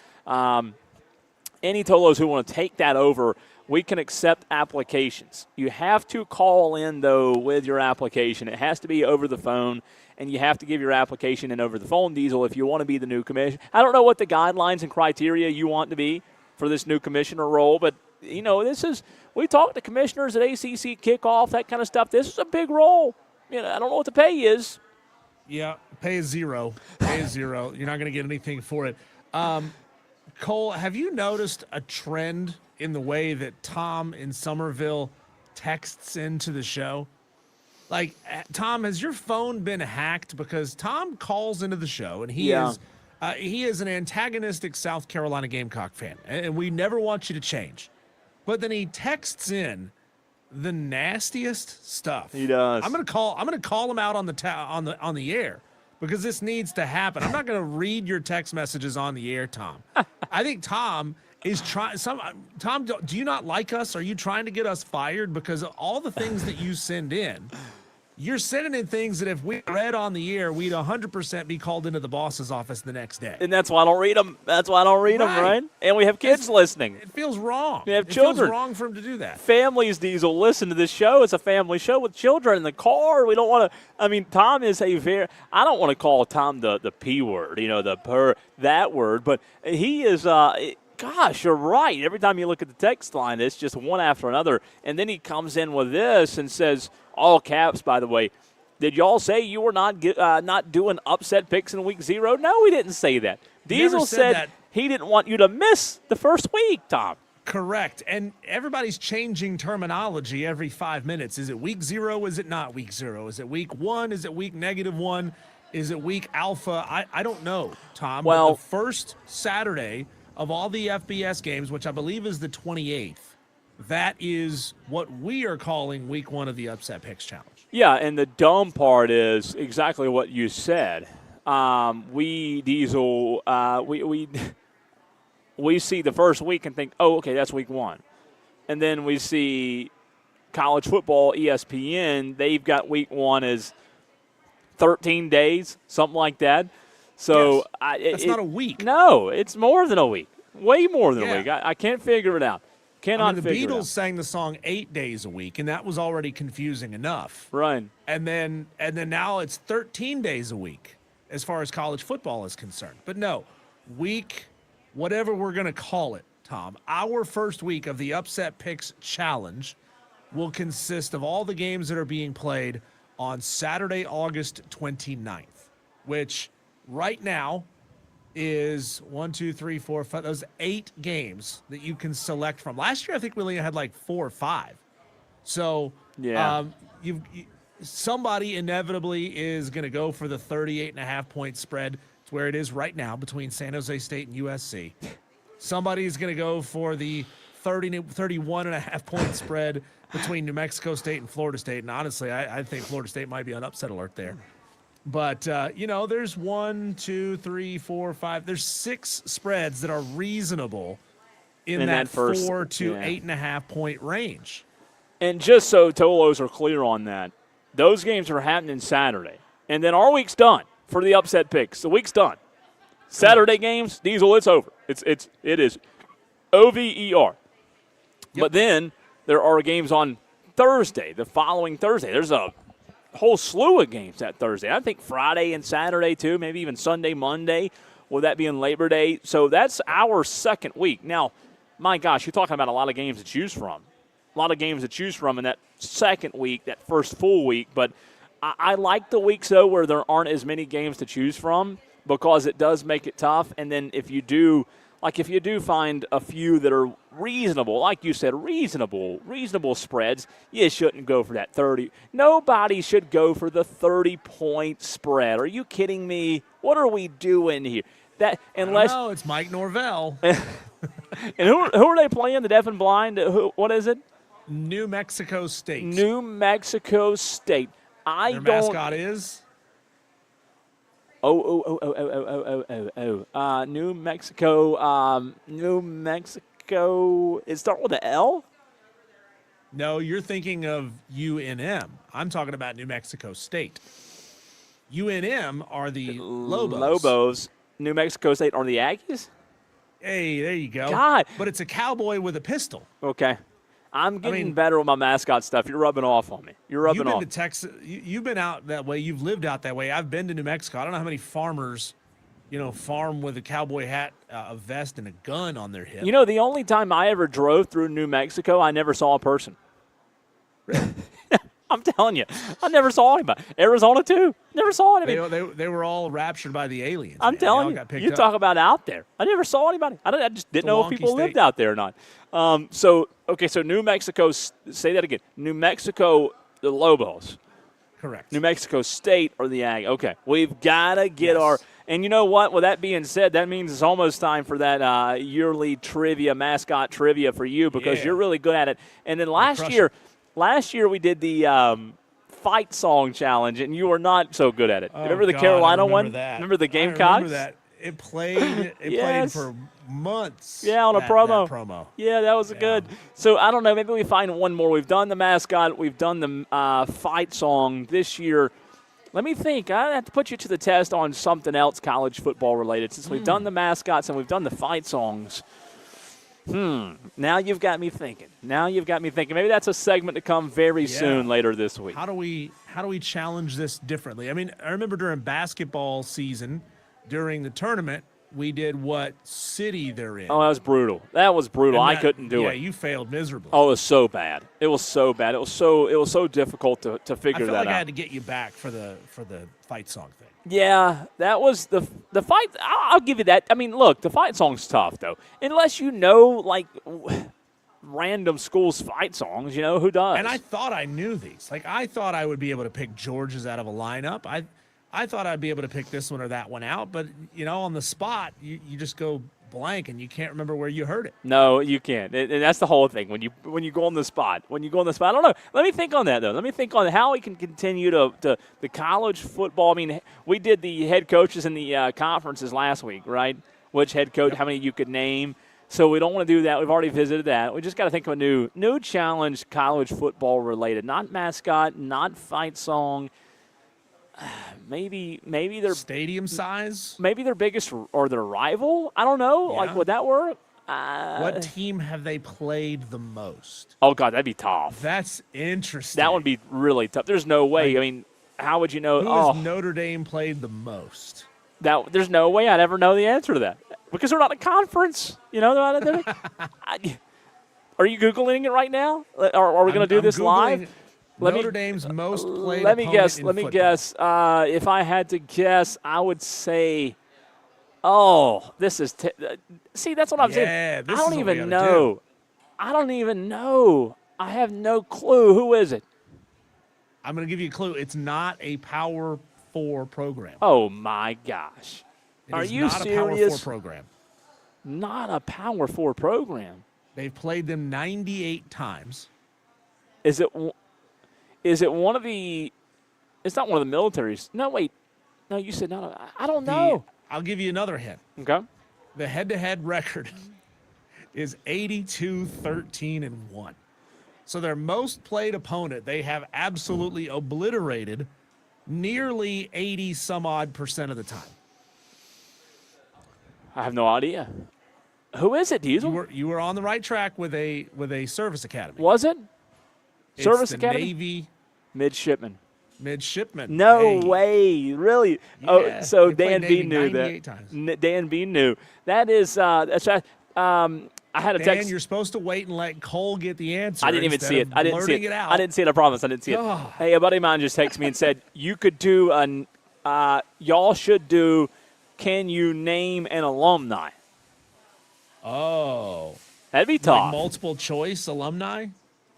who want to take that over, we can accept applications. You have to call in, though, with your application. It has to be over the phone, and you have to give your application in over the phone, Diesel, if you want to be the new commissioner. I don't know what the guidelines and criteria you want to be for this new commissioner role, but, we talk to commissioners at ACC kickoff, that kind of stuff. This is a big role. I don't know what the pay is. Yeah, pay is zero. Pay is zero. You're not going to get anything for it. Cole, have you noticed a trend in the way that Tom in Somerville texts into the show? Like, Tom, has your phone been hacked? Because Tom calls into the show, and he is an antagonistic South Carolina Gamecock fan, and we never want you to change. But then he texts in the nastiest stuff. He does. I'm gonna call him out on the air because this needs to happen. I'm not gonna read your text messages on the air, Tom. I think Tom is trying. Tom, do you not like us? Are you trying to get us fired because of all the things that you send in? You're sending in things that if we read on the air, we'd 100% be called into the boss's office the next day. And that's why I don't read them. Right? And we have kids listening. It feels wrong. We have children. It feels wrong for him to do that. Families, Diesel, listen to this show. It's a family show with children in the car. We don't want to – Tom is I don't want to call Tom the P word, that word. But he is gosh, you're right. Every time you look at the text line, it's just one after another. And then he comes in with this and says – all caps, by the way. Did y'all say you were not doing upset picks in week 0? No, we didn't say that. Diesel said that. He didn't want you to miss the first week, Tom. Correct. And everybody's changing terminology every 5 minutes. Is it week 0? Is it not week 0? Is it week 1? Is it week -1? Is it week alpha? I don't know, Tom. Well, but the first Saturday of all the FBS games, which I believe is the 28th, that is what we are calling week 1 of the Upset Picks Challenge. Yeah, and the dumb part is exactly what you said. We see the first week and think, oh, okay, that's week 1. And then we see college football, ESPN, they've got week 1 as 13 days, something like that. So yes. That's not a week. No, it's more than a week. Way more than a week. I can't figure it out. The Beatles sang the song 8 days a week, and that was already confusing enough. Right. And then now it's 13 days a week as far as college football is concerned. But no, whatever we're going to call it, Tom, our first week of the Upset Picks Challenge will consist of all the games that are being played on Saturday, August 29th, which right now is 1, 2, 3, 4, 5. Those 8 games that you can select from. Last year, I think we only had like 4 or 5. So somebody inevitably is going to go for the 38.5-point spread. It's where it is right now between San Jose State and USC. Somebody's going to go for the 31.5-point spread between New Mexico State and Florida State. And honestly, I think Florida State might be on upset alert there. But, there's 1, 2, 3, 4, 5. There's 6 spreads that are reasonable in that 4 to 8.5-point range. And just so Tolos are clear on that, those games are happening Saturday. And then our week's done for the upset picks. The week's done. Saturday games, Diesel, it's over. It is over. Yep. But then there are games on Thursday, the following Thursday. There's a whole slew of games that Thursday. I think Friday and Saturday too, maybe even Sunday, Monday, with that being Labor Day. So that's our second week. Now, my gosh, you're talking about a lot of games to choose from. A lot of games to choose from in that second week, that first full week. But I like the weeks, though, where there aren't as many games to choose from because it does make it tough. And then if you do find a few that are reasonable, like you said, reasonable spreads, you shouldn't go for that 30. Nobody should go for the 30-point spread. Are you kidding me? What are we doing here? That unless no, it's Mike Norvell. And who are they playing? The deaf and blind? What is it? New Mexico State. New Mexico State. Their mascot is? New Mexico. New Mexico. It start with an L? No, you're thinking of UNM. I'm talking about New Mexico State. UNM are the Lobos. Lobos. New Mexico State are the Aggies? Hey, there you go. God. But it's a cowboy with a pistol. Okay. I'm getting better with my mascot stuff. You're rubbing off on me. You're rubbing off. You've been to Texas. You've been out that way. You've lived out that way. I've been to New Mexico. I don't know how many farmers, farm with a cowboy hat, a vest, and a gun on their hip. The only time I ever drove through New Mexico, I never saw a person. I'm telling you, I never saw anybody. Arizona too, never saw anybody. They were all raptured by the aliens. I'm telling you, you talk about out there. I never saw anybody. I just didn't know if people lived out there or not. So New Mexico. Say that again. New Mexico, the Lobos. Correct. New Mexico State or the Ag. Okay, we've got to get our. And you know what? With that being said, that means it's almost time for that yearly trivia, mascot trivia for you because you're really good at it. And then last year we did the fight song challenge, and you were not so good at it. Remember the Carolina one? That. Remember the Gamecocks? I remember that. It played. Played for months. Yeah, on a promo. That promo. Yeah, that was good. So I don't know. Maybe we find one more. We've done the mascot. We've done the fight song this year. Let me think. I have to put you to the test on something else college football related. Since we've done the mascots and we've done the fight songs. Now you've got me thinking. Maybe that's a segment to come very soon later this week. How do we challenge this differently? I mean, I remember during basketball season, during the tournament, we did what city they're in. Oh, that was brutal. I couldn't do it. Yeah, you failed miserably. Oh, it was so bad. It was so difficult to figure that out. I feel like I had to get you back for the fight song thing. Yeah, that was the fight. I'll give you that. I mean, look, the fight song's tough though. Unless you know random schools' fight songs, who does? And I thought I knew these. I thought I would be able to pick George's out of a lineup. I thought I'd be able to pick this one or that one out, but on the spot, you just go blank and you can't remember where you heard it. No, you can't. And that's the whole thing. When you go on the spot, I don't know. Let me think on that though. Let me think on how we can continue to the college football. I mean, we did the head coaches in the conferences last week, right? Which head coach, how many you could name. So we don't want to do that. We've already visited that. We just got to think of a new challenge, college football related, not mascot, not fight song. Maybe they're stadium size. Maybe their biggest or their rival. I don't know. Yeah. Would that work? What team have they played the most? Oh God, that'd be tough. That's interesting. That would be really tough. There's no way. I mean, how would you know? Who has Notre Dame played the most? There's no way I'd ever know the answer to that because they're not a conference. They're not. Are you Googling it right now? Or are we going to do this live? Notre Dame's most played. Let me guess. Football. If I had to guess, I would say, this is. See, that's what I'm saying. I don't even know. I don't even know. I have no clue. Who is it? I'm going to give you a clue. It's not a Power 4 program. Oh my gosh! Are you serious? Not a Power 4 program. Not a Power 4 program. They've played them 98 times. Is it one of the? It's not one of the militaries. No, wait. No, you said no. I don't know. I'll give you another hint. Okay. The head-to-head record is 82-13-1. So their most played opponent, they have absolutely obliterated nearly 80-some-odd% of the time. I have no idea. Who is it, Diesel? You were on the right track with a service academy. Was it? Service Academy? Navy Midshipman. No way, really? Yeah, So Dan B knew 98 that. times. Dan B knew. That is. That's right. I had a text. Dan, you're supposed to wait and let Cole get the answer. I didn't even see it. I didn't see it. Out. I didn't see it. I promise. I didn't see it. Oh. Hey, a buddy of mine just texted me and said you could do an. Y'all should do. Can you name an alumni? Oh, that'd be tough. Like multiple choice alumni.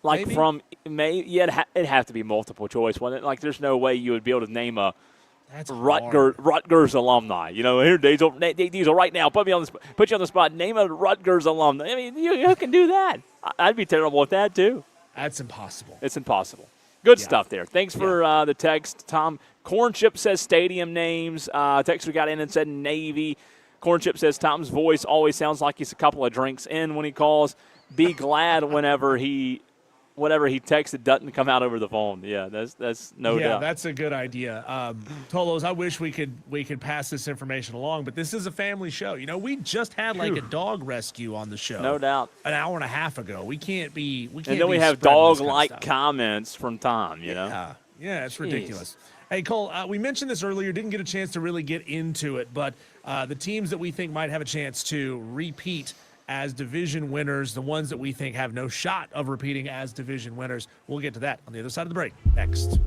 Like maybe? from it'd have to be multiple choice, wouldn't it? Like there's no way you would be able to name a That's Rutgers alumni. You know, here, Diesel, right now, put you on the spot. Name a Rutgers alumni. I mean, who can do that? I'd be terrible at that too. That's impossible. It's impossible. Good stuff there. Thanks for the text, Tom. Corn Chip says stadium names. Text we got in and said Navy. Corn Chip says Tom's voice always sounds like he's a couple of drinks in when he calls. Be glad whatever he texted doesn't come out over the phone. Yeah, that's no doubt. Yeah, that's a good idea. Tolos, I wish we could pass this information along, but this is a family show. You know, we just had like a dog rescue on the show. No doubt. An hour and a half ago. We can't be. And then we have dog-like comments from Tom. You know. Yeah, it's ridiculous. Hey, Cole, we mentioned this earlier. Didn't get a chance to really get into it, but the teams that we think might have a chance to repeat as division winners, the ones that we think have no shot of repeating as division winners. We'll get to that on the other side of the break next.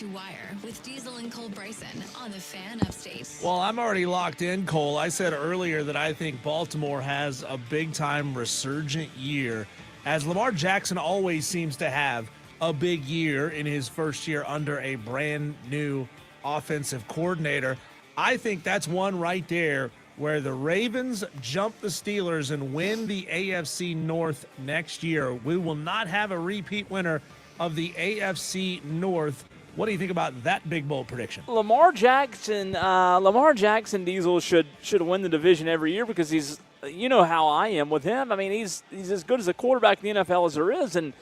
to Wire with Diesel and Cole Bryson on the Fan Upstate. Well, I'm already locked in, Cole. I said earlier that I think Baltimore has a big-time resurgent year, as Lamar Jackson always seems to have a big year in his first year under a brand-new offensive coordinator. I think that's one right there where the Ravens jump the Steelers and win the AFC North next year. We will not have a repeat winner of the AFC North. What do you think about that big bold prediction? Lamar Jackson, Diesel should win the division every year because he's, you know how I am with him. I mean, he's as good as a quarterback in the NFL as there is, and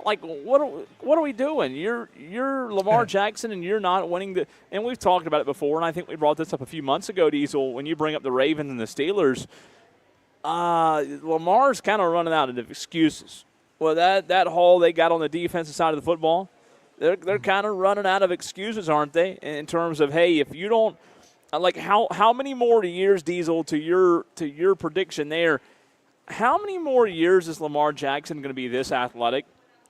like, what are we doing? You're Lamar Jackson, and you're not winning the. And we've talked about it before, and I think we brought this up a few months ago, Diesel. When you bring up the Ravens and the Steelers, Lamar's kind of running out of excuses. Well, that haul they got on the defensive side of the football, they're kind of running out of excuses, aren't they? In terms of, hey, if you don't, like, how many more years, Diesel, to your prediction there? How many more years is Lamar Jackson going to be this athletic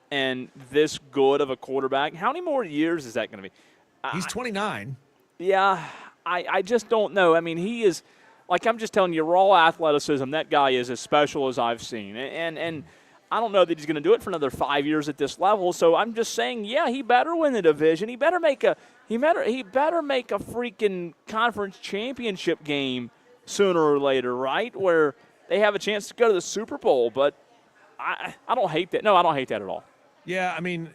and this good of a quarterback? How many more years is that going to be? He's 29. Yeah, I just don't know. I mean, he is, like, I'm just telling you, raw athleticism, that guy is as special as I've seen. And I don't know that he's going to do it for another 5 years at this level. So I'm just saying, yeah, he better win the division. He better make a freaking conference championship game sooner or later, right? Where they have a chance to go to the Super Bowl. But I don't hate that. No, I don't hate that at all. Yeah, I mean,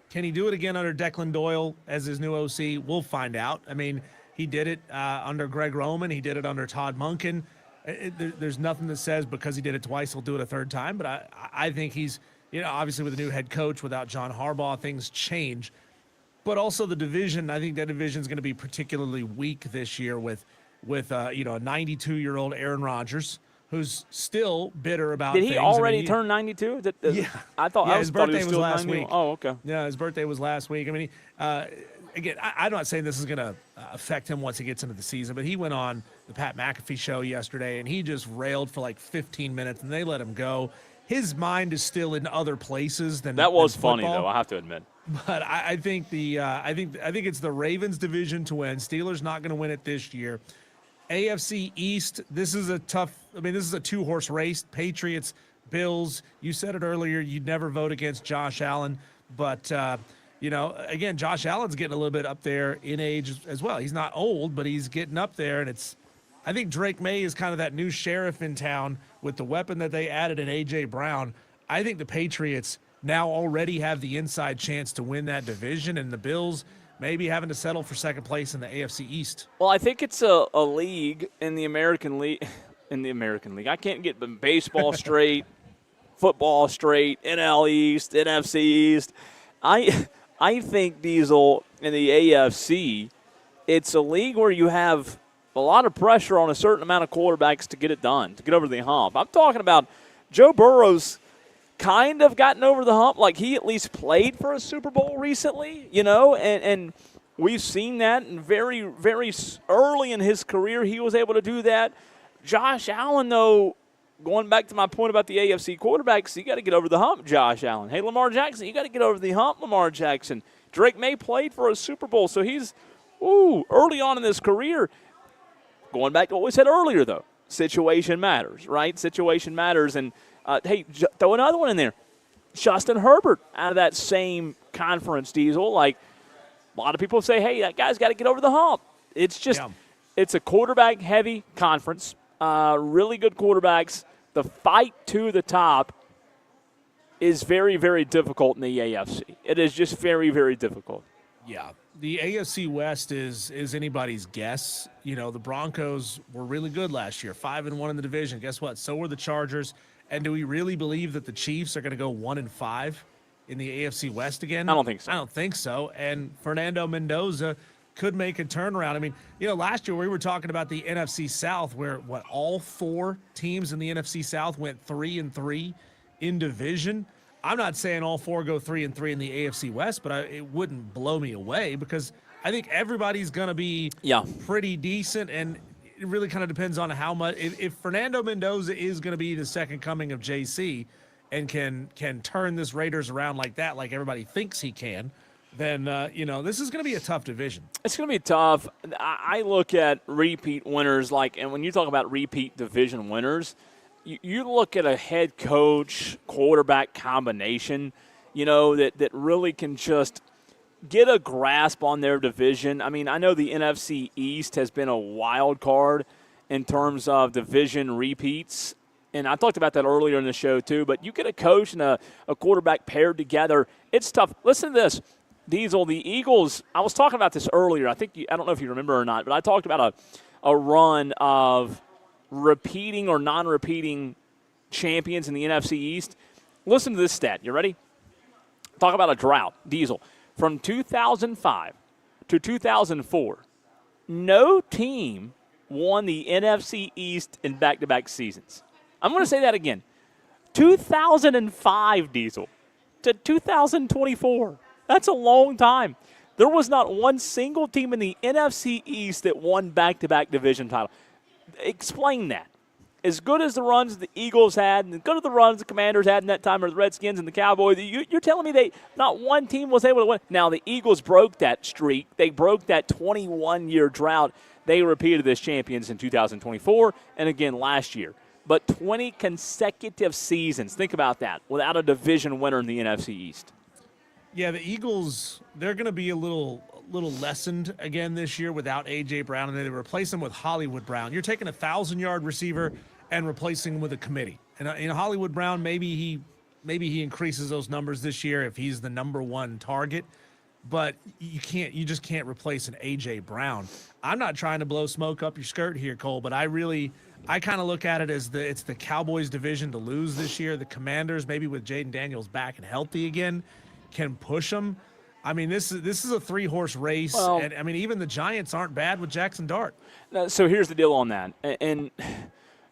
can he do it again under Declan Doyle as his new OC? We'll find out. I mean, he did it under Greg Roman. He did it under Todd Monken. There's nothing that says because he did it twice, he'll do it a third time. But I think he's, obviously with a new head coach, without John Harbaugh, things change. But also the division, I think that division is going to be particularly weak this year with a 92-year-old Aaron Rodgers, who's still bitter about Did things. he already turn 92? Yeah. I thought his birthday was last 90. week. Oh, okay. Yeah, his birthday was last week. I mean, again, I'm not saying this is going to affect him once he gets into the season, but he went on the Pat McAfee show yesterday, and he just railed for like 15 minutes, and they let him go. His mind is still in other places than that was than funny, football. though, I have to admit. But I think I think it's the Ravens' division to win. Steelers not going to win it this year. AFC East, this is a two-horse race. Patriots, Bills. You said it earlier, you'd never vote against Josh Allen. But, again, Josh Allen's getting a little bit up there in age as well. He's not old, but he's getting up there. And I think Drake May is kind of that new sheriff in town with the weapon that they added in A.J. Brown. I think the Patriots now already have the inside chance to win that division, and the Bills maybe having to settle for second place in the AFC East. Well, I think it's a league in the American League. I can't get baseball straight, football straight, NL East, NFC East. I think, Diesel, in the AFC, it's a league where you have a lot of pressure on a certain amount of quarterbacks to get it done, to get over the hump. I'm talking about Joe Burrow's kind of gotten over the hump. Like, he at least played for a Super Bowl recently, and we've seen that. And very, very early in his career, he was able to do that. Josh Allen, though, going back to my point about the AFC quarterbacks, you got to get over the hump, Josh Allen. Hey, Lamar Jackson, you got to get over the hump, Lamar Jackson. Drake May played for a Super Bowl, so he's, early on in his career. Going back to what we said earlier, though, situation matters, right? Situation matters, and hey, throw another one in there. Justin Herbert out of that same conference, Diesel. Like, a lot of people say, hey, that guy's got to get over the hump. It's just, It's a quarterback-heavy conference. Really good quarterbacks. The fight to the top is very, very difficult in the AFC. It is just very, very difficult. Yeah. The AFC West is anybody's guess. The Broncos were really good last year, 5-1 in the division. Guess what? So were the Chargers. And do we really believe that the Chiefs are going to go 1-5 in the AFC West again? I don't think so. I don't think so. And Fernando Mendoza could make a turnaround. I mean, last year we were talking about the NFC South where, all four teams in the NFC South went 3-3 in division. I'm not saying all four go 3-3 in the AFC West, but it wouldn't blow me away because I think everybody's going to be pretty decent, and it really kind of depends on how much. If Fernando Mendoza is going to be the second coming of JC and can turn this Raiders around like that, like everybody thinks he can, then this is going to be a tough division. It's going to be tough. I look at repeat winners and when you talk about repeat division winners, you look at a head coach quarterback combination, that really can just get a grasp on their division. I mean, I know the NFC East has been a wild card in terms of division repeats, and I talked about that earlier in the show too, but you get a coach and a quarterback paired together, it's tough. Listen to this, Diesel, the Eagles, I was talking about this earlier. I don't know if you remember or not, but I talked about a run of repeating or non-repeating champions in the NFC East. Listen to this stat. You ready? Talk about a drought, Diesel. From 2005 to 2004, no team won the NFC East in back-to-back seasons. I'm going to say that again. 2005, Diesel, to 2024. That's a long time. There was not one single team in the NFC East that won back-to-back division title. Explain that. As good as the runs the Eagles had, and as good as the runs the Commanders had in that time, or the Redskins and the Cowboys, you're telling me not one team was able to win. Now, the Eagles broke that streak. They broke that 21-year drought. They repeated as champions in 2024 and again last year. But 20 consecutive seasons, think about that, without a division winner in the NFC East. Yeah, the Eagles, they're going to be a little lessened again this year without A.J. Brown, and they replace him with Hollywood Brown. You're taking a 1,000-yard receiver and replacing him with a committee. And Hollywood Brown, maybe he increases those numbers this year if he's the number one target. But you just can't replace an A.J. Brown. I'm not trying to blow smoke up your skirt here, Cole, but I kind of look at it as it's the Cowboys division to lose this year. The Commanders, maybe with Jaden Daniels back and healthy again, can push them. I mean, this is a 3-horse race, and I mean, even the Giants aren't bad with Jackson Dart. So here's the deal on that. And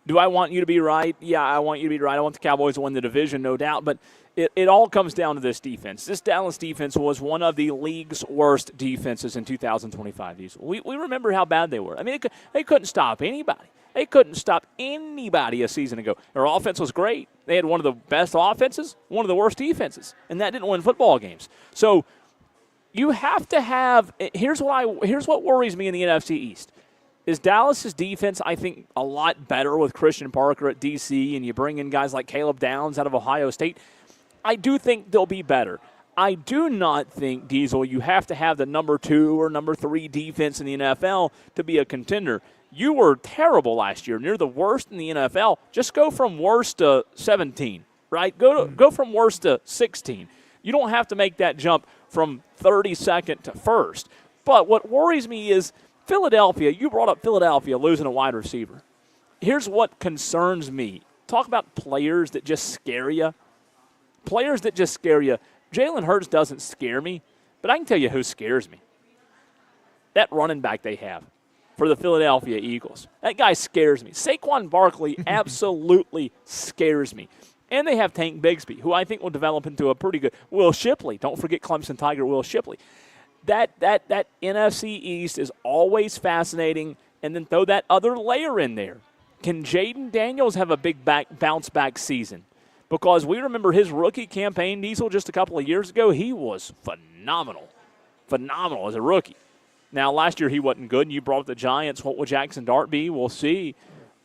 do I want you to be right? Yeah, I want you to be right. I want the Cowboys to win the division, no doubt. But it all comes down to this defense. This Dallas defense was one of the league's worst defenses in 2025. We remember how bad they were. I mean, they couldn't stop anybody. They couldn't stop anybody a season ago. Their offense was great. They had one of the best offenses, one of the worst defenses, and that didn't win football games. So you have to have – here's what worries me in the NFC East. Is Dallas's defense, I think, a lot better with Christian Parker at D.C., and you bring in guys like Caleb Downs out of Ohio State. I do think they'll be better. I do not think, Diesel, you have to have the number 2 or number 3 defense in the NFL to be a contender. You were terrible last year, and you're the worst in the NFL. Just go from worst to 17, right? Go from worst to 16. You don't have to make that jump from 32nd to 1st. But what worries me is Philadelphia. You brought up Philadelphia losing a wide receiver. Here's what concerns me. Talk about players that just scare you. Players that just scare you. Jalen Hurts doesn't scare me, but I can tell you who scares me. That running back they have for the Philadelphia Eagles. That guy scares me. Saquon Barkley absolutely scares me. And they have Tank Bigsby, who I think will develop into a pretty good Will Shipley. Don't forget Clemson Tiger Will Shipley. That NFC East is always fascinating, and then throw that other layer in there. Can Jaden Daniels have a big bounce-back season? Because we remember his rookie campaign, Diesel, just a couple of years ago. He was phenomenal as a rookie. Now, last year he wasn't good, and you brought up the Giants. What will Jackson Dart be? We'll see.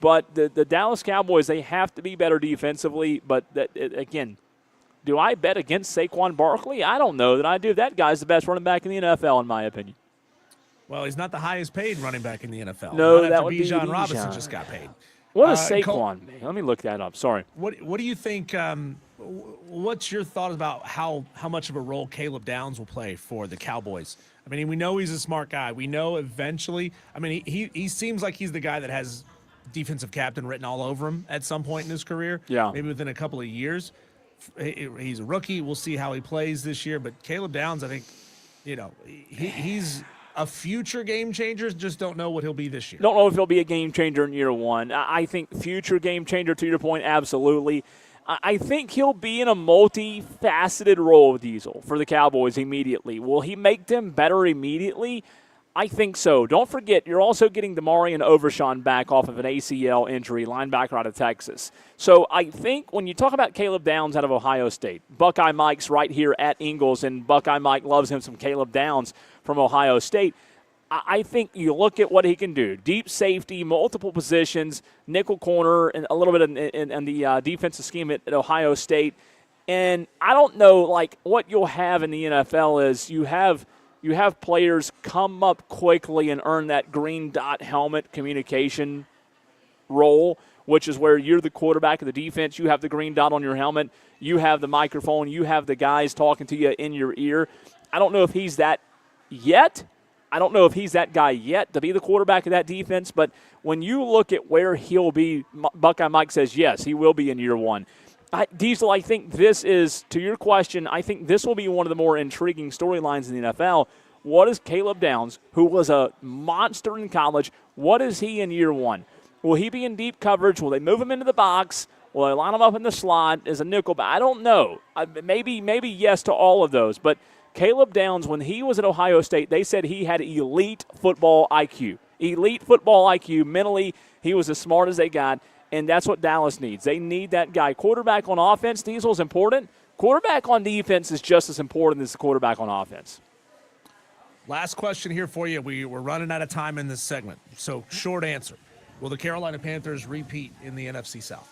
But the Dallas Cowboys, they have to be better defensively. But, again, do I bet against Saquon Barkley? I don't know that I do. That guy's the best running back in the NFL, in my opinion. Well, he's not the highest paid running back in the NFL. No, that would be Bijan Robinson just got paid. What is Saquon? Let me look that up. Sorry. What do you think? What's your thought about how much of a role Caleb Downs will play for the Cowboys? I mean, we know he's a smart guy. We know eventually. I mean, he seems like he's the guy that has defensive captain written all over him at some point in his career. Yeah. Maybe within a couple of years. He's a rookie. We'll see how he plays this year. But Caleb Downs, I think, he's a future game changer. Just don't know what he'll be this year. Don't know if he'll be a game changer in year one. I think future game changer, to your point, absolutely. I think he'll be in a multifaceted role, Diesel, for the Cowboys immediately. Will he make them better immediately? I think so. Don't forget, you're also getting Demarion Overshawn back off of an ACL injury, linebacker out of Texas. So I think when you talk about Caleb Downs out of Ohio State, Buckeye Mike's right here at Ingles, and Buckeye Mike loves him some Caleb Downs from Ohio State. I think you look at what he can do. Deep safety, multiple positions, nickel corner, and a little bit in the defensive scheme at Ohio State. And I don't know, like, what you'll have in the NFL is you have players come up quickly and earn that green dot helmet communication role, which is where you're the quarterback of the defense. You have the green dot on your helmet. You have the microphone. You have the guys talking to you in your ear. I don't know if he's that yet. I don't know if he's that guy yet to be the quarterback of that defense, but when you look at where he'll be, Buckeye Mike says, yes, he will be in year one. Diesel, I think this is, to your question, I think this will be one of the more intriguing storylines in the NFL. What is Caleb Downs, who was a monster in college, what is he in year one? Will he be in deep coverage? Will they move him into the box? Will they line him up in the slot as a nickel? I don't know. Maybe yes to all of those, but Caleb Downs, when he was at Ohio State, they said he had elite football IQ. Elite football IQ. Mentally, he was as smart as they got, and that's what Dallas needs. They need that guy. Quarterback on offense, Diesel, is important. Quarterback on defense is just as important as the quarterback on offense. Last question here for you. We're running out of time in this segment, so short answer. Will the Carolina Panthers repeat in the NFC South?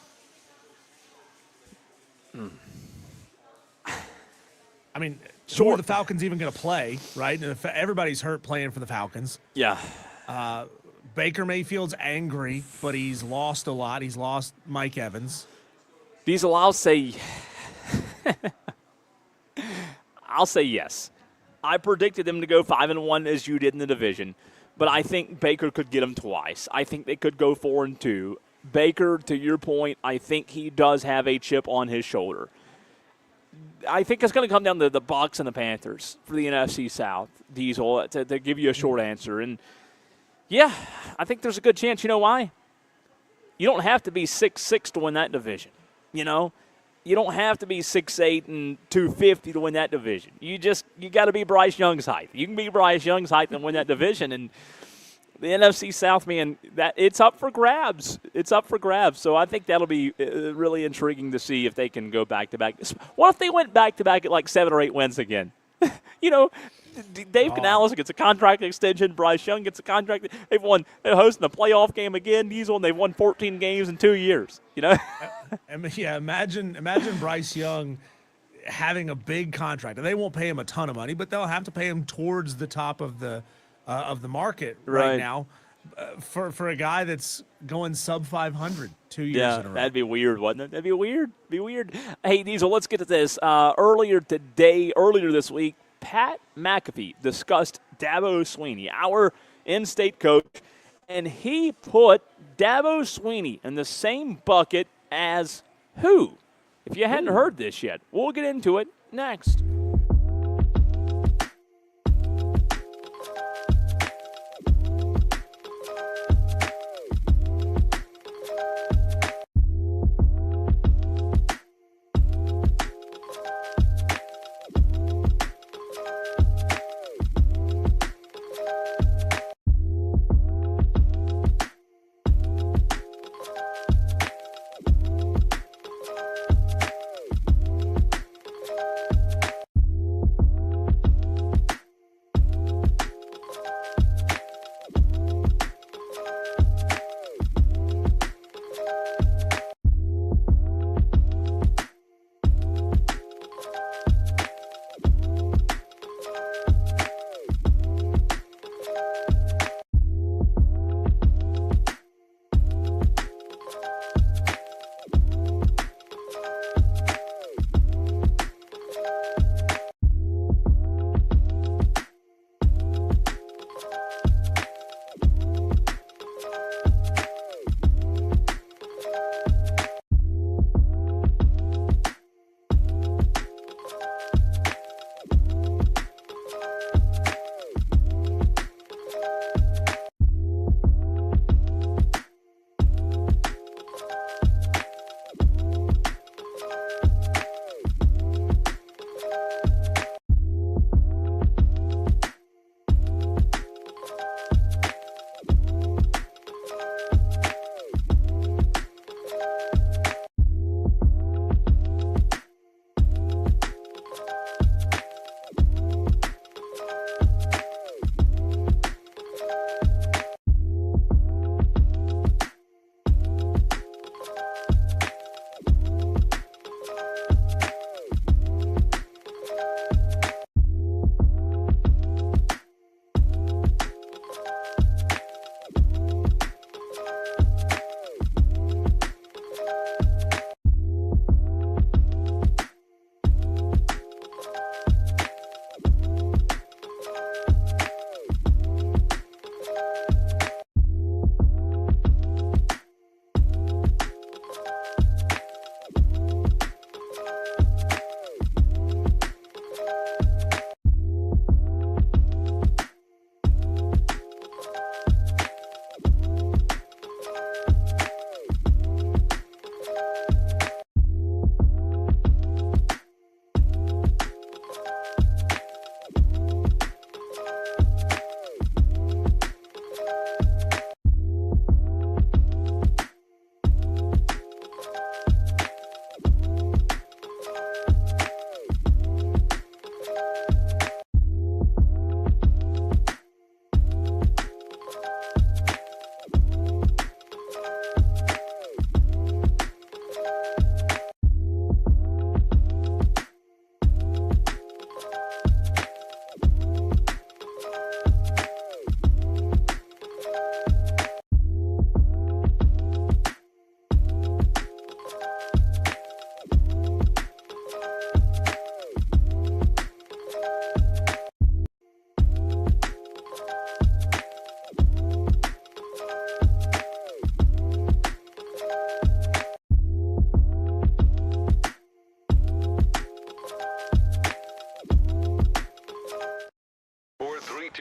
I mean, who are the Falcons even going to play, right? And everybody's hurt playing for the Falcons. Yeah. Baker Mayfield's angry, but he's lost a lot. He's lost Mike Evans. Diesel, I'll say yes. I predicted them to go 5-1 as you did in the division, but I think Baker could get them twice. I think they could go 4-2. Baker, to your point, I think he does have a chip on his shoulder. I think it's going to come down to the Bucs and the Panthers for the NFC South, Diesel, to give you a short answer. And, yeah, I think there's a good chance. You know why? You don't have to be 6'6" to win that division, you know? You don't have to be 6'8" and 250 to win that division. You got to be Bryce Young's height. You can be Bryce Young's height and win that division. And the NFC South, man, it's up for grabs. It's up for grabs. So I think that'll be really intriguing to see if they can go back-to-back. What if they went back-to-back at like 7 or 8 wins again? You know, Dave Canales gets a contract extension. Bryce Young gets a contract. They're hosting a playoff game again, Diesel, and they've won 14 games in 2 years. You know? Yeah, imagine Bryce Young having a big contract. And they won't pay him a ton of money, but they'll have to pay him towards the top of the market right now for a guy that's going sub 500 2 years in a row. That'd be weird, wouldn't it? That'd be weird. Hey, Diesel, let's get to this. Earlier this week, Pat McAfee discussed Dabo Swinney, our in-state coach, and he put Dabo Swinney in the same bucket as who? If you hadn't heard this yet, we'll get into it next.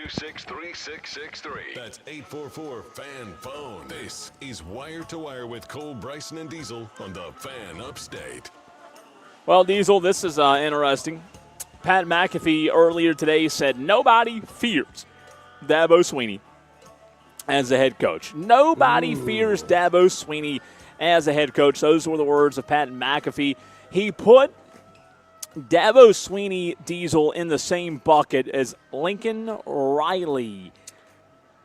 844-226-3663. That's 844-FAN-PHONE. This is Wire to Wire with Cole, Bryson, and Diesel on the Fan Upstate. Well, Diesel, this is interesting. Pat McAfee earlier today said nobody fears Dabo Swinney as a head coach. Nobody fears Dabo Swinney as a head coach. Those were the words of Pat McAfee. He put Dabo Swinney, Diesel, in the same bucket as Lincoln Riley.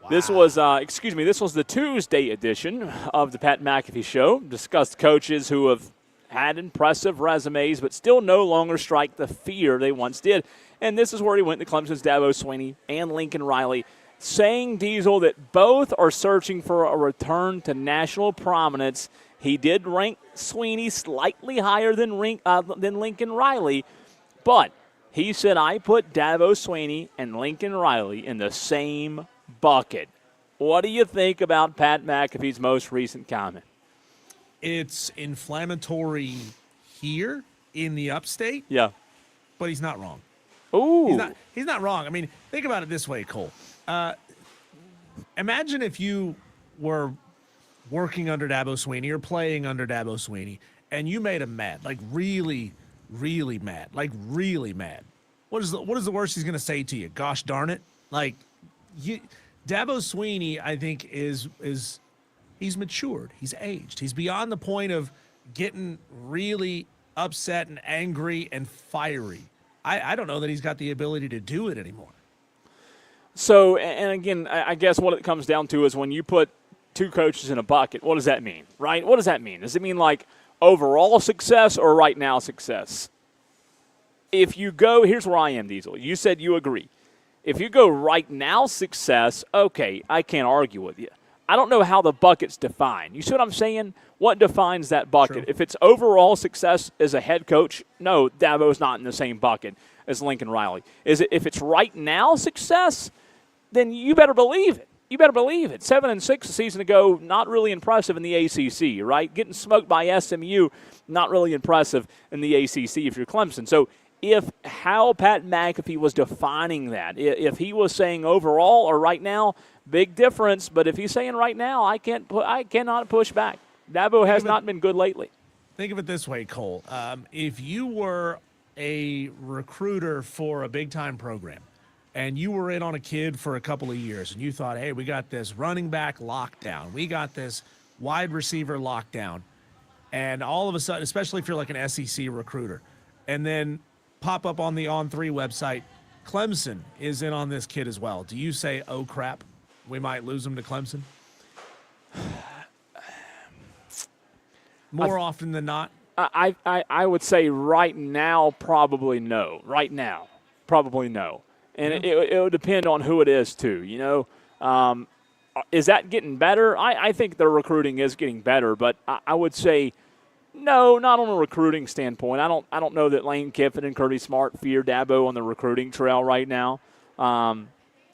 Wow. This was the Tuesday edition of the Pat McAfee Show. Discussed coaches who have had impressive resumes but still no longer strike the fear they once did. And this is where he went to Clemson's Dabo Swinney and Lincoln Riley, saying, Diesel, that both are searching for a return to national prominence. He did rank Swinney slightly higher than Lincoln Riley, but he said, I put Dabo Swinney and Lincoln Riley in the same bucket. What do you think about Pat McAfee's most recent comment? It's inflammatory here in the upstate. Yeah. But he's not wrong. Ooh. He's not wrong. I mean, think about it this way, Cole. Imagine if you were working under Dabo Swinney or playing under Dabo Swinney and you made him mad, like really, really mad, like really mad. What is the worst he's going to say to you? Gosh darn it. Like, Dabo Swinney, I think, is he's matured. He's aged. He's beyond the point of getting really upset and angry and fiery. I don't know that he's got the ability to do it anymore. So, and again, I guess what it comes down to is when you put two coaches in a bucket, what does that mean, right? What does that mean? Does it mean like overall success or right now success? If you go, here's where I am, Diesel. You said you agree. If you go right now success, okay, I can't argue with you. I don't know how the bucket's defined. You see what I'm saying? What defines that bucket? True. If it's overall success as a head coach, no, Dabo's not in the same bucket as Lincoln Riley. If it's right now success, then you better believe it. You better believe it. 7-6 a season ago, not really impressive in the ACC, right? Getting smoked by SMU, not really impressive in the ACC if you're Clemson. So if how Pat McAfee was defining that, if he was saying overall or right now, big difference. But if he's saying right now, I cannot push back. Dabo has not been good lately. Think of it this way, Cole. If you were a recruiter for a big-time program and you were in on a kid for a couple of years and you thought, hey, we got this running back lockdown, we got this wide receiver lockdown, and all of a sudden, especially if you're like an SEC recruiter, and then pop up on the On3 website, Clemson is in on this kid as well. Do you say, oh, crap, we might lose him to Clemson? More often than not? I would say right now, probably no. Right now, probably no. And it would depend on who it is, too. You know, is that getting better? I think their recruiting is getting better, but I would say no, not on a recruiting standpoint. I don't know that Lane Kiffin and Curtis Smart fear Dabo on the recruiting trail right now.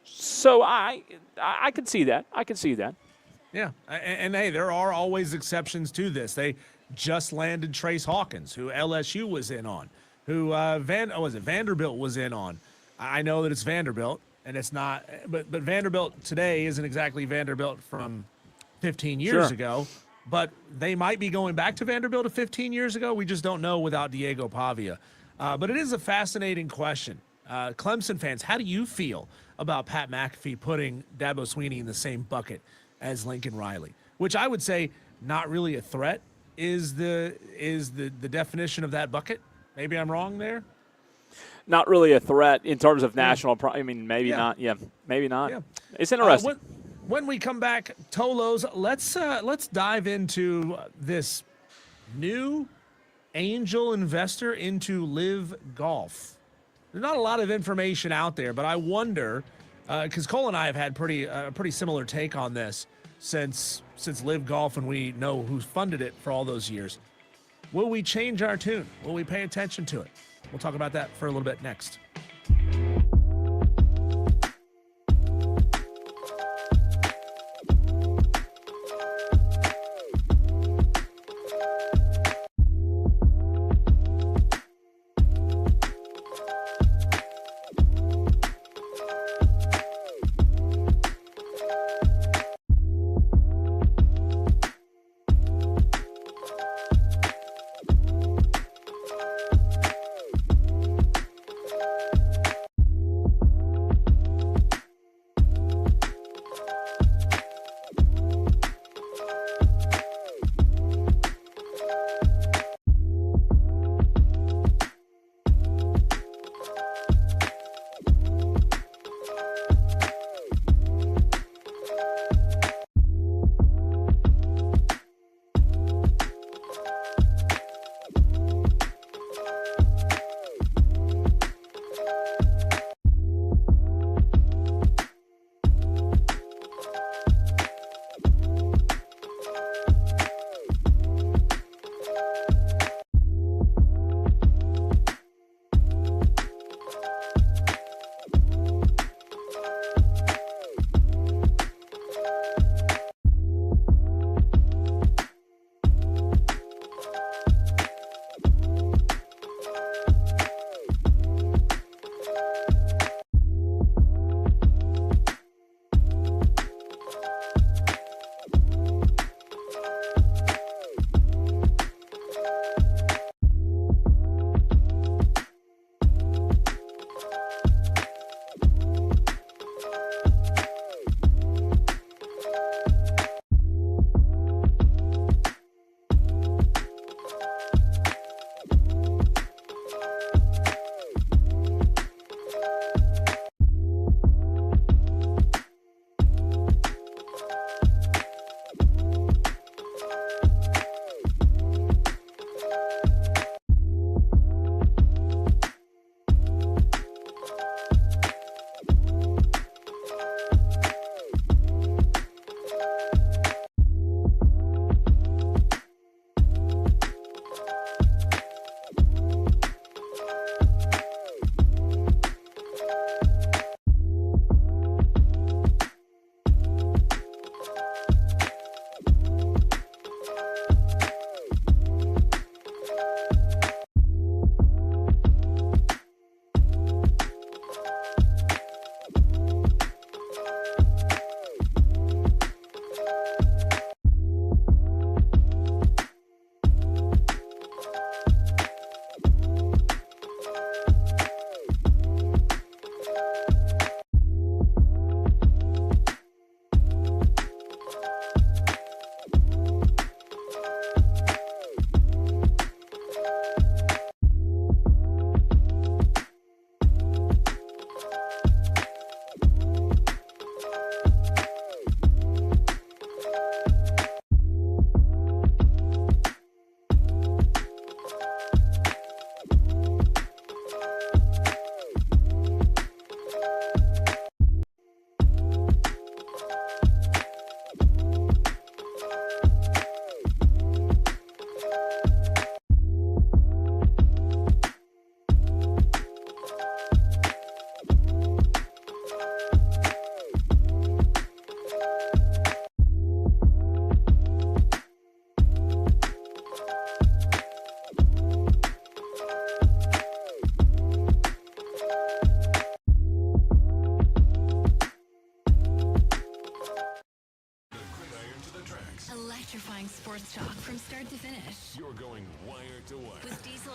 So I could see that. I could see that. Yeah, and hey, there are always exceptions to this. They just landed Trace Hawkins, who LSU was in on, who Vanderbilt was in on. I know that it's Vanderbilt, and it's not, but Vanderbilt today isn't exactly Vanderbilt from 15 years ago. But they might be going back to Vanderbilt of 15 years ago. We just don't know without Diego Pavia. But it is a fascinating question. Clemson fans, how do you feel about Pat McAfee putting Dabo Swinney in the same bucket as Lincoln Riley? Which I would say not really a threat is the definition of that bucket. Maybe I'm wrong there. Not really a threat in terms of national. I mean, maybe not. Yeah, maybe not. Yeah. It's interesting. When we come back, Tolos, let's dive into this new angel investor into Live Golf. There's not a lot of information out there, but I wonder, because Cole and I have had pretty similar take on this since Live Golf, and we know who funded it for all those years. Will we change our tune? Will we pay attention to it? We'll talk about that for a little bit next.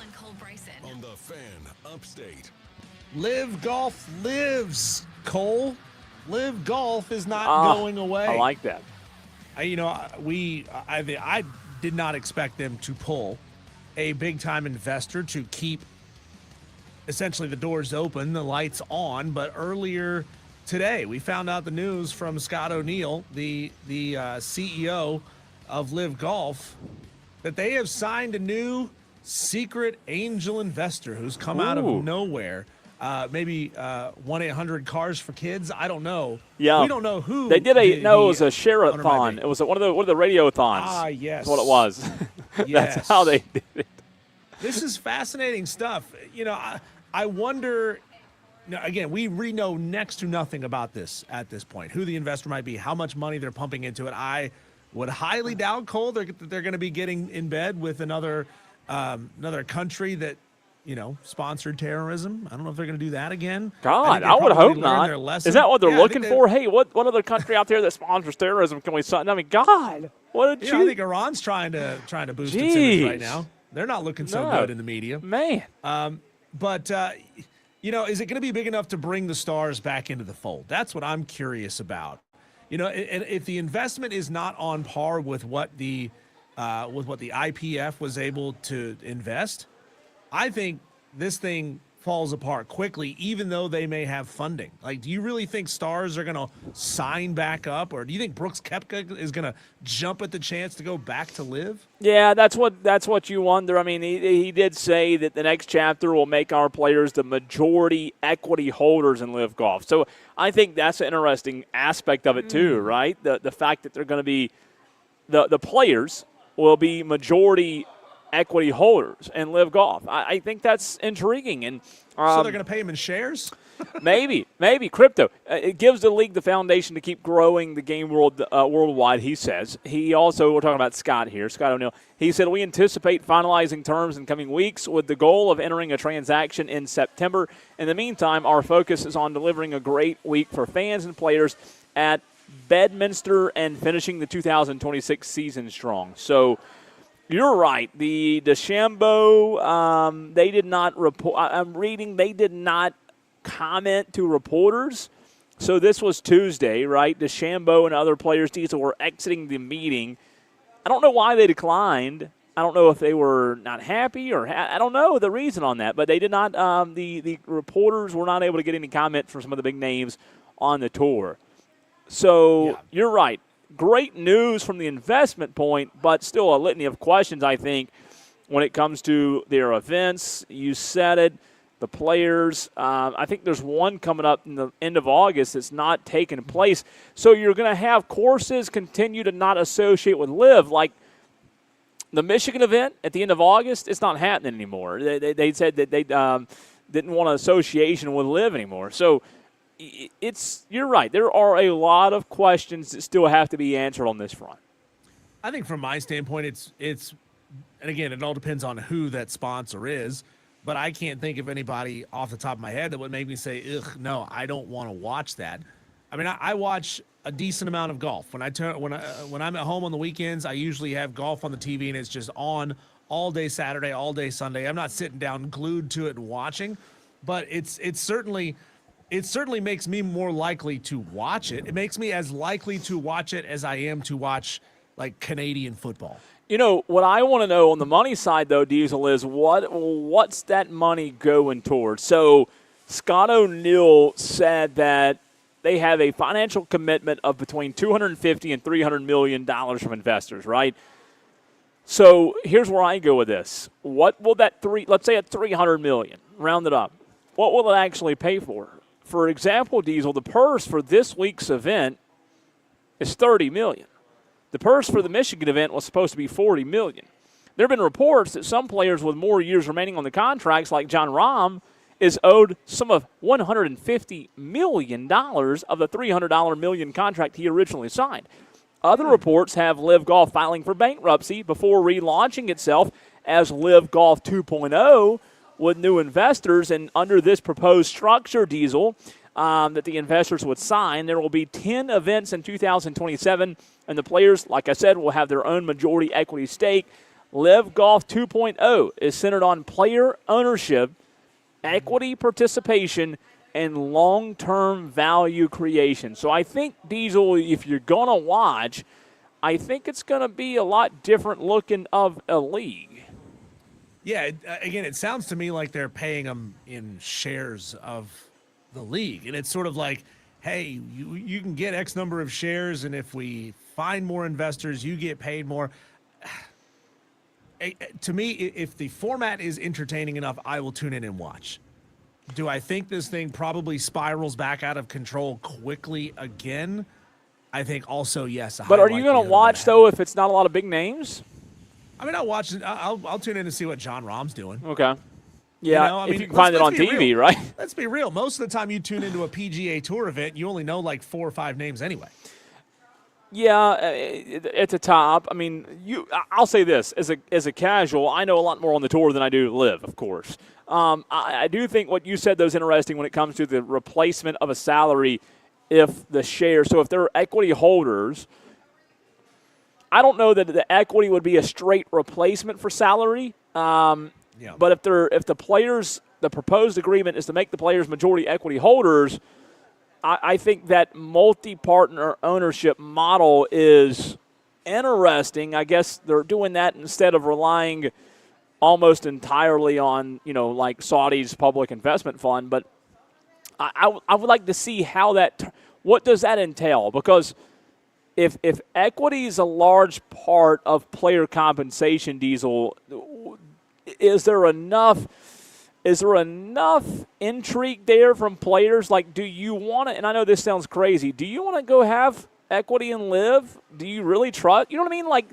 and Cole Bryson. On the Fan Upstate. Live Golf lives, Cole. Live Golf is not going away. I like that. I did not expect them to pull a big-time investor to keep essentially the doors open, the lights on. But earlier today, we found out the news from Scott O'Neill, the CEO of Live Golf, that they have signed a new secret angel investor who's come out of nowhere. Maybe 1-800-CARS for kids. I don't know. Yeah, we don't know who. They did it was a share-a-thon. It was one of the radio-thons. Ah, yes. That's what it was. Yes. That's how they did it. This is fascinating stuff. I wonder. Again, we know next to nothing about this at this point. Who the investor might be, how much money they're pumping into it. I would highly doubt, Cole, they're going to be getting in bed with another country that sponsored terrorism. I don't know if they're going to do that again. God, I would hope not. Is that what they're looking for? Hey, what other country out there that sponsors terrorism can we sign? I mean, God, what a I think Iran's trying to boost its image right now. They're not looking so good in the media. Man. But is it going to be big enough to bring the stars back into the fold? That's what I'm curious about. And if the investment is not on par with what the IPF was able to invest, I think this thing falls apart quickly, even though they may have funding. Like, do you really think stars are going to sign back up, or do you think Brooks Koepka is going to jump at the chance to go back to Live? Yeah, that's what you wonder. I mean, he did say that the next chapter will make our players the majority equity holders in Live Golf. So I think that's an interesting aspect of it too, right? The fact that they're going to be the players will be majority equity holders and Live Golf. I think that's intriguing. And so they're going to pay him in shares? maybe crypto. It gives the league the foundation to keep growing the game worldwide, he says. He also, we're talking about Scott here, Scott O'Neill. He said, we anticipate finalizing terms in coming weeks with the goal of entering a transaction in September. In the meantime, our focus is on delivering a great week for fans and players at Bedminster and finishing the 2026 season strong. So, you're right. The DeChambeau, they did not report. I'm reading they did not comment to reporters. So this was Tuesday, right? DeChambeau and other players, Diesel, were exiting the meeting. I don't know why they declined. I don't know if they were not happy or I don't know the reason on that. But they did not. The reporters were not able to get any comment from some of the big names on the tour. So You're right. Great news from the investment point, but still a litany of questions, I think, when it comes to their events. You said it, the players. I think there's one coming up in the end of August that's not taking place. So you're going to have courses continue to not associate with Live. Like the Michigan event at the end of August, it's not happening anymore. They said that they didn't want an association with Live anymore. So you're right. There are a lot of questions that still have to be answered on this front. I think from my standpoint, it's and again, it all depends on who that sponsor is, but I can't think of anybody off the top of my head that would make me say, ugh, no, I don't want to watch that. I mean, I watch a decent amount of golf. When I'm at home on the weekends, I usually have golf on the TV and it's just on all day Saturday, all day Sunday. I'm not sitting down glued to it and watching, but it certainly makes me more likely to watch it. It makes me as likely to watch it as I am to watch, like, Canadian football. You know, what I want to know on the money side, though, Diesel, is what's that money going towards? So Scott O'Neill said that they have a financial commitment of between $250 and $300 million from investors, right? So here's where I go with this. What will let's say at $300 million, round it up, what will it actually pay for? For example, Diesel, the purse for this week's event is $30 million. The purse for the Michigan event was supposed to be $40 million. There have been reports that some players with more years remaining on the contracts, like John Rahm, is owed some of $150 million of the $300 million contract he originally signed. Other reports have Live Golf filing for bankruptcy before relaunching itself as Live Golf 2.0 with new investors. And under this proposed structure, Diesel, that the investors would sign, there will be 10 events in 2027, and the players, like I said, will have their own majority equity stake. Live Golf 2.0 is centered on player ownership, equity participation, and long-term value creation. So I think, Diesel, if you're going to watch, I think it's going to be a lot different looking of a league. Yeah, again, it sounds to me like they're paying them in shares of the league. And it's sort of like, hey, you can get X number of shares, and if we find more investors, you get paid more. To me, if the format is entertaining enough, I will tune in and watch. Do I think this thing probably spirals back out of control quickly again? I think also yes. But are you going to watch, though, if it's not a lot of big names? I mean, I'll watch. I'll tune in to see what John Rahm's doing. Okay. Yeah, You know, I if mean, you can find it on let's be TV, real. right? Let's be real. Most of the time you tune into a PGA Tour event, you only know like 4 or 5 names anyway. Yeah, at the top. I mean, I'll say this as a casual, I know a lot more on the tour than I do live, of course. I do think what you said though is interesting when it comes to the replacement of a salary if the share. So if there are equity holders, I don't know that the equity would be a straight replacement for salary. But if the players, the proposed agreement is to make the players majority equity holders, I think that multi-partner ownership model is interesting. I guess they're doing that instead of relying almost entirely on, like Saudi's public investment fund. But I would like to see how what does that entail? Because if equity is a large part of player compensation, Diesel, is there enough intrigue there from players? Like, do you want to, and I know this sounds crazy, do you want to go have equity and live? Do you really trust? You know what I mean? Like,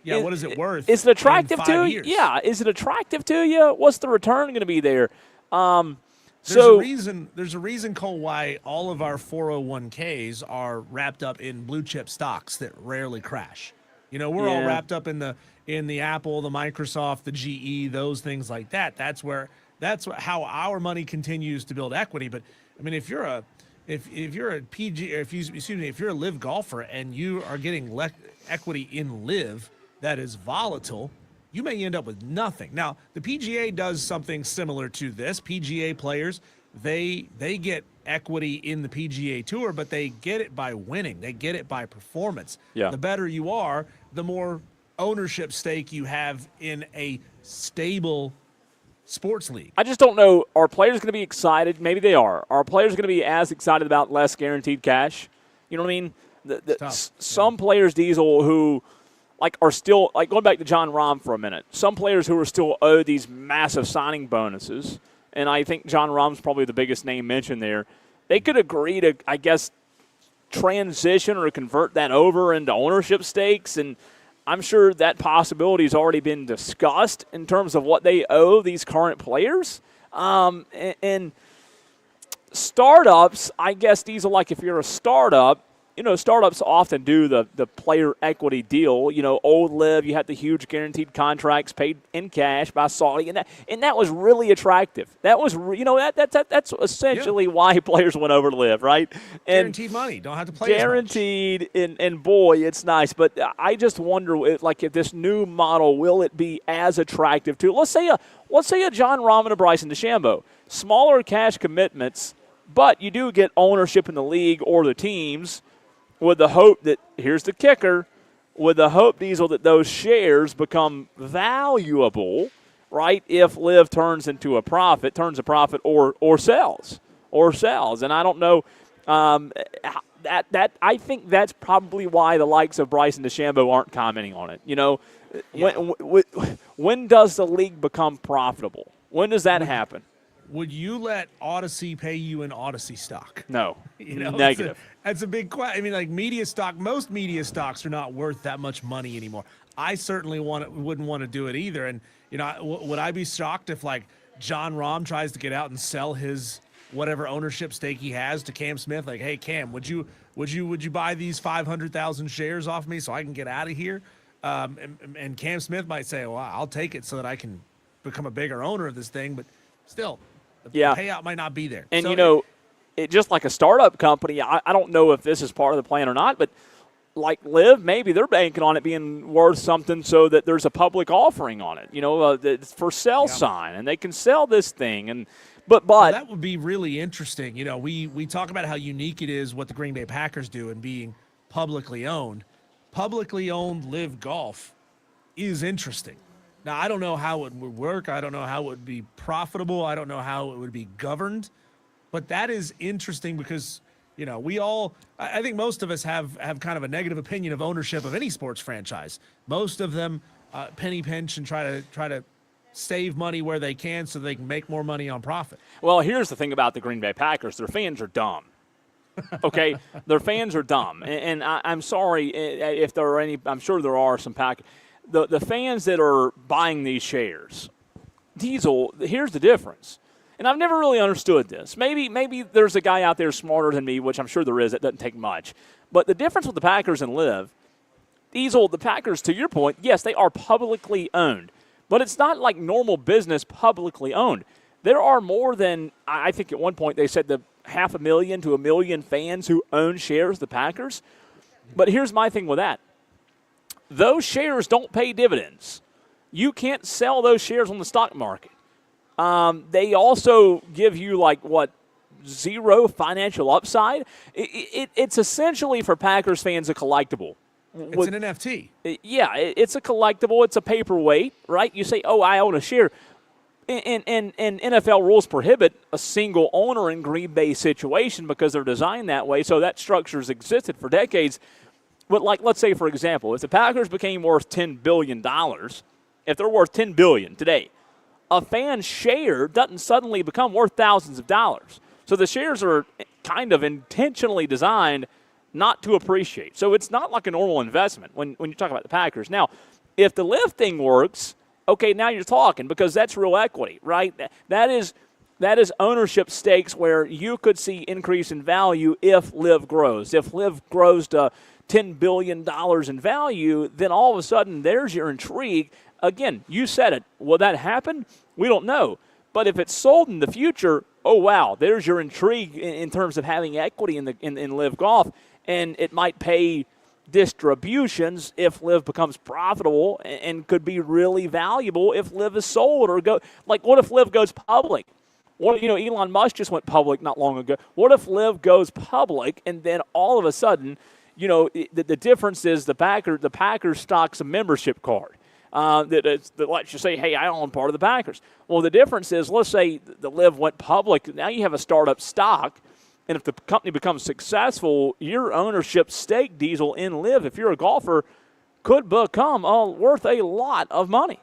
yeah, what is it worth? Is it attractive in 5 to you? years? Yeah, is it attractive to you? What's the return going to be there? There's a reason, Cole, why all of our 401ks are wrapped up in blue chip stocks that rarely crash. We're all wrapped up in the Apple, the Microsoft, the GE, those things like that. That's how our money continues to build equity. But I mean, if you're a live golfer and you are getting equity in live that is volatile, you may end up with nothing. Now, the PGA does something similar to this. PGA players, they get equity in the PGA Tour, but they get it by winning. They get it by performance. Yeah. The better you are, the more ownership stake you have in a stable sports league. I just don't know. Are players going to be excited? Maybe they are. Are players going to be as excited about less guaranteed cash? You know what I mean? Some players, Diesel, who are still, going back to John Rahm for a minute, some players who are still owed these massive signing bonuses, and I think John Rahm's probably the biggest name mentioned there, they could agree to, I guess, transition or convert that over into ownership stakes, and I'm sure that possibility has already been discussed in terms of what they owe these current players. And startups, I guess, Diesel, like if you're a startup, startups often do the player equity deal. Old Live, you had the huge guaranteed contracts paid in cash by Saudi, and that was really attractive. That was, that's essentially why players went over to Live, right? And guaranteed money, don't have to play guaranteed, and boy, it's nice. But I just wonder, if this new model, will it be as attractive to? Let's say a John Rahm and a Bryson DeChambeau, smaller cash commitments, but you do get ownership in the league or the teams. With the hope that, here's the kicker, with the hope, Diesel, that those shares become valuable, right, if Live turns a profit or sells. And I don't know, that I think that's probably why the likes of Bryson DeChambeau aren't commenting on it. When does the league become profitable? When does that happen? Would you let Odyssey pay you in Odyssey stock? No. Negative. That's a big question. I mean, media stock, most media stocks are not worth that much money anymore. I certainly wouldn't want to do it either. And, would I be shocked if, John Rahm tries to get out and sell his whatever ownership stake he has to Cam Smith? Like, hey, Cam, would you buy these 500,000 shares off me so I can get out of here? And Cam Smith might say, well, I'll take it so that I can become a bigger owner of this thing. But still, the payout might not be there. And, it just like a startup company, I don't know if this is part of the plan or not, but like Live, maybe they're banking on it being worth something so that there's a public offering on it, it's for sale sign, and they can sell this thing. But well, that would be really interesting. We talk about how unique it is what the Green Bay Packers do in being publicly owned. Publicly owned Live Golf is interesting. Now, I don't know how it would work. I don't know how it would be profitable. I don't know how it would be governed. But that is interesting because I think most of us have kind of a negative opinion of ownership of any sports franchise. Most of them penny pinch and try to save money where they can so they can make more money on profit. Well, here's the thing about the Green Bay Packers. Their fans are dumb. Okay? Their fans are dumb. And I'm sorry if there are any – I'm sure there are some the fans that are buying these shares, Diesel, here's the difference. And I've never really understood this. Maybe there's a guy out there smarter than me, which I'm sure there is. That doesn't take much. But the difference with the Packers and Live, Diesel, the Packers, to your point, yes, they are publicly owned. But it's not like normal business publicly owned. There are more than, I think at one point they said, the 500,000 to 1 million fans who own shares of the Packers. But here's my thing with that. Those shares don't pay dividends. You can't sell those shares on the stock market. They also give you, zero financial upside. It's essentially, for Packers fans, a collectible. It's an NFT. Yeah, it's a collectible. It's a paperweight, right? You say, I own a share. And NFL rules prohibit a single owner in Green Bay situation because they're designed that way, so that structure's existed for decades. But, let's say, for example, if the Packers became worth $10 billion, if they're worth $10 billion today, a fan's share doesn't suddenly become worth thousands of dollars. So the shares are kind of intentionally designed not to appreciate. So it's not like a normal investment when you talk about the Packers. Now, if the Live thing works, okay, now you're talking, because that's real equity, right? That is ownership stakes where you could see increase in value if Live grows. If Live grows to $10 billion in value, then all of a sudden there's your intrigue. Again, you said it. Will that happen? We don't know. But if it's sold in the future, oh, wow, there's your intrigue in terms of having equity in Live Golf. And it might pay distributions if Live becomes profitable and could be really valuable if Live is sold or go. What if Live goes public? What, Elon Musk just went public not long ago. What if Live goes public and then all of a sudden, the difference is the Packers stock's a membership card. That lets you say, hey, I own part of the Packers. Well, the difference is, let's say the Live went public. Now you have a startup stock, and if the company becomes successful, your ownership stake, Diesel, in Live, if you're a golfer, could become worth a lot of money.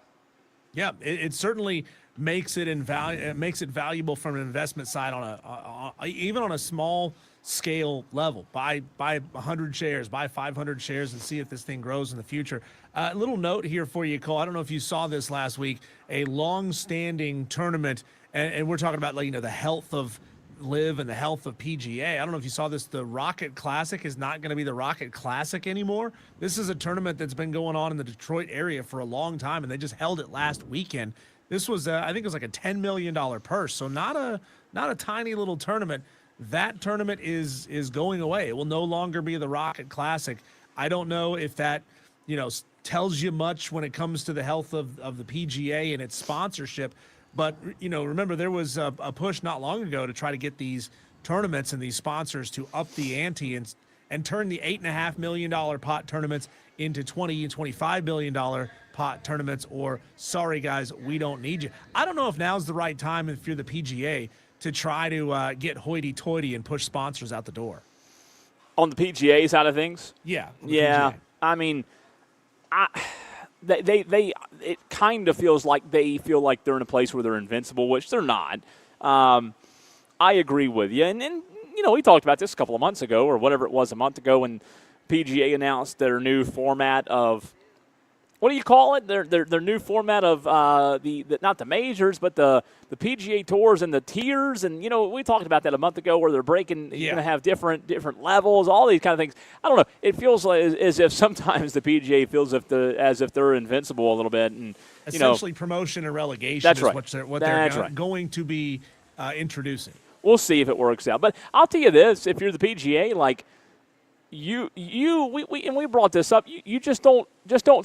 Yeah, it certainly makes it valuable from an investment side even on a small scale level. Buy 100 shares, buy 500 shares, and see if this thing grows in the future. A little note here for you, Cole. I don't know if you saw this last week. A long-standing tournament, and we're talking about the health of Live and the health of PGA. I don't know if you saw this. The Rocket Classic is not going to be the Rocket Classic anymore. This is a tournament that's been going on in the Detroit area for a long time, and they just held it last weekend. This was, I think it was like a $10 million purse, so not a tiny little tournament. That tournament is going away. It will no longer be the Rocket Classic. I don't know if that, tells you much when it comes to the health of the PGA and its sponsorship. But, remember, there was a push not long ago to try to get these tournaments and these sponsors to up the ante and turn the $8.5 million pot tournaments into $20 and $25 million pot tournaments, or, sorry, guys, we don't need you. I don't know if now's the right time if you're the PGA to try to get hoity-toity and push sponsors out the door. On the PGA side of things? Yeah. Yeah. PGA. I mean, it kind of feels like they feel like they're in a place where they're invincible, which they're not. I agree with you. And we talked about this a couple of months ago, or whatever it was, a month ago, when PGA announced their new format of, what do you call it? Their new format of not the majors, but the PGA tours and the tiers. And we talked about that a month ago, where they're breaking. Yeah. You're going to have different levels, all these kind of things. I don't know. It feels like as if sometimes the PGA feels as if they're invincible a little bit, and essentially promotion and relegation. That's is right. what they're going to be introducing. We'll see if it works out. But I'll tell you this: if you're the PGA, we brought this up. You just don't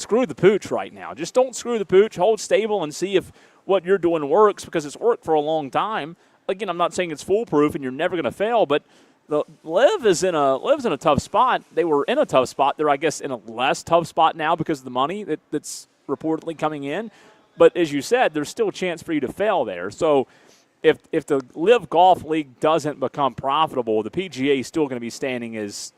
screw the pooch right now. Just don't screw the pooch. Hold stable and see if what you're doing works, because it's worked for a long time. Again, I'm not saying it's foolproof and you're never going to fail, but the Liv's in a tough spot. They were in a tough spot. They're, I guess, in a less tough spot now because of the money that's reportedly coming in. But as you said, there's still a chance for you to fail there. So if the Live Golf League doesn't become profitable, the PGA is still going to be standing as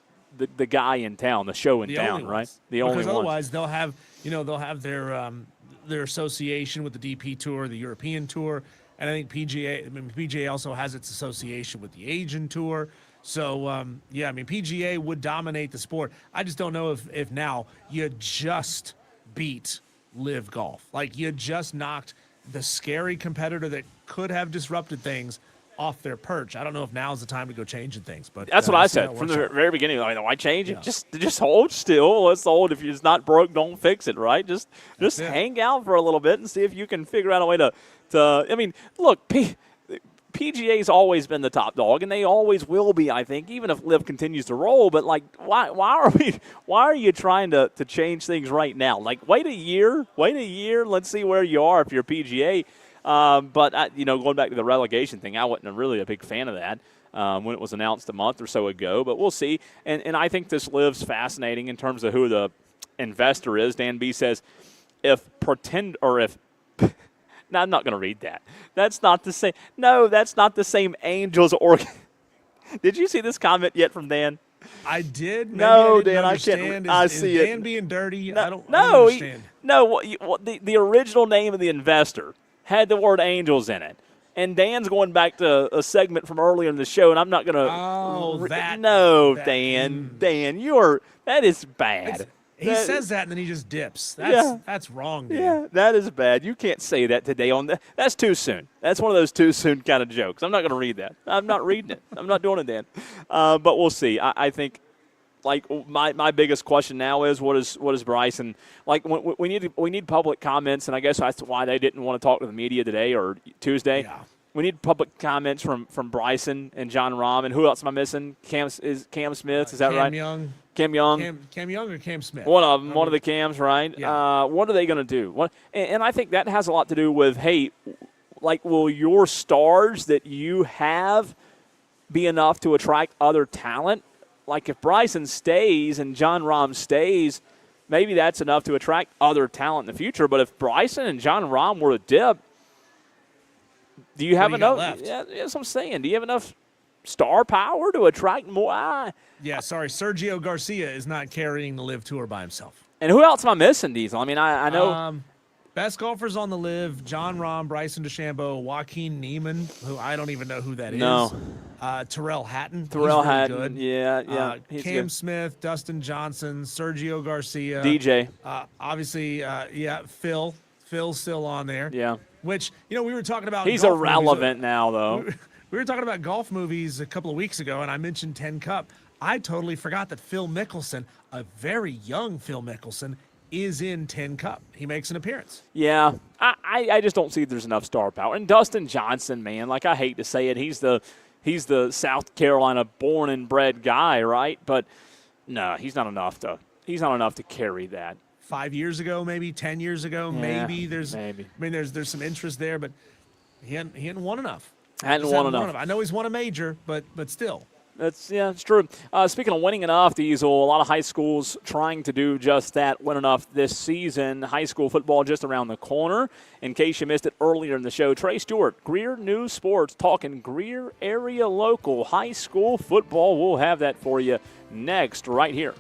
the guy in town, the show in town, right? The only one. Because otherwise they'll have their association with the DP Tour, the European Tour, and I think PGA also has its association with the Asian Tour. So PGA would dominate the sport. I just don't know if now you just beat Live Golf, like you just knocked the scary competitor that could have disrupted things off their perch. I don't know if now's the time to go changing things, but that's what I said from the very beginning. Why change it? Just hold still. Let's hold. If it's not broke, don't fix it. Right? Just hang out for a little bit and see if you can figure out a way to. I mean, look, PGA's always been the top dog, and they always will be. I think, even if Liv continues to roll. But why are you trying to change things right now? Wait a year. Let's see where you are if you're PGA. But going back to the relegation thing, I wasn't really a big fan of that when it was announced a month or so ago. But we'll see. And I think this Liv's fascinating in terms of who the investor is. Dan B says, no, I'm not going to read that. That's not the same. No, that's not the same Angels Did you see this comment yet from Dan? I did. No, Dan, I can't. I see it. Dan being dirty. No, I don't understand. The original name of the investor had the word Angels in it. And Dan's going back to a segment from earlier in the show, and I'm not going to. Oh, Dan, that is bad. He says that, and then he just dips. That's wrong, Dan. Yeah, that is bad. You can't say that today. That's too soon. That's one of those too soon kind of jokes. I'm not going to read that. I'm not reading it. I'm not doing it, Dan. But we'll see. I think, my biggest question now is what is Bryson we need public comments, and I guess that's why they didn't want to talk to the media today or Tuesday. Yeah. We need public comments from Bryson and John Rahm, and who else am I missing? Cam Smith, is that right? Cam Young. Cam Young or Cam Smith? One of them, one of the Cams, right? Yeah. What are they going to do? And I think that has a lot to do with, will your stars that you have be enough to attract other talent? If Bryson stays and John Rahm stays, maybe that's enough to attract other talent in the future. But if Bryson and John Rahm were to dip, do you have enough? Yeah, that's what I'm saying. Do you have enough star power to attract more? Yeah, sorry. Sergio Garcia is not carrying the Live Tour by himself. And who else am I missing, Diesel? I mean, I know. Best golfers on the Live: John Rahm, Bryson DeChambeau, Joaquin Niemann, who I don't even know who that is. Terrell Hatton. Terrell Hatton. Good. Yeah. Cam good. Smith, Dustin Johnson, Sergio Garcia. DJ. Obviously, Phil. Phil's still on there. Yeah. Which, we were talking about. He's irrelevant now, though. We were talking about golf movies a couple of weeks ago, and I mentioned 10 Cup. I totally forgot that Phil Mickelson, a very young Phil Mickelson, is in 10 Cup. He makes an appearance. Yeah. I just don't see there's enough star power. And Dustin Johnson, man, I hate to say it, he's the South Carolina born and bred guy, right? But no, he's not enough to carry that. 5 years ago, maybe 10 years ago, maybe there's some interest there, but he hadn't won enough. Hadn't won enough. I know he's won a major, but still. It's true. Speaking of winning enough, Diesel, a lot of high schools trying to do just that, win enough this season. High school football just around the corner. In case you missed it earlier in the show, Trey Stewart, Greer News Sports, talking Greer area local high school football. We'll have that for you next right here